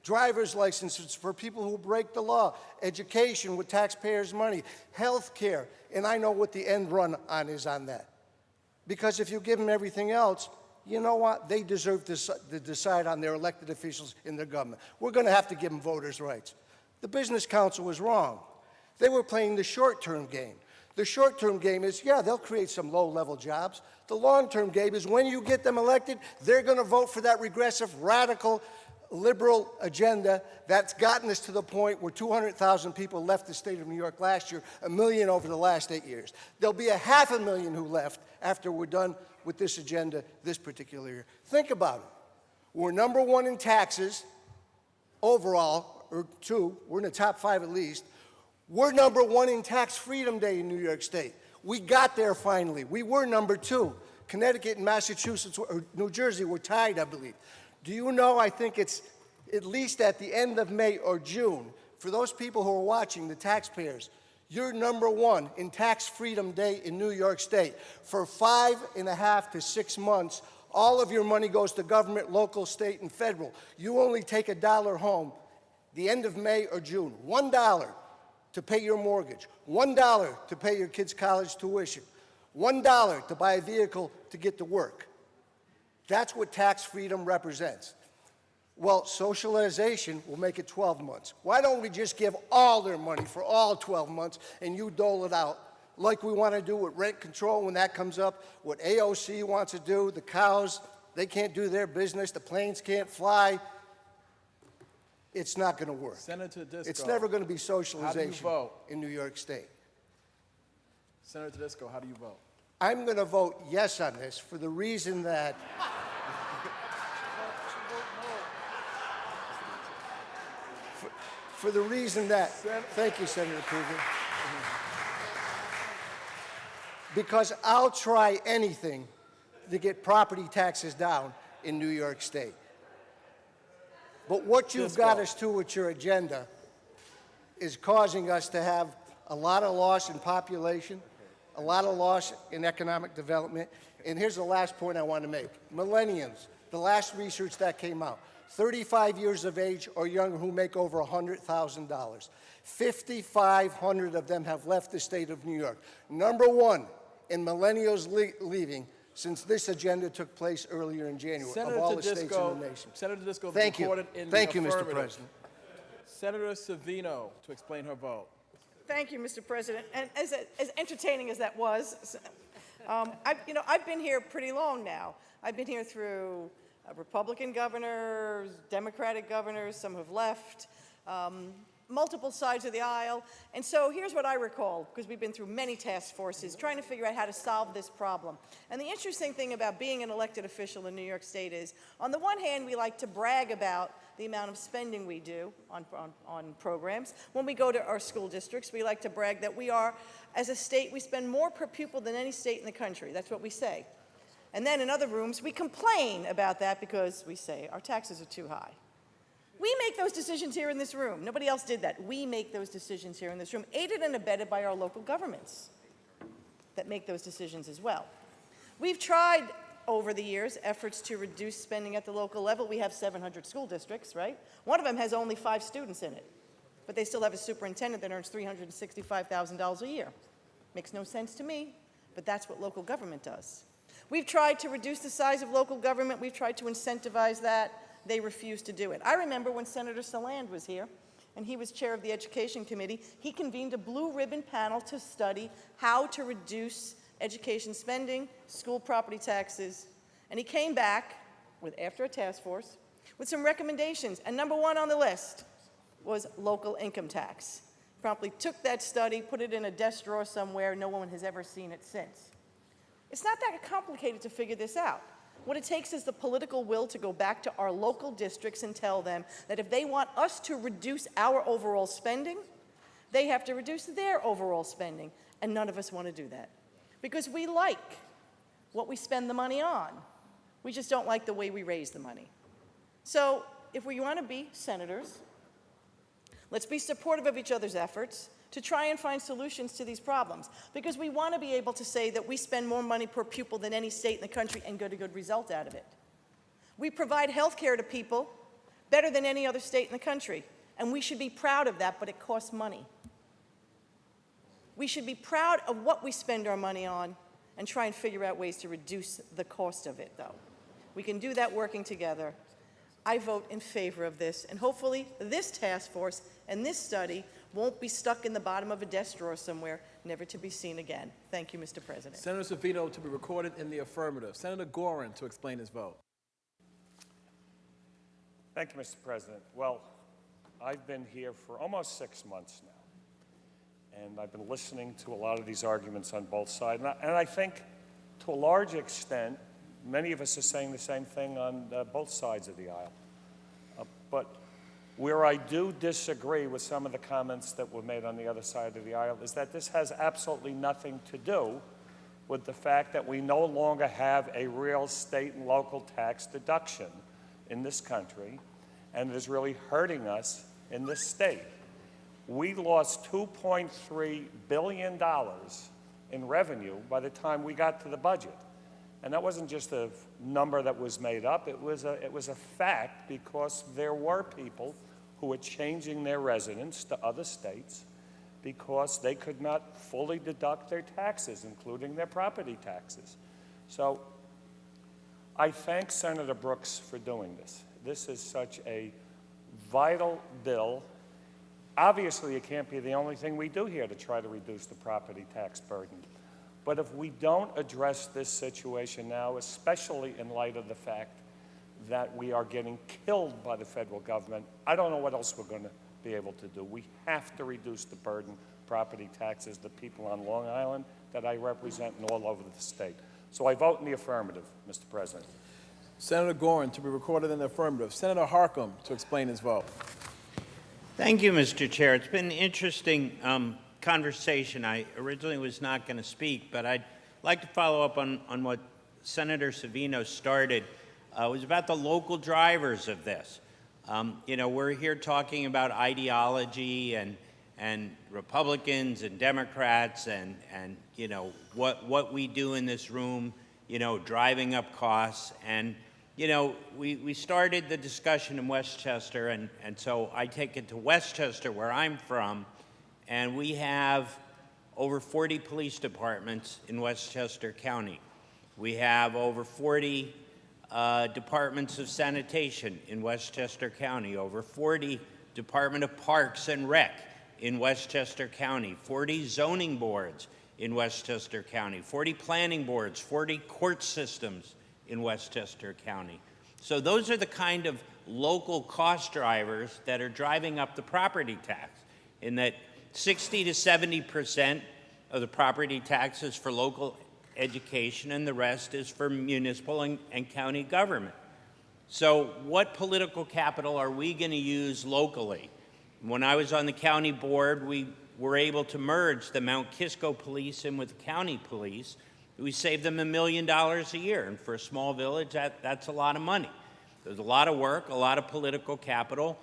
driver's licenses for people who break the law, education with taxpayers' money, health care, and I know what the end run is on that. Because if you give them everything else, you know what? They deserve to decide on their elected officials in their government. We're going to have to give them voters' rights. The Business Council was wrong. They were playing the short-term game. The short-term game is, yeah, they'll create some low-level jobs. The long-term game is when you get them elected, they're going to vote for that regressive, radical, liberal agenda that's gotten us to the point where 200,000 people left the state of New York last year, 1 million over the last 8 years. There'll be 500,000 who left after we're done with this agenda this particular year. Think about it. We're #1 in taxes overall, or 2. We're in the top 5 at least. We're #1 in Tax Freedom Day in New York State. We got there finally. We were #2. Connecticut and Massachusetts, or New Jersey were tied, I believe. Do you know, I think it's at least at the end of May or June, for those people who are watching, the taxpayers, you're #1 in Tax Freedom Day in New York State. For 5.5 to 6 months, all of your money goes to government, local, state, and federal. You only take $1 home the end of May or June. $1 to pay your mortgage, $1 to pay your kids' college tuition, $1 to buy a vehicle to get to work. That's what tax freedom represents. Well, socialization will make it 12 months. Why don't we just give all their money for all 12 months and you dole it out like we want to do with rent control when that comes up, what AOC wants to do, the cows, they can't do their business, the planes can't fly. It's not going to work. Senator Disco. It's never going to be socialization vote? in New York State. Senator Disco, how do you vote? I'm going to vote yes on this for the reason that for the reason that, thank you, Senator Kruger, because I'll try anything to get property taxes down in New York State. But what you've got us to with your agenda is causing us to have a lot of loss in population, a lot of loss in economic development. And here's the last point I want to make. Millennials, the last research that came out, 35 years of age or younger who make over $100,000. 5,500 of them have left the state of New York. Number one in millennials leaving since this agenda took place earlier in January of all the states in the nation. Senator Disco, Thank you. recorded in Thank the you, Mr. affirmative. President. Senator Savino to explain her vote. Thank you, Mr. President. And as entertaining as that was, I've been here pretty long now. I've been here through Republican governors, Democratic governors, some have left, multiple sides of the aisle. And so here's what I recall, because we've been through many task forces trying to figure out how to solve this problem. And the interesting thing about being an elected official in New York State is, on the one hand, we like to brag about the amount of spending we do on programs. When we go to our school districts, we like to brag that we are, as a state, we spend more per pupil than any state in the country. That's what we say. And then in other rooms, we complain about that because we say our taxes are too high. We make those decisions here in this room. Nobody else did that. We make those decisions here in this room, aided and abetted by our local governments that make those decisions as well. We've tried over the years efforts to reduce spending at the local level. We have 700 school districts, right? One of them has only 5 students in it, but they still have a superintendent that earns $365,000 a year. Makes no sense to me, but that's what local government does. We've tried to reduce the size of local government. We've tried to incentivize that. They refuse to do it. I remember when Senator Saland was here, and he was chair of the Education Committee, he convened a blue ribbon panel to study how to reduce education spending, school property taxes, and he came back, after a task force, with some recommendations. And number one on the list was local income tax. Promptly took that study, put it in a desk drawer somewhere. No one has ever seen it since. It's not that complicated to figure this out. What it takes is the political will to go back to our local districts and tell them that if they want us to reduce our overall spending, they have to reduce their overall spending. And none of us want to do that. Because we like what we spend the money on. We just don't like the way we raise the money. So if we want to be senators, let's be supportive of each other's efforts to try and find solutions to these problems, because we want to be able to say that we spend more money per pupil than any state in the country and get a good result out of it. We provide health care to people better than any other state in the country, and we should be proud of that, but it costs money. We should be proud of what we spend our money on and try and figure out ways to reduce the cost of it, though. We can do that working together. I vote in favor of this, and hopefully this task force and this study won't be stuck in the bottom of a desk drawer somewhere, never to be seen again. Thank you, Mr. President. Senator Savino to be recorded in the affirmative. Senator Gorin to explain his vote. Thank you, Mr. President. Well, I've been here for almost 6 months now, and I've been listening to a lot of these arguments on both sides, and I think to a large extent, many of us are saying the same thing on both sides of the aisle. But where I do disagree with some of the comments that were made on the other side of the aisle is that this has absolutely nothing to do with the fact that we no longer have a real state and local tax deduction in this country, and it is really hurting us in this state. We lost $2.3 billion in revenue by the time we got to the budget. And that wasn't just a number that was made up. It was a fact, because there were people who were changing their residence to other states because they could not fully deduct their taxes, including their property taxes. So I thank Senator Brooks for doing this. this is such a vital bill. Obviously, it can't be the only thing we do here to try to reduce the property tax burden. But if we don't address this situation now, especially in light of the fact that we are getting killed by the federal government, I don't know what else we're going to be able to do. We have to reduce the burden of property taxes to people on Long Island that I represent and all over the state. So I vote in the affirmative, Mr. President. Senator Gorin to be recorded in the affirmative. Senator Harcum to explain his vote. Thank you, Mr. Chair. It's been an interesting conversation. I originally was not going to speak, but I'd like to follow up on what Senator Savino started. It was about the local drivers of this. You know, we're here talking about ideology and Republicans and Democrats and you know, what we do in this room, you know, driving up costs. And, you know, we started the discussion in Westchester, and so I take it to Westchester, where I'm from, and we have over 40 police departments in Westchester County. We have over 40 departments of sanitation in Westchester County, over 40 Department of Parks and Rec in Westchester County, 40 zoning boards in Westchester County, 40 planning boards, 40 court systems in Westchester County. So those are the kind of local cost drivers that are driving up the property tax, in that 60 to 70% of the property tax is for local education and the rest is for municipal and county government. So what political capital are we going to use locally? When I was on the county board, we were able to merge the Mount Kisco Police in with the county police. We saved them $1 million a year, and for a small village, that's a lot of money. There's a lot of work, a lot of political capital,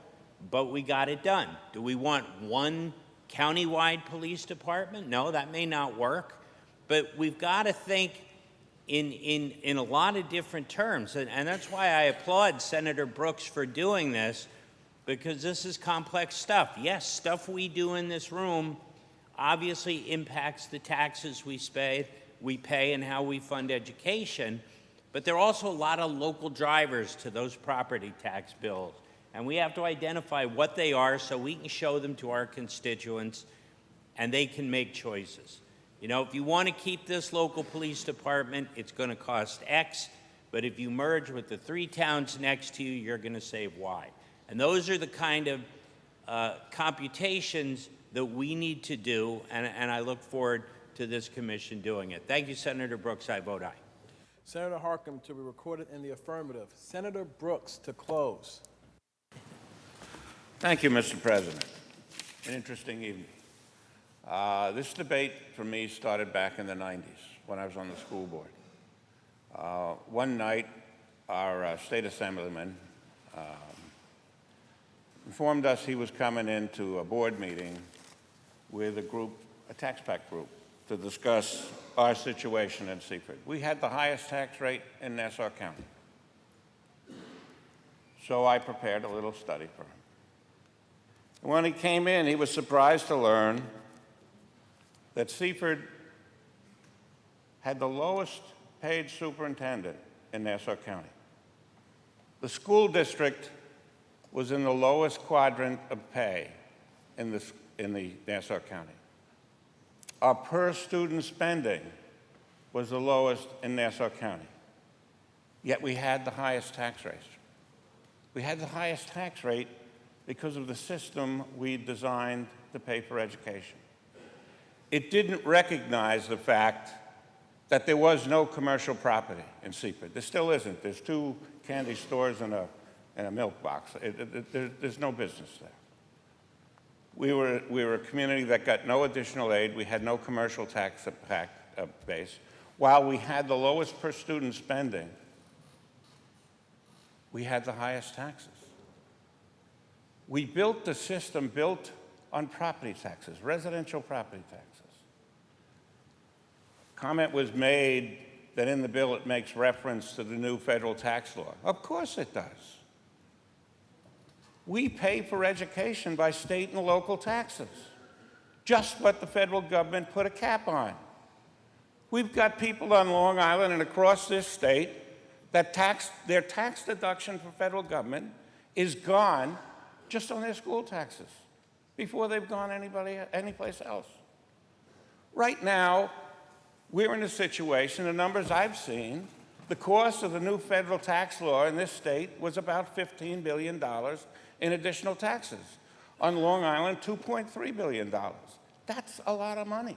but we got it done. Do we want one county-wide police department? No, that may not work, but we've got to think in a lot of different terms, and that's why I applaud Senator Brooks for doing this, because this is complex stuff. Yes, stuff we do in this room obviously impacts the taxes we pay and how we fund education, but there are also a lot of local drivers to those property tax bills, and we have to identify what they are so we can show them to our constituents and they can make choices. You know, if you want to keep this local police department, it's going to cost X, but if you merge with the 3 towns next to you, you're going to save Y. And those are the kind of computations that we need to do, and I look forward to this commission doing it. Thank you, Senator Brooks. I vote aye. Senator Harcum to be recorded in the affirmative. Senator Brooks to close. Thank you, Mr. President. An interesting evening. This debate for me started back in the 90s when I was on the school board. One night, our state assemblyman informed us he was coming into a board meeting with a group, a tax pact group, to discuss our situation in Seaford. We had the highest tax rate in Nassau County. So I prepared a little study for him. When he came in, he was surprised to learn that Seaford had the lowest paid superintendent in Nassau County. The school district was in the lowest quadrant of pay in the Nassau County. Our per student spending was the lowest in Nassau County. Yet we had the highest tax rate. We had the highest tax rate because of the system we designed to pay for education. It didn't recognize the fact that there was no commercial property in Seaford. There still isn't. There's 2 candy stores and a milk box. There's no business there. We were a community that got no additional aid. We had no commercial tax base. While we had the lowest per student spending, we had the highest taxes. We built the system built on property taxes, residential property taxes. Comment was made that in the bill it makes reference to the new federal tax law. Of course it does. We pay for education by state and local taxes, just what the federal government put a cap on. We've got people on Long Island and across this state that their tax deduction for federal government is gone just on their school taxes before they've gone anyplace else. Right now, we're in a situation, the numbers I've seen, the cost of the new federal tax law in this state was about $15 billion in additional taxes. On Long Island, $2.3 billion. That's a lot of money.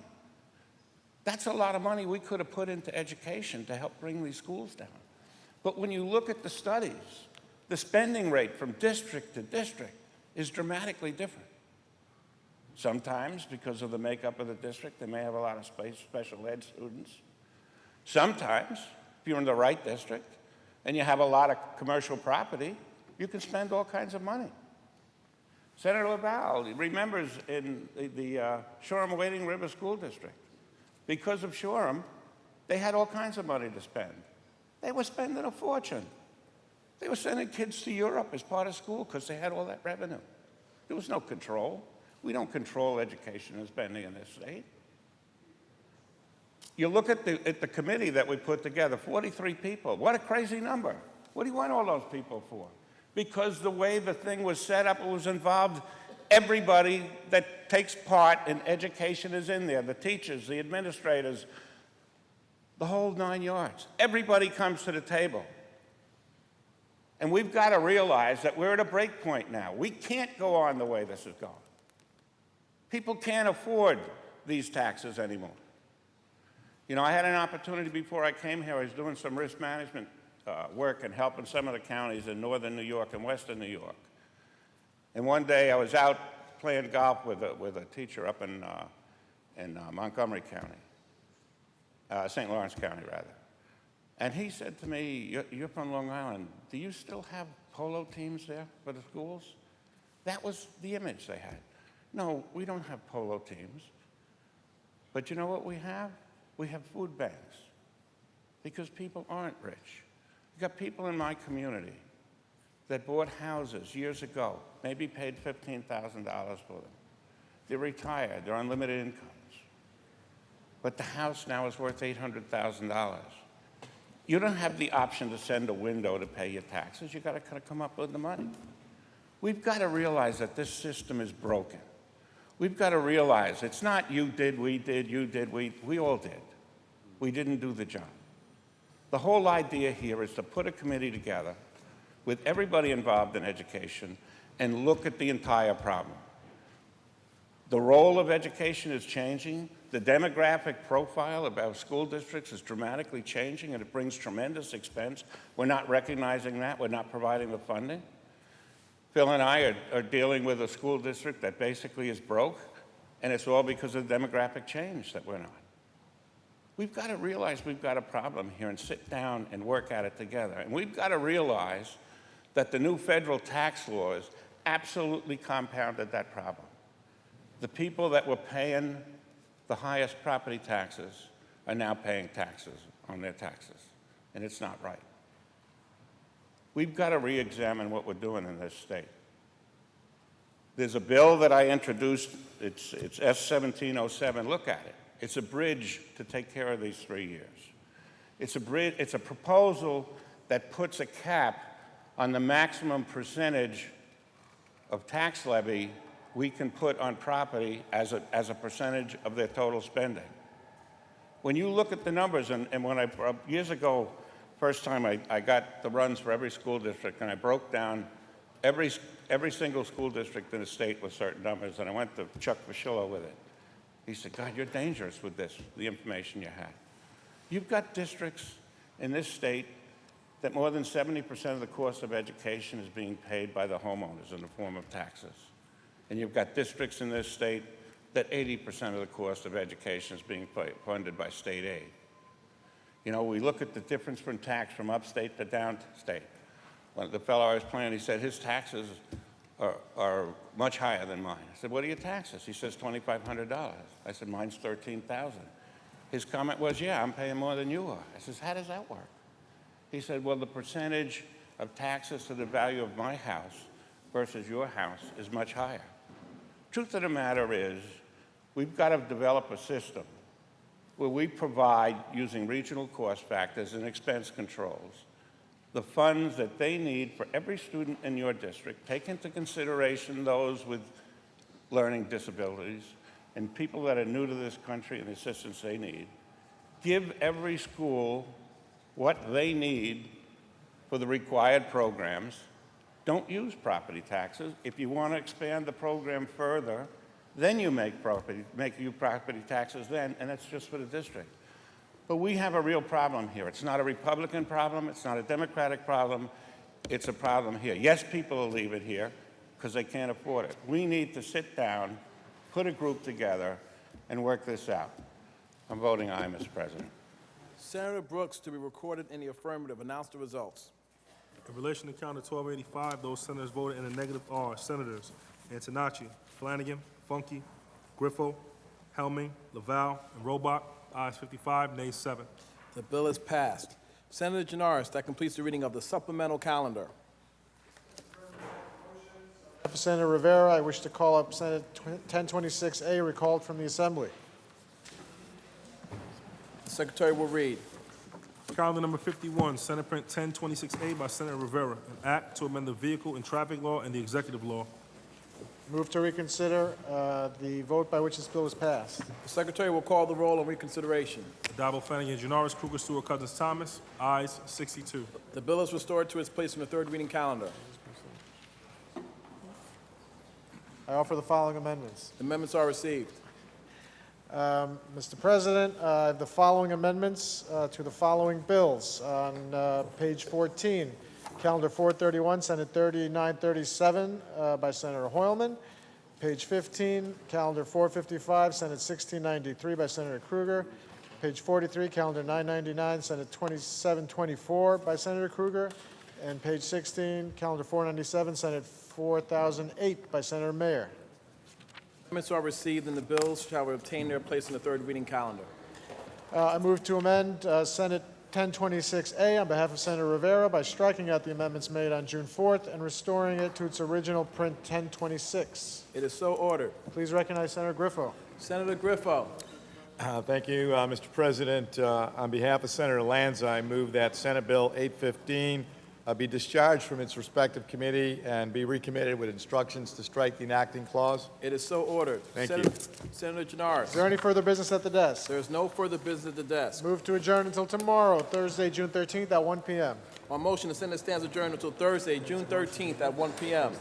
That's a lot of money we could have put into education to help bring these schools down. But when you look at the studies, the spending rate from district to district is dramatically different. Sometimes, because of the makeup of the district, they may have a lot of special ed students. Sometimes, if you're in the right district and you have a lot of commercial property, you can spend all kinds of money. Senator LaValle remembers in the Shoreham-Wading River School District, because of Shoreham, they had all kinds of money to spend. They were spending a fortune. They were sending kids to Europe as part of school because they had all that revenue. There was no control. We don't control education and spending in this state. You look at the committee that we put together, 43 people. What a crazy number. What do you want all those people for? Because the way the thing was set up, it was involved everybody that takes part in education is in there, the teachers, the administrators, the whole 9 yards. Everybody comes to the table. And we've got to realize that we're at a break point now. We can't go on the way this is going. People can't afford these taxes anymore. You know, I had an opportunity before I came here. I was doing some risk management work and helping some of the counties in northern New York and western New York. And one day I was out playing golf with a teacher up in Montgomery County, St. Lawrence County, rather. And he said to me, you're from Long Island. Do you still have polo teams there for the schools? That was the image they had. No, we don't have polo teams. But you know what we have? We have food banks because people aren't rich. You've got people in my community that bought houses years ago, maybe paid $15,000 for them. They're retired, they're on limited incomes. But the house now is worth $800,000. You don't have the option to send a window to pay your taxes. You've got to kind of come up with the money. We've got to realize that this system is broken. We've got to realize it's not you did, we did, you did, we all did. We didn't do the job. The whole idea here is to put a committee together with everybody involved in education and look at the entire problem. The role of education is changing. The demographic profile of our school districts is dramatically changing, and it brings tremendous expense. We're not recognizing that. We're not providing the funding. Phil and I are dealing with a school district that basically is broke, and it's all because of the demographic change that we're not. We've got to realize we've got a problem here and sit down and work at it together. And we've got to realize that the new federal tax laws absolutely compounded that problem. The people that were paying the highest property taxes are now paying taxes on their taxes, and it's not right. We've got to re-examine what we're doing in this state. There's a bill that I introduced, it's S-1707, look at it. It's a bridge to take care of these 3 years. It's a proposal that puts a cap on the maximum percentage of tax levy we can put on property as a percentage of their total spending. When you look at the numbers, and when years ago, first time I got the runs for every school district, and I broke down every single school district in the state with certain numbers, and I went to Chuck Fischillo with it. He said, God, you're dangerous with this, the information you had. You've got districts in this state that more than 70% of the cost of education is being paid by the homeowners in the form of taxes. And you've got districts in this state that 80% of the cost of education is being funded by state aid. You know, we look at the difference from tax from upstate to downstate. The fellow I was playing, he said his taxes are much higher than mine. I said, what are your taxes? He says $2,500. I said, mine's $13,000. His comment was, yeah, I'm paying more than you are. I says, how does that work? He said, well, the percentage of taxes to the value of my house versus your house is much higher. Truth of the matter is, we've got to develop a system where we provide, using regional cost factors and expense controls, the funds that they need for every student in your district. Take into consideration those with learning disabilities and people that are new to this country and the assistance they need. Give every school what they need for the required programs. Don't use property taxes. If you want to expand the program further, then you make property taxes then, and that's just for the district. But we have a real problem here. It's not a Republican problem. It's not a Democratic problem. It's a problem here. Yes, people will leave it here because they can't afford it. We need to sit down, put a group together, and work this out. I'm voting aye, Mr. President. Senator Brooks, to be recorded in the affirmative, announce the results. In relation to Calendar 1285, those senators voted in the negative are Senators Antonacci, Flanagan, Funky, Griffo, Helming, Laval, and Robach. Ayes 55, nays 7. The bill is passed. Senator Janaris, that completes the reading of the supplemental calendar. For Senator Rivera, I wish to call up Senate 1026A, recalled from the Assembly. The Secretary will read. Calendar number 51, Senate Print 1026A by Senator Rivera, an act to amend the vehicle and traffic law and the executive law. Move to reconsider the vote by which this bill was passed. The Secretary will call the roll on reconsideration. Addabbo, Flanagan, Janaris, Kruger, Stewart, Cousins, Thomas. Ayes 62. The bill is restored to its place on the third reading calendar. I offer the following amendments. The amendments are received. Mr. President, I have the following amendments to the following bills. On page 14, Calendar 431, Senate 3937 by Senator Hoylman. Page 15, Calendar 455, Senate 1693 by Senator Kruger. Page 43, Calendar 999, Senate 2724 by Senator Kruger. And page 16, Calendar 497, Senate 4008 by Senator Mayer. Amendments are received and the bills shall obtain their place in the third reading calendar. I move to amend Senate 1026A on behalf of Senator Rivera by striking out the amendments made on June 4th and restoring it to its original print 1026. It is so ordered. Please recognize Senator Griffo. Senator Griffo. Thank you, Mr. President. On behalf of Senator Lanza, I move that Senate Bill 815 be discharged from its respective committee and be recommitted with instructions to strike the enacting clause. It is so ordered. Thank Senator, you. Senator Janaris. Is there any further business at the desk? There is no further business at the desk. Move to adjourn until tomorrow, Thursday, June 13th at 1 p.m. On motion, the Senate stands adjourned until Thursday, June 13th at 1 p.m.